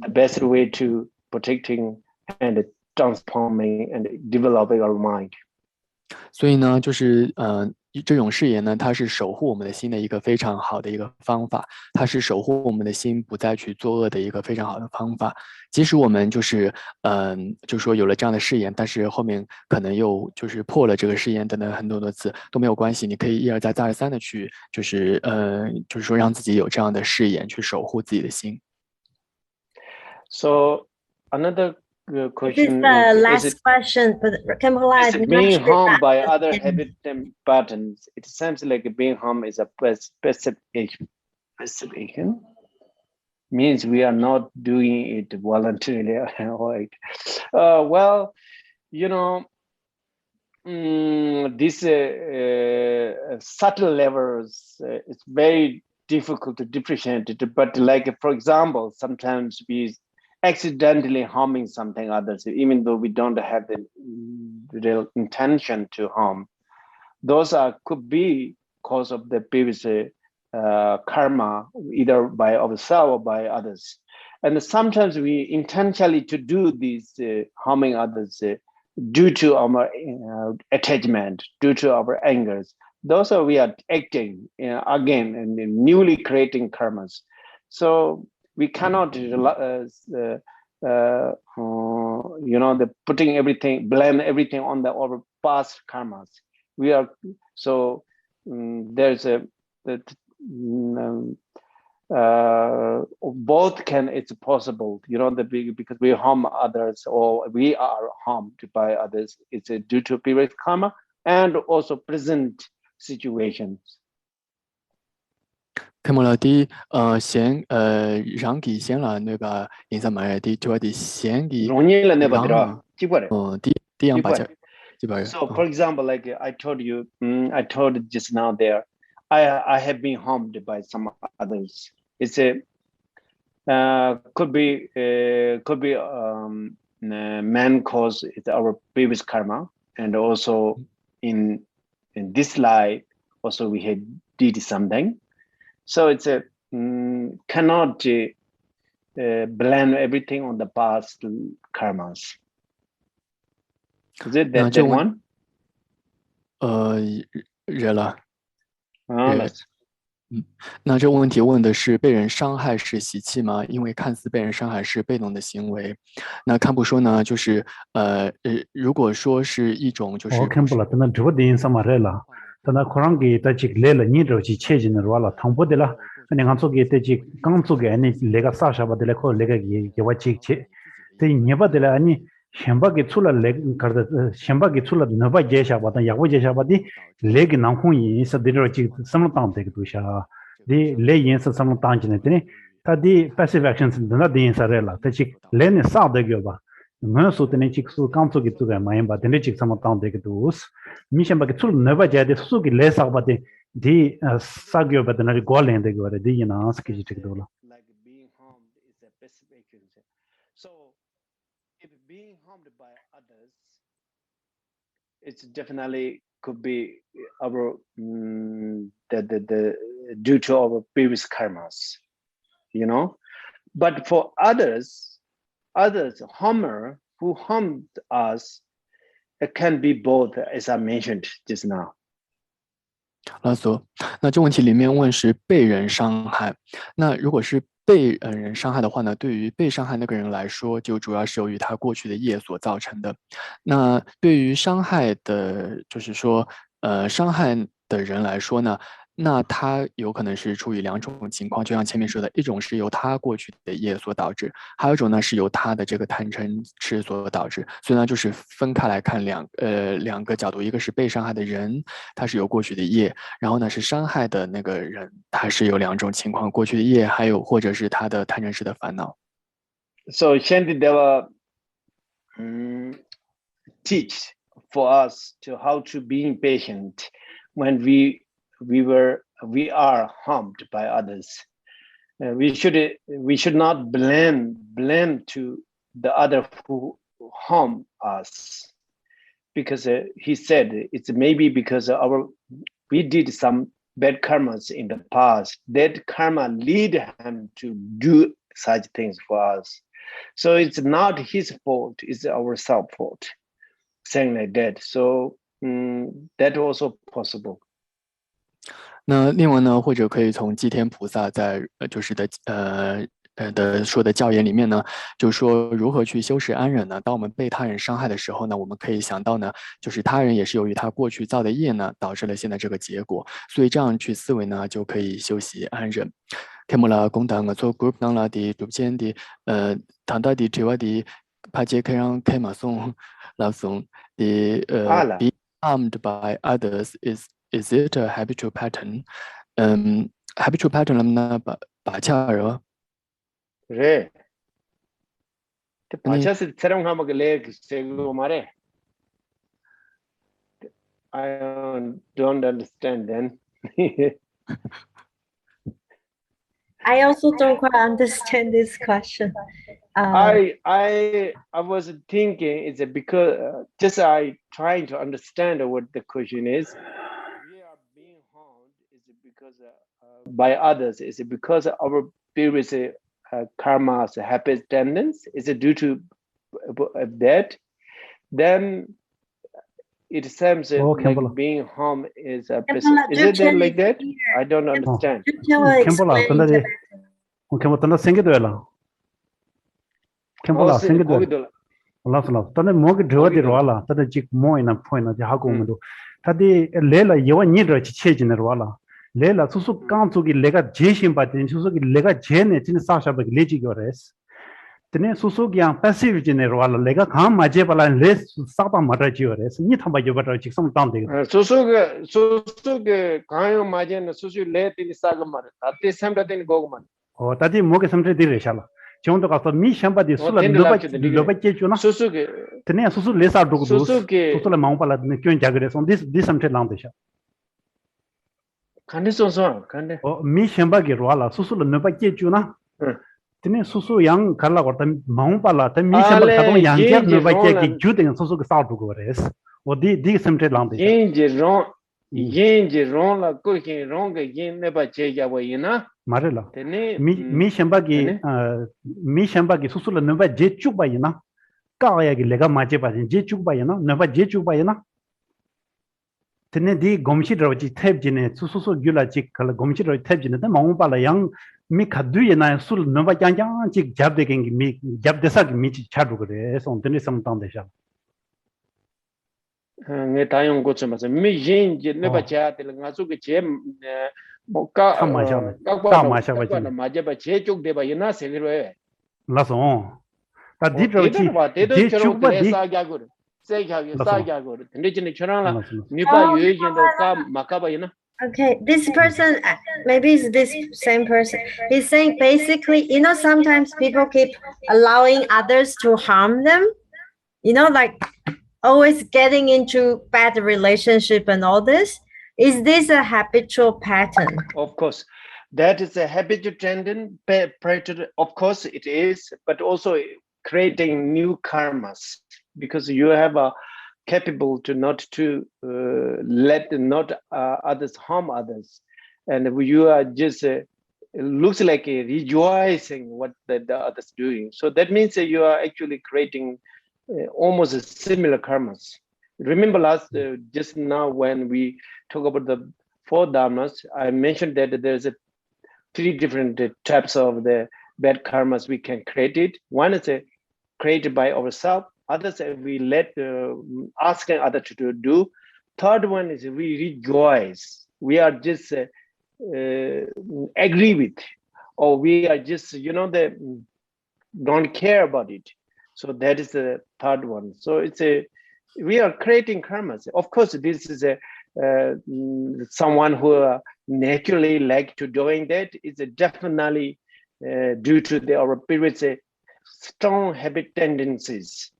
best way to protecting and transforming and developing our mind. 所以呢，就是这种誓言呢，它是守护我们的心的一个非常好的一个方法，它是守护我们的心不再去作恶的一个非常好的方法。即使我们就是就是说有了这样的誓言，但是后面可能又就是破了这个誓言等等很多次都没有关系，你可以一而再再而三的去就是说让自己有这样的誓言去守护自己的心。So another question this is the last question, but is it being harmed by other habit patterns? It seems like being harmed is a specification. Means we are not doing it voluntarily. Right? Well, you know, these subtle levels, it's very difficult to differentiate it. But like, for example, sometimes we accidentally harming something others, even though we don't have the real intention to harm. Those could be cause of the previous karma, either by ourselves or by others. And sometimes we intentionally to do these harming others due to our attachment, due to our angers. Those are we are acting again and newly creating karmas. So we cannot, the putting everything, blame everything on our past karmas. We are so there's both can, it's possible, because we harm others or we are harmed by others. It's due to previous karma and also present situations. 咁我哋啲讓佢先啦，那個印象買啲做啲先嘅，容易了那不得，基本的。啲樣把隻，基本。So, for example, like I told you, I told just now there, I have been harmed by some others. It's could be man cause it's our previous karma, and also in this life also we had did something. So it's cannot blame everything on the past karmas. Is it that one? 惹了。了。那这个问题问的是被人伤害是习气吗？因为看似被人伤害是被动的行为。那堪布说呢，就是如果说是一种就是。看不了，那这个电影什么来了？那可能给他这个来了，你这去切进来了，汤不的了。你看做给他这刚做给你那个啥啥吧的了，可那个给我切切。对，你把的了你。先把给出了来，先把给出了那把接下吧，但也我接下吧的来个南空音是的这个什么当这个东西啊？的来音是什么当进来的呢？它的 passive action 是那的音是来了，它是来呢啥的个吧？我说的呢，这个是刚做给做个嘛样吧？的呢这个什么当这个东西？你先把给出了那把接的，说给来啥吧的，的啥个吧的那里过来的个的，的音呢是给这个多了。Being harmed by others, it's definitely could be our the due to our previous karmas, you know. But for others harmer who harmed us, it can be both, as I mentioned just now. 拉索，那这问题里面问是被人伤害，那如果是被人伤害的话呢，对于被伤害那个人来说，就主要是由于他过去的业所造成的。那对于伤害的，就是说，伤害的人来说呢，那他有可能是出于两种情况，就像前面说的，一种是由他过去的业所导致，还有一种呢是由他的这个贪嗔痴所导致。所以呢，就是分开来看两个角度，一个是被伤害的人，他是有过去的业，然后呢是伤害的那个人，他是有两种情况，过去的业，还有或者是他的贪嗔痴的烦恼。So Shantideva teach for us to how to be patient when we are harmed by others. We should not blame to the other who harm us, because he said it's maybe because we did some bad karmas in the past. That karma lead him to do such things for us. So it's not his fault, it's our self fault. Saying like that. So that also possible. 那另外呢，或者可以从祭天菩萨在就是的说的教言里面呢，就说如何去修持安忍呢？当我们被他人伤害的时候呢，我们可以想到呢，就是他人也是由于他过去造的业呢，导致了现在这个结果，所以这样去思维呢，就可以修习安忍。开幕了功德，我做 group 当了的主间的谈到的这外的帕杰开让开马送老送的be harmed by others is it a habitual pattern? Habitual pattern呢바차로. 그래. 바차스 사람하고 내 세고 말해. I don't understand then. I also don't quite understand this question. I was thinking it's because just I trying to understand what the question is. We are being harmed. Is it because by others? Is it because our previous karma's happy tendency? Is it due to that? Then it seems like being harmed is a person. Is it then like that? I don't understand. Tane mogi dhwa di rwala, tane jik mo ina po ina di haku mundu. Tadi lela yewa nidra chi che jine rwala. Lela susu kanzu ki lega je shimba tini, susu ki lega je ne tini sashaba ki leji kyo res. Tini susu ki yang passive jine rwala, lega khaan ma je pala res sakta matra chiyo res. Ni thamba yo batra jik sam tante. Susu ke khaan yo ma je na susu le tini saga mara. Tati samta tini gogo mara. Oh, tadi mogi samta di reshala. 정도 가서 미 샴바디 술라 너바 깨주나 수수게 드네 수수 레사 두고 수수라 마음발라 껴인 자그래서 this something 랑데샤 간데소소 간데 미 샴바기 로알라 수수라 너바 깨주나 드네 수수 양 갈라 거다 마음발라 미 샴바 가도 양게 너바 깨기 주된 수수가 사 두고 그래서 어디 this something 랑데 yin ron la ko yin ron ge yin ne ba che ya wa yin na marela mi shambagi susula ne ba je chuk ba yin na ka ya gi lega ma che ba je chuk ba yin na ne ba je chuk ba yin na tene di gomshi ro ji type jine su su su gyula ji kala gomshi ro type jine da maung pa la yang mi khadu ye na sul no ba jang jang ji jab de geng mi jab de sa mi chi chadu gre son tene sam tang de sha nge tayong go chama mi yin je ne ba cha de nga su ge che mo ka ma sha ka ta ba ma sha ba no ma je ba che chuk de ba yina se ge re la son ta di ro de chi ba de de chero chuk ba de di sa ga go se ga la sa son ga go de je ne chara la la son ni ba yue yin do ka ma ka ba yina Okay, this person, maybe it's this same person. He's saying basically, sometimes people keep allowing others to harm them, like always getting into bad relationship and all this. Is this a habitual pattern? Of course, that is a habitual pattern. Of course, it is, but also creating new karmas because you have a capable to not to let not others harm others, and you are just it looks like rejoicing what the others doing. So that means that you are actually creating almost a similar karmas. Remember just now when we talk about the four dharmas, I mentioned that there's three different types of the bad karmas we can create it. One is created by ourselves. Others we let asking others to do. Third one is we rejoice. We are just agree with, or we are just don't care about it. So that is the third one. So we are creating karmas. Of course, this is someone who naturally like to doing that. It's definitely due to our previous strong habit tendencies.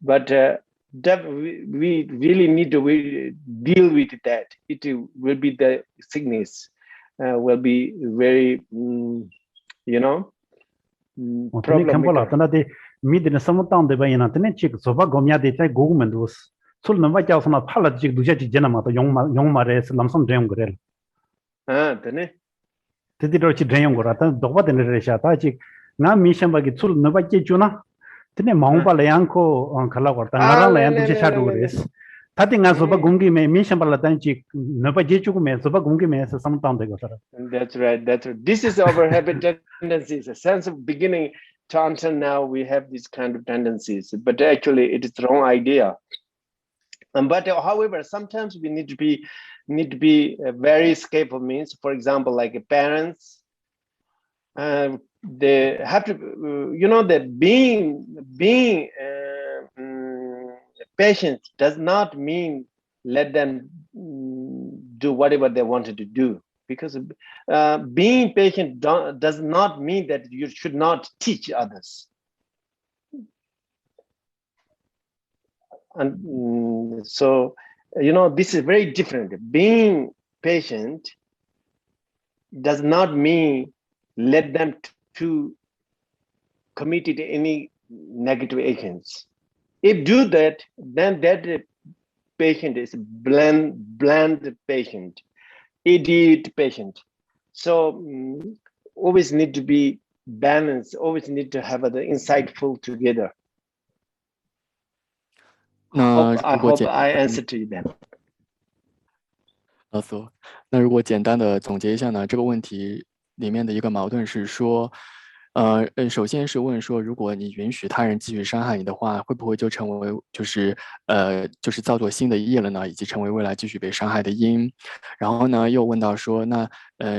But we really need to deal with that. It will be the sickness, will be very, problem. 미드는 섬다운데 바이나한테는 직 소바 고미야데 때 고구면도스 술 넘바 자서나 팔라 직 두자지 제나마도 용마레스 람섬 드용 그래 되네. 드디로치 드용 거라다 도바데네 레샤다 직나 미션바기 술 넘바 제주나 드네 마웅발레 양코 갈라 거다 나라라 양 두제 샤도 그레스 다딩가 소바 공기메 미션발라단 직 넘바 제주고메 소바 공기메서 섬다운데 거라 That's right. This is our habit tendencies, a sense of beginning to until now we have these kind of tendencies, but actually it is the wrong idea. But however, sometimes we need to be very skillful. Means, for example, like parents, they have to, that being patient does not mean let them do whatever they wanted to do. Because being patient does not mean that you should not teach others. And so, this is very different. Being patient does not mean let them to commit any negative actions. If do that, then that patient is bland patient. Idiot patient. So always need to be balanced, always need to have the insightful together. I hope I answered to you then. 那如果简单的总结一下呢，这个问题里面的一个矛盾是说，首先是问说，如果你允许他人继续伤害你的话，会不会就成为就是造作新的业了呢？以及成为未来继续被伤害的因。然后呢，又问到说，那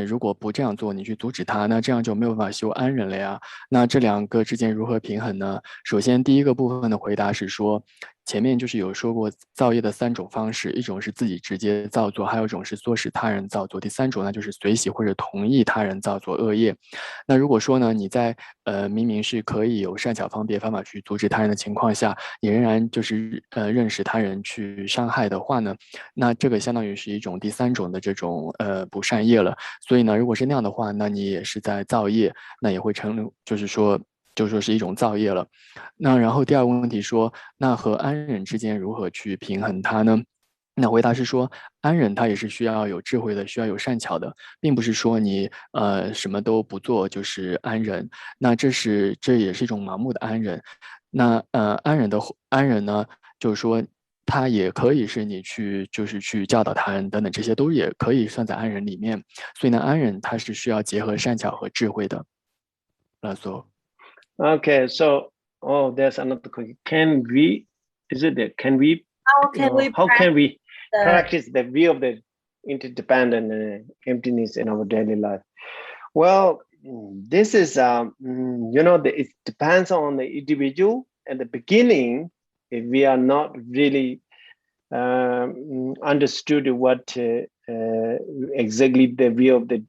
如果不这样做，你去阻止他，那这样就没有办法修安忍了呀？那这两个之间如何平衡呢？首先第一个部分的回答是说，前面就是有说过造业的3种方式，一种是自己直接造作，还有一种是唆使他人造作，第3种呢就是随喜或者同意他人造作恶业。那如果说呢，你在明明是可以有善巧方便方法去阻止他人的情况下，你仍然就是认识他人去伤害的话呢，那这个相当于是一种第3种的这种不善业了。所以呢，如果是那样的话，那你也是在造业，那也会就是说是一种造业了。那然后第二个问题说，那和安忍之间如何去平衡它呢？那回答是说，安忍它也是需要有智慧的，需要有善巧的，并不是说你什么都不做就是安忍。那这也是一种盲目的安忍。那安忍呢，就是说它也可以是你去教导他人等等，这些都也可以算在安忍里面。所以呢，安忍它是需要结合善巧和智慧的。Okay, so there's another question. Can we How can we practice the view of the interdependent emptiness in our daily life? Well, this is it depends on the individual. At the beginning, if we are not really understood what exactly the view of the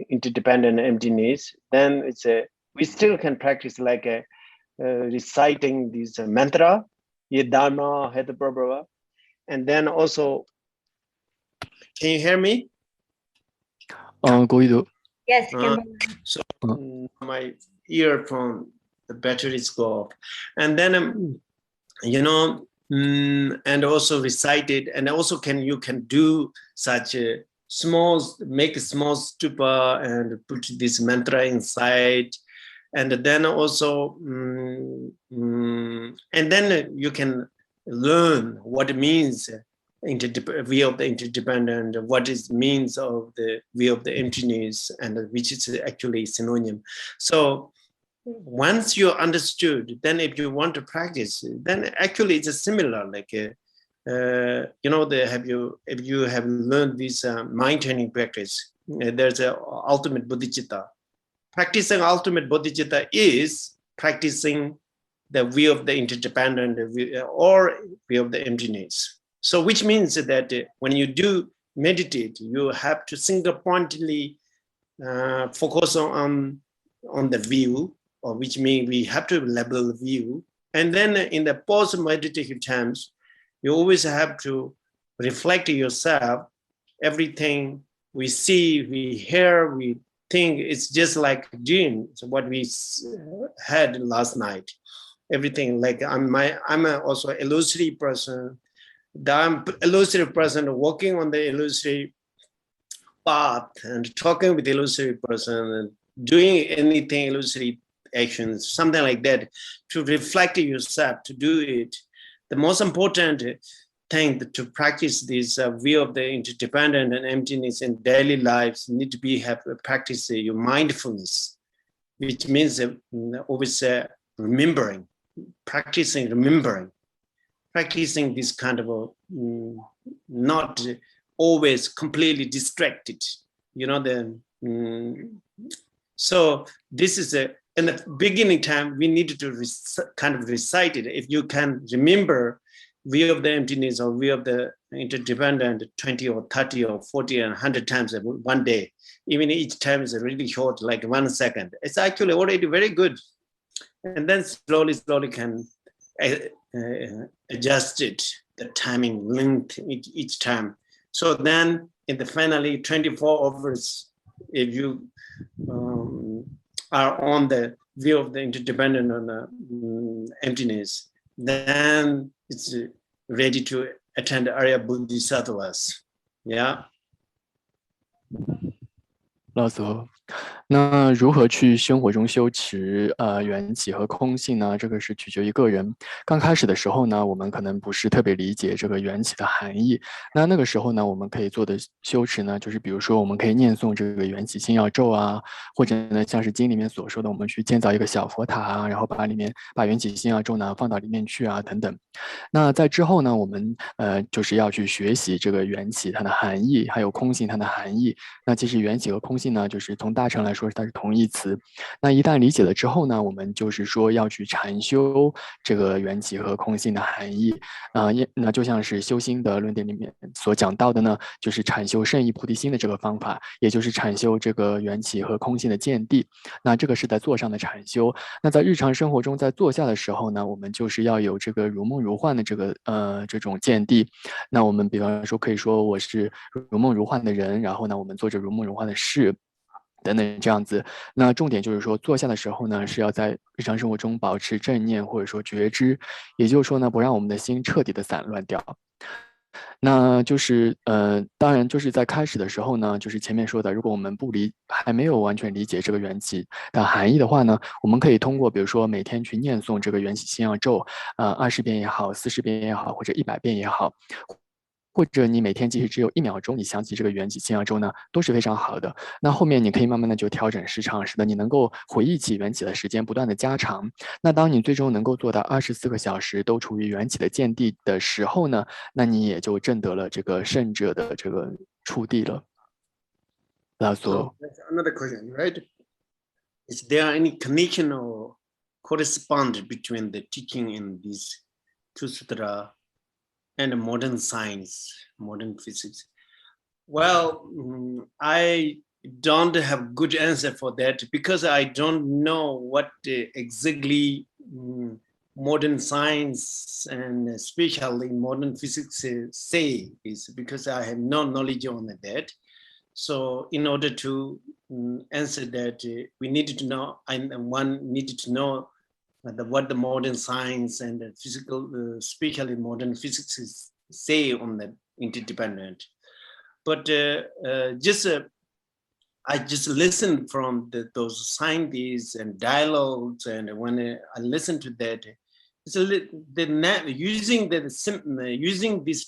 interdependent emptiness, then we still can practice like reciting this mantra, Yedharma, Hedabra, and then also, can you hear me? Yes, so my earphone, the batteries go off, and then and also recite it, and also you can do such a make a small stupa and put this mantra inside, and then also and then you can learn what it means view of the interdependent, what it means of the view of the emptiness, and which is actually synonym. So once you understood, then if you want to practice, then actually it's similar. Like if you have learned this mind training practice, there's a ultimate bodhicitta. Practicing ultimate bodhicitta is practicing the view of the interdependent or view of the emptiness. So which means that when you do meditate, you have to single-pointedly focus on the view, or which means we have to label the view. And then in the post-meditative times, you always have to reflect yourself. Everything we see, we hear, we think, it's just like a dream. So what we had last night. Everything, like I'm also an illusory person. I'm illusory person walking on the illusory path and talking with illusory person and doing anything illusory actions, something like that, to reflect yourself, to do it. The most important thing to practice this view of the interdependent and emptiness in daily lives need to have practice your mindfulness, which means always remembering, practicing remembering. Practicing this kind of not always completely distracted, so this is in the beginning time, we need to kind of recite it. If you can remember view of the emptiness or view of the interdependent 20 or 30 or 40 and 100 times one day, even each time is really short, like 1 second, it's actually already very good. And then slowly can adjust it, the timing length each time. So then in the finally 24 hours, if you are on the view of the interdependent on the emptiness, then it's ready to attend Arya Bodhisattvas. Yeah. 老祖，那如何去生活中修持缘起和空性呢？这个是取决于个人。刚开始的时候呢，我们可能不是特别理解这个缘起的含义。那个时候呢，我们可以做的修持呢，就是比如说我们可以念诵这个缘起心要咒啊，或者呢像是经里面所说的，我们去建造一个小佛塔啊，然后把缘起心要咒呢放到里面去啊等等。那在之后呢，我们就是要去学习这个缘起它的含义，还有空性它的含义。那其实缘起和空性呢，就是从大乘来说它是同义词。那一旦理解了之后呢，我们就是说要去禅修这个缘起和空性的含义那就像是修心的论点里面所讲到的呢，就是禅修圣意菩提心的这个方法，也就是禅修这个缘起和空性的见地。那这个是在座上的禅修。那在日常生活中，在坐下的时候呢，我们就是要有这个如梦如幻的这种见地。那我们比方说可以说我是如梦如幻的人，然后呢我们做着如梦如幻的事等等这样子。那重点就是说坐下的时候呢，是要在日常生活中保持正念或者说觉知，也就是说呢，不让我们的心彻底的散乱掉。那就是当然就是在开始的时候呢，就是前面说的，如果我们还没有完全理解这个缘起的含义的话呢，我们可以通过比如说每天去念诵这个缘起心要咒，20遍也好，40遍也好，或者100遍也好。或者你每天即使只有1秒钟，你想起这个缘起心要咒呢，都是非常好的。那后面你可以慢慢的就调整时长，使得你能够回忆起缘起的时间不断的加长。那当你最终能够做到24个小时都处于缘起的见地的时候呢，那你也就证得了这个圣者的这个触地了。So that's another question, right? Is there any connection or correspond between the teaching in this Sūtra and modern science, modern physics? Well, I don't have good answer for that because I don't know what exactly modern science and especially modern physics say is because I have no knowledge on that. So in order to answer that, we needed to know, and one needed to know what the modern science and the physical, especially modern physics say on the interdependent. But I just listened from those scientists and dialogues, and when I listened to that, it's using this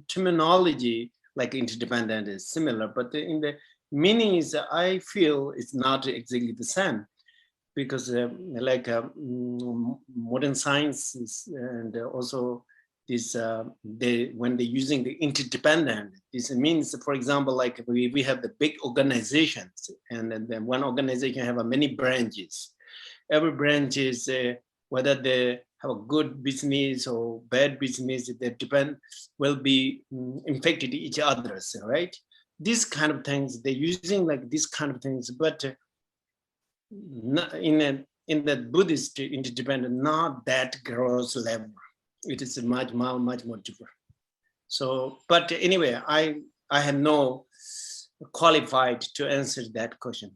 terminology like interdependent is similar, but in the meaning is I feel it's not exactly the same, because modern science and also this when they're using the interdependent, this means, for example, like we have the big organizations, and then one organization have many branches. Every branch is whether they have a good business or bad business, that will be infected each others, right? These kind of things, they're using like these kind of things, but in the Buddhist interdependent, not that gross level. It is much more different. So, but anyway, I have no qualified to answer that question.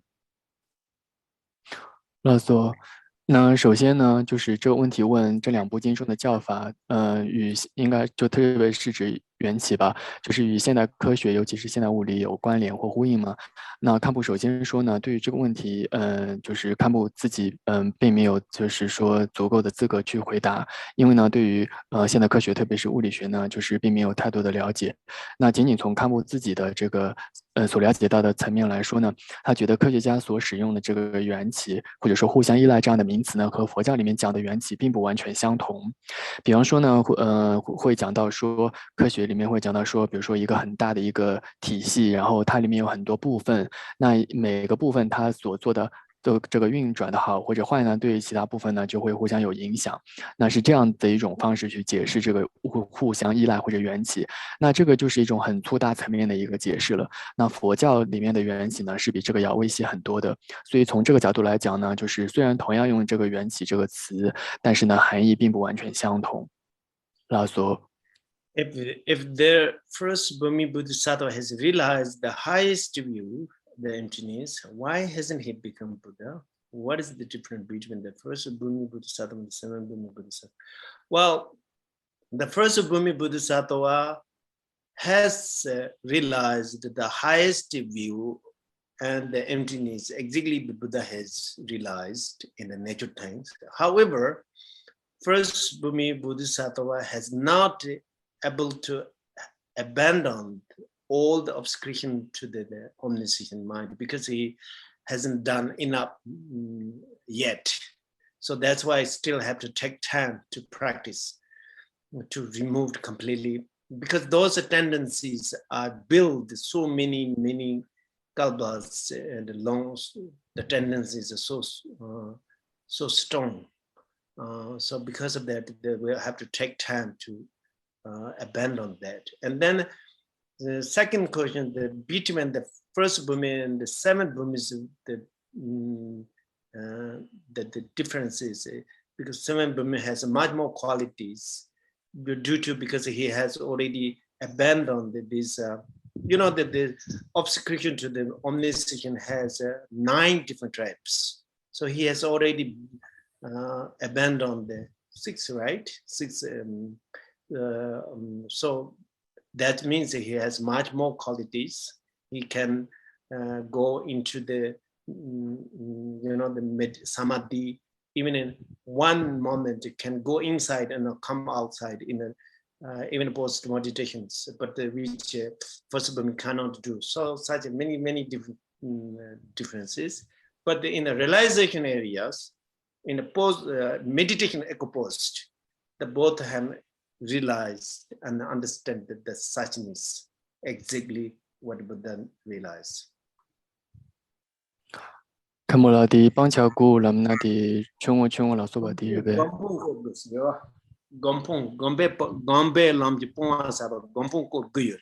那首先呢，就是这个问题问这2部经中的教法，与应该就特别是指缘起吧，就是与现代科学，尤其是现代物理有关联或呼应吗？那堪布首先说呢，对于这个问题，就是堪布自己，并没有就是说足够的资格去回答，因为呢，对于现代科学，特别是物理学呢，就是并没有太多的了解。那仅仅从堪布自己的这个所了解到的层面来说呢，他觉得科学家所使用的这个缘起，或者说互相依赖这样的名词呢，和佛教里面讲的缘起并不完全相同。比方说呢，会讲到说科学里面会讲到说，比如说一个很大的一个体系，然后它里面有很多部分，那每个部分它所做的这个运转的好或者坏呢，对于其他部分呢就会互相有影响。那是这样的一种方式去解释这个互相依赖或者缘起。那这个就是一种很粗大层面的一个解释了。那佛教里面的缘起呢，是比这个要微细很多的。所以从这个角度来讲呢，就是虽然同样用这个缘起这个词，但是呢含义并不完全相同。老所。If the first Burmese Bodhisattva has realized the highest view, the emptiness, why hasn't he become Buddha? What is the difference between the first Burmese Bodhisattva and the second Burmese Bodhisattva? Well, the first Burmese Bodhisattva has realized the highest view and the emptiness, exactly the Buddha has realized in the nature times. However, first Burmese Bodhisattva has not able to abandon all the obscuration to the omniscient mind because he hasn't done enough yet. So that's why I still have to take time to practice, to remove completely, because those tendencies are built so many kalpas and long, the tendencies are so strong. So because of that, they will have to take time to abandon that. And then the second question, between the first Burmese and the seventh Burmese, the difference is because seventh Burmese has much more qualities because he has already abandoned this, the obscuration to the omniscient has 9 different types. So he has already abandoned the 6, right? 6. So that means he has much more qualities. He can go into the, the samadhi, even in one moment, it can go inside and come outside in a, even post meditations, but which first Burma cannot do. So such many different differences. But in the realization areas, in the post meditation echo post, the both have realized and understand that the suchness exactly what Buddha realized. 看莫拉的邦乔古拉姆那的全我老苏巴的日呗。Gompong gombe lam ji pon sa ba gompong ko guyur.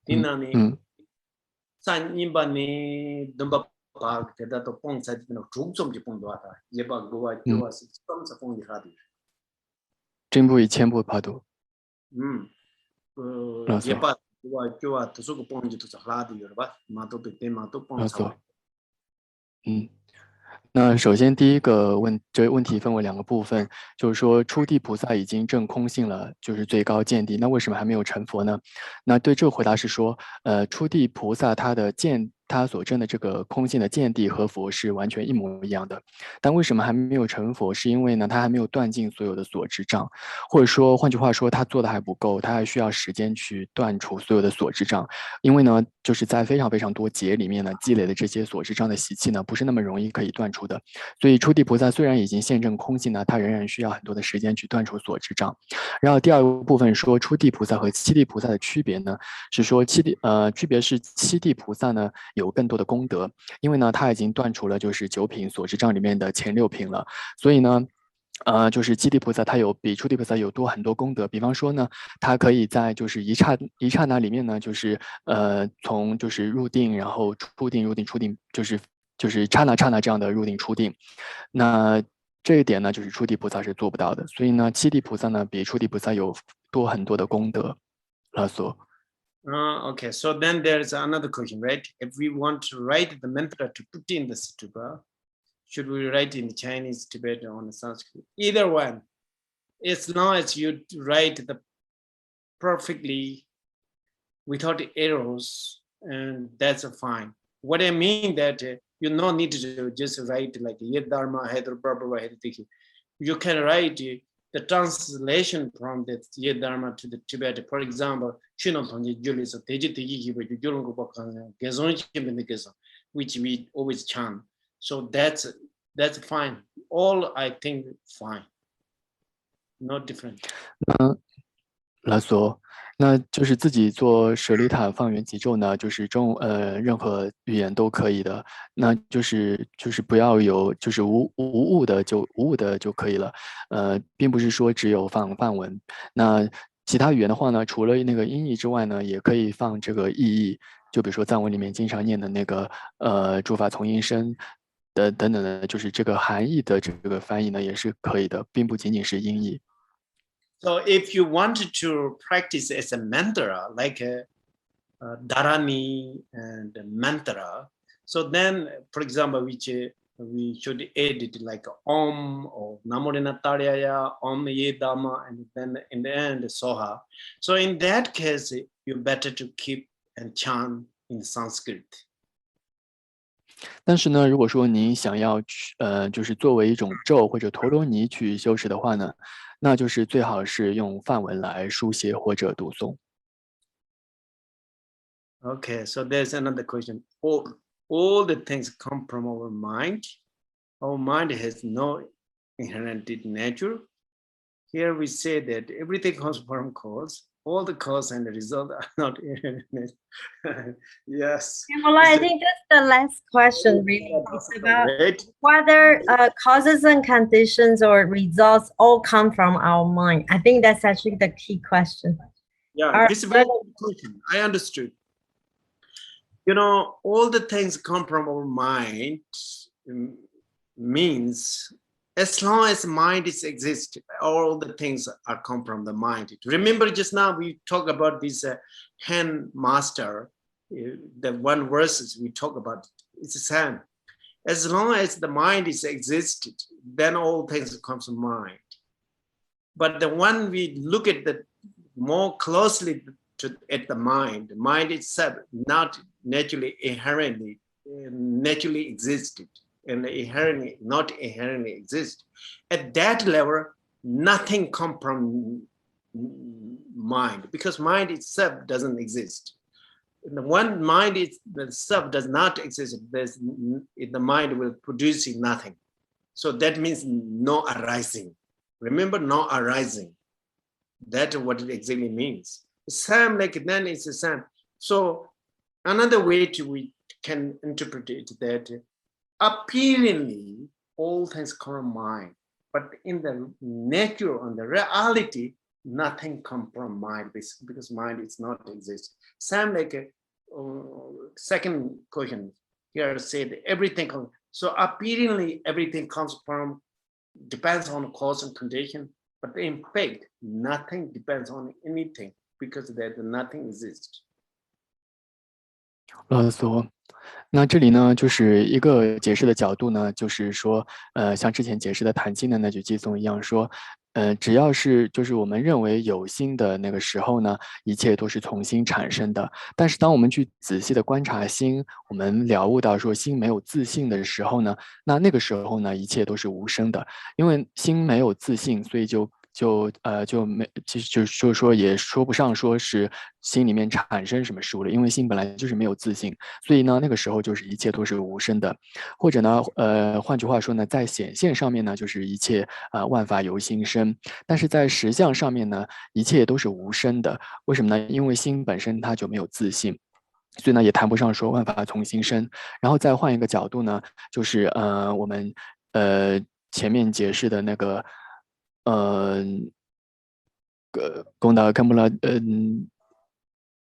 Tinani san nimba ni dumba pa te da to pon sa no chuk som ji pon do ta. Ye ba go wa jo wa si som sa pon ji ha di. 真不以千步爬多。ye ba go wa jo wa to su ko pon ji to sa ha di yo ba. Ma to pe te ma to pon sa. 那首先第一个这问题分为2个部分，就是说初地菩萨已经证空性了，就是最高见地，那为什么还没有成佛呢？那对这个回答是说，初地菩萨他所证的这个空性的见地和佛是完全一模一样的，但为什么还没有成佛？是因为呢，他还没有断尽所有的所知障，或者说换句话说，他做的还不够，他还需要时间去断除所有的所知障，因为呢，就是在非常非常多劫里面呢积累的这些所知障的习气呢，不是那么容易可以断除的，所以初地菩萨虽然已经现证空性呢，他仍然需要很多的时间去断除所知障。然后第2个部分说初地菩萨和七地菩萨的区别呢，是说区别是七地菩萨呢有更多的功德，因为呢他已经断除了就是9品所知障里面的前6品了，所以呢就是七地菩萨他有比初地菩萨有多很多功德，比方说呢他可以在就是一刹那里面呢就是从就是入定然后出定入定出定就是刹那这样的入定出定，那这一点呢就是初地菩萨是做不到的，所以呢七地菩萨呢比初地菩萨有多很多的功德。拉索。Okay, so then there's another question, right? If we want to write the mantra to put in the stupa, should we write in Chinese, Tibetan, or Sanskrit? Either one, as long as you write the perfectly without errors, and that's fine. What I mean that you no need to just write like Yed Dharma, Hedra Prabhu, Hedra. You can write the translation from the Yed Dharma to the Tibet. For example, which we always chant. So that's fine. All I think fine. Not different. 拉索，那就是自己做舍利塔放圆寂咒呢，就是任何语言都可以的，那就是不要有就是无误的就可以了，并不是说只有放梵文，那其他语言的话呢，除了那个音译之外呢，也可以放这个意译，就比如说藏文里面经常念的那个诸法从因生的等等的，就是这个含义的这个翻译呢也是可以的，并不仅仅是音译。So if you wanted to practice as a mantra, like a dharani and a mantra, so then, for example, we should edit like Om or Namo Nataraya, Om Ye Dhamma, and then in the end, Soha. So in that case, you better to keep and chant in Sanskrit. 但是呢，如果说您想要去就是作为一种咒或者陀罗尼去修持的话呢，那就是最好是用梵文来书写或者读诵。Okay, so there's another question. All the things come from our mind. Our mind has no inherent nature. Here we say that everything comes from cause. All the cause and the result are not inherent. Yes. Well, I think that's the last question, really. It's about whether causes and conditions or results all come from our mind. I think that's actually the key question. Yeah, this is a very good question. I understood. You know, all the things come from our mind means as long as mind is exist, all the things are come from the mind. Remember just now we talked about this hand master, the one verses we talk about, it's the same. As long as the mind is existed, then all things come from mind. But the one we look at the more closely at the mind. The mind itself not naturally naturally existed and inherently not inherently exist. At that level, nothing comes from mind, because mind itself doesn't exist. The one mind itself does not exist. The mind will produce nothing. So that means no arising. Remember, no arising. That's what it exactly means. Same like then it's the same. So another way we can interpret it that appearingly all things come from mind, but in the nature and the reality, nothing comes from mind, because mind is not exist. Same like second question here said everything comes. So appearingly everything comes from, depends on cause and condition, but in fact nothing depends on anything, because that nothing exists. 那这里呢，就是一个解释的角度呢，就是说，像之前解释的谈心的那句偈颂一样说，只要是就是我们认为有心的那个时候呢，一切都是从心产生的。但是当我们去仔细的观察心，我们了悟到说心没有自性的时候呢，那个时候呢，一切都是无声的，因为心没有自性，所以就没，其实就是说也说不上说是心里面产生什么事物了，因为心本来就是没有自性，所以呢那个时候就是一切都是无声的，或者呢换句话说呢，在显现上面呢就是一切万法由心生，但是在实相上面呢一切都是无声的，为什么呢？因为心本身它就没有自性。所以呢，也谈不上说万法从心生。然后再换一个角度呢，就是我们前面解释的那个公道看不了，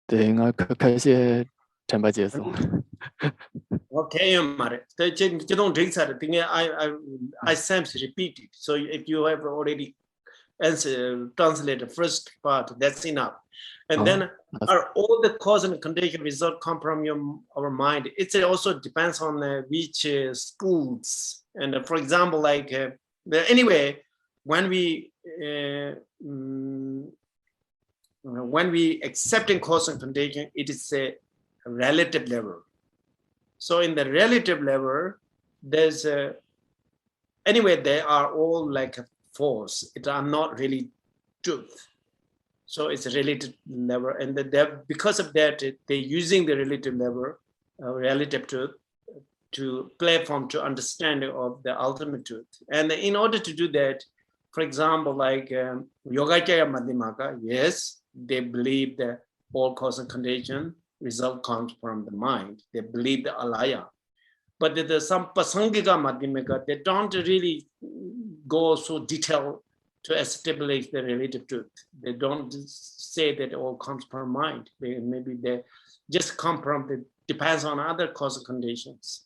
对，我可些陈伯解诵。Okay, Mare. I sometimes repeat it. So if you have already translated the first part, that's enough. And then are all the cause and condition result come from our mind? It also depends on which schools. And for example, like anyway, when we accepting cause and condition, it is a relative level. So in the relative level, there's anyway, they are all like a force. It are not really truth. So it's a relative level, and because of that, they're using the relative level, relative truth, to platform to understanding of the ultimate truth. And in order to do that, for example, like Yogacarya Madhyamaka, yes, they believe that all cause and condition result comes from the mind. They believe the alaya. But there's some Pasangika Madhyamaka, they don't really go so detailed to establish the relative truth. They don't say that it all comes from mind. Maybe they just come from the, depends on other causal conditions.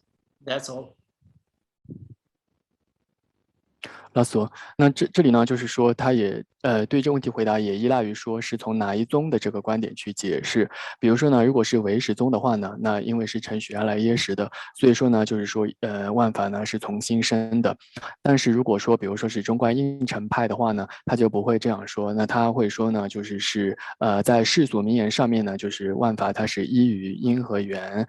That's all. 拉索，那这里呢，就是说他也对这个问题回答也依赖于说是从哪一宗的这个观点去解释。比如说呢，如果是唯识宗的话呢，那因为是承许阿赖耶识的，所以说呢，就是说万法呢是从心生的。但是如果说比如说是中观应成派的话呢，他就不会这样说，那他会说呢，就是在世俗名言上面呢，就是万法它是依于因和缘，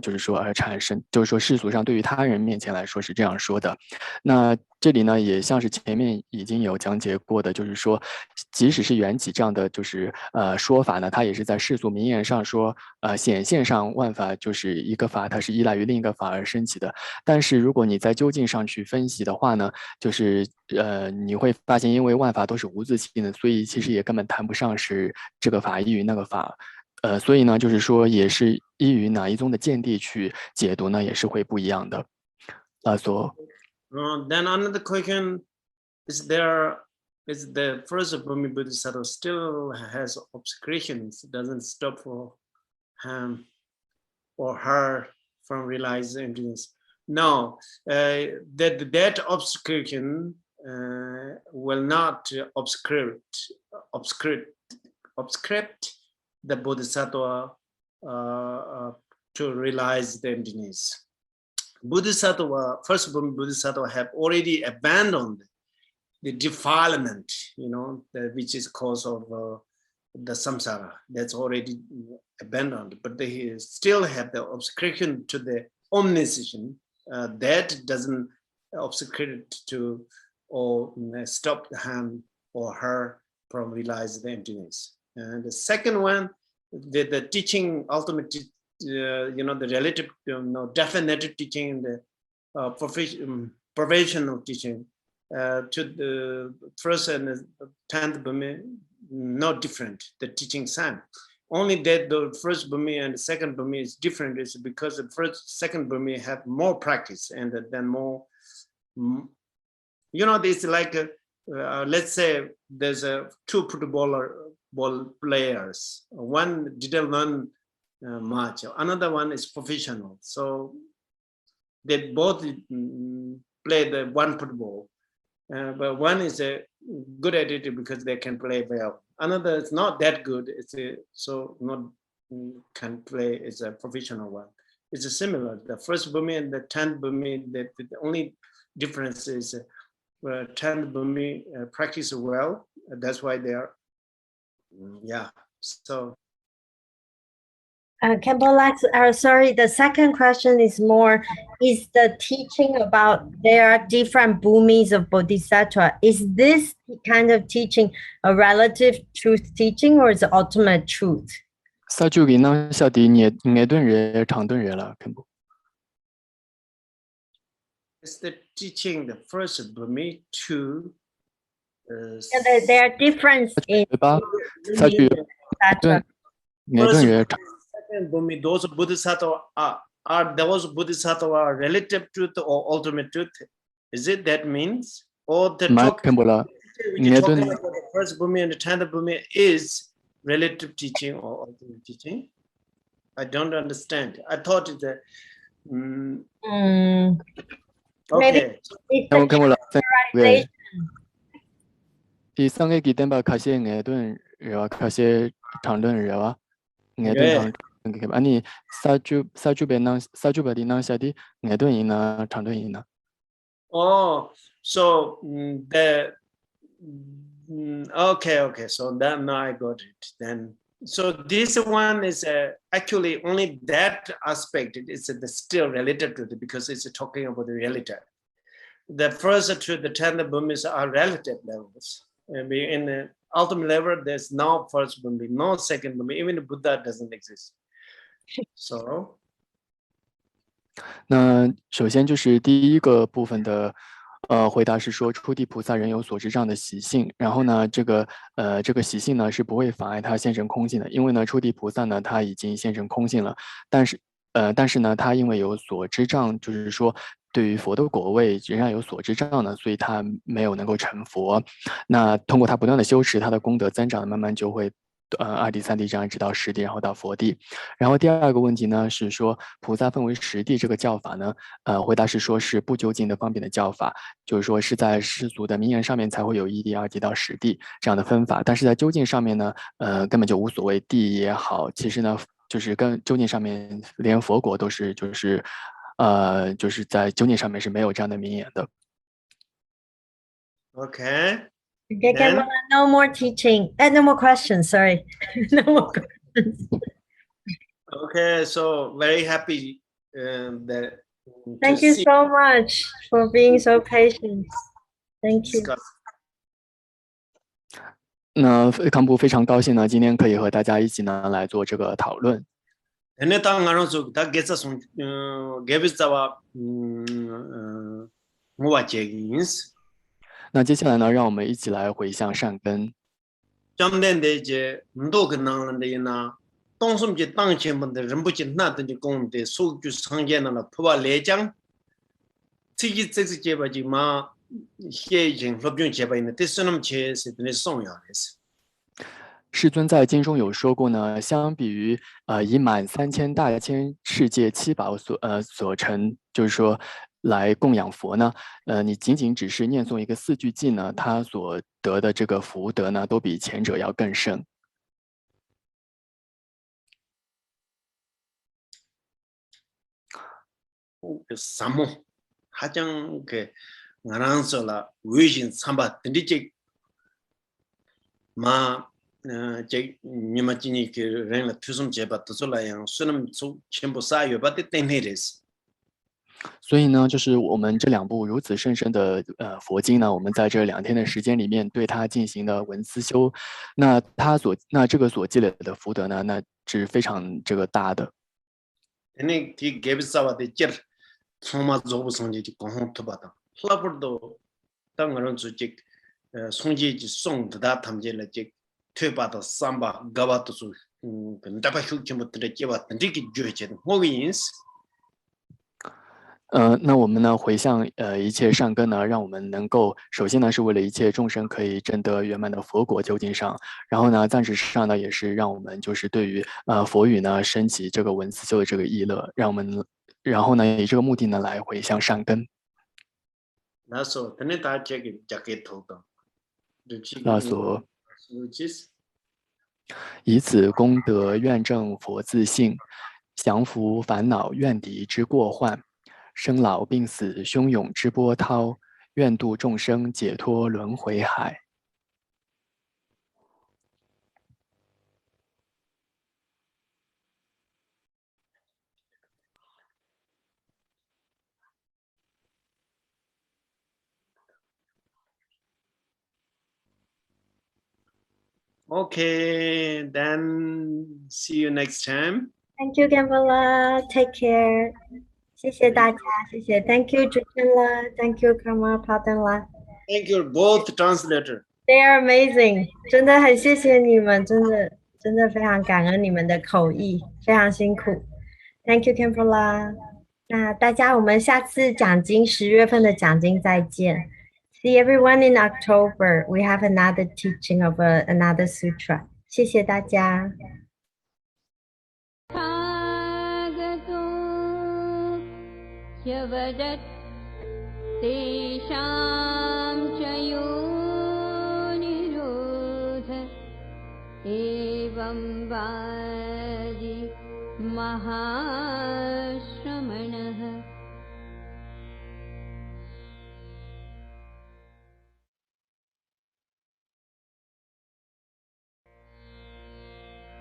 就是说而产生，就是说世俗上对于他人面前来说是这样说的。那这里呢，也像是前面已经有讲解过的，就是说，即使是缘起这样的就是说法呢，它也是在世俗名言上说，显现上万法就是一个法，它是依赖于另一个法而升起的。但是如果你在究竟上去分析的话呢，就是你会发现，因为万法都是无自性的，所以其实也根本谈不上是这个法依于那个法。所以呢，就是说，也是依于哪一宗的见地去解读呢，也是会不一样的。Then another question is the first Burmese Bodhisattva still has obscurations, doesn't stop for him or her from realizing emptiness. No, that obscuration will not obscure the Bodhisattva to realize the emptiness. Bodhisattva, first Bodhisattva have already abandoned the defilement, which is cause of the samsara that's already abandoned, but they still have the obsession to the omniscience that doesn't obscure to or stop him or her from realize the emptiness. And the second one, the teaching ultimate, the relative, definitive teaching, the professional teaching to the first and the 10th Burmese, not different, the teaching sign. Only that the first Burmese and the second Burmese is different is because the second Burmese have more practice and then more, it's like, let's say there's two football players. One didn't learn much, another one is professional. So they both play the one football, but one is good at it because they can play well. Another is not that good. So not can play. It's a professional one. It's similar. The first Burmese and the 10th Burmese. The only difference is 10th Burmese practice well. That's why they are. Yeah. So. Sorry, the second question is more, is the teaching about there are different Burmese of Bodhisattva, is this kind of teaching a relative truth teaching or is it ultimate truth? It's the teaching, the first Burmese to there are difference in Burmese, those Bodhisattva are those Bodhisattva relative truth or ultimate truth? Is it that means? Or the talking about the first Burmese and the 10th Burmese is relative teaching or ultimate teaching? I don't understand. I thought it's a okay. Maybe it's 아니 사주바디 낭샤디 뇌도이나 장도이나. Oh, so okay. So then now I got it. Then so this one is actually only that aspect. It's still related to it because it's talking about the relative. The first to the 10th Burmese are relative levels. In the ultimate level, there's no first Burmese, no second Burmese. Even Buddha doesn't exist. So 那首先就是第一个部分的回答是说，初地菩萨人有所知障的习性，然后呢，这个习性呢是不会妨碍他现成空性的，因为呢，初地菩萨呢他已经现成空性了，但是呢，他因为有所知障，就是说对于佛的果位仍然有所知障呢，所以他没有能够成佛。那通过他不断的修持，他的功德增长，慢慢就会2地、3地这样直到10地，然后到佛地。然后第二个问题呢是说，菩萨分为10地这个教法呢，回答是说是不究竟的方便的教法，就是说是在世俗的名言上面才会有1地、2地到10地这样的分法，但是在究竟上面呢，根本就无所谓地也好，其实呢就是跟究竟上面连佛果都是就是在究竟上面是没有这样的名言的。Okay. No more teaching. No more questions. Sorry, no more questions. Okay, so very happy that. Thank you so much for being so patient. Thank you. 那康布非常高兴呢，今天可以和大家一起呢来做这个讨论。那接下来呢，让我们一起来回向善根。世尊在经中有说过呢，相比于以满3000大千世界七宝所成，就是说来供养佛呢，你仅仅只是念诵一个4句偈呢，他所得的这个福德呢，都比前者要更胜。사모 하장 그 나란서라 위신 삼바 딘디직 마 제 니마진이 그 랭라 퓨섬 제바 도솔라양 수능 소 전부 사요 바데 땡네레스 所以呢，就是我们这两部如此甚深的佛经呢，我们在这2天的时间里面对它进行了文思修，那这个所积累的福德呢，那是非常这个大的。 네 디 게비사와데 제 소마 조부 성지지 공헌도 받아 플라버도 당그런 주직 송지지 송다 탐제라 제 퇴바도 삼바 가바도 수 근다바 휴kim부터 제바던 디기 주제 뭐인스 那我们呢回向一切善根呢，让我们能够首先呢是为了一切众生可以证得圆满的佛果究竟上，然后呢暂时上呢也是让我们就是对于佛语呢升起这个文思修的这个意乐，让我们然后呢以这个目的呢来回向善根。那所等你大家给加给头的，那所以此功德愿证佛自性，降伏烦恼怨敌之过患。 生老病死汹涌之波涛，愿度众生解脱轮回海。Okay, then see you next time. Thank you, Gambola. Take care. 谢谢大家，谢谢。Thank you, Jujunla. Thank you, Karma Patanla. Thank you both translator. They are amazing. 真的很谢谢你们，真的非常感恩你们的口译，非常辛苦。Thank you, Gambola. 那大家，我们下次讲经10月份的讲经再见。See everyone in October. We have another teaching of another sutra. 谢谢大家。 यवदत् तेषां च योनिरोध एवं वादि महाश्रमणः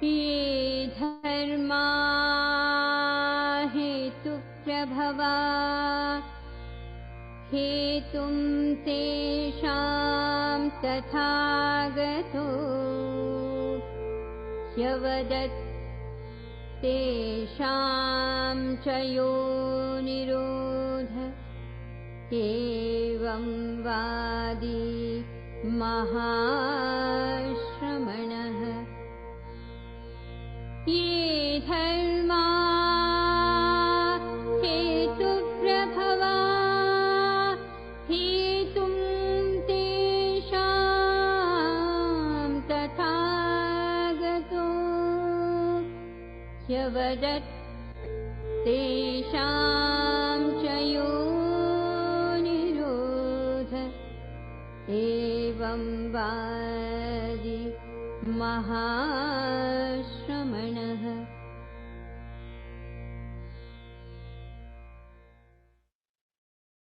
ये धर्मा हेतुप्रभवा हेतुं तेषां तथागतो ह्यवदत् तेषां च योनिरोध एवं वादि महाश्रमणः ये धर्मा हेतुप्रभवा हेतुं तेषां तथागतो ह्यवदत् तेषां च योनिरोध एवं वादि महाश्रमणः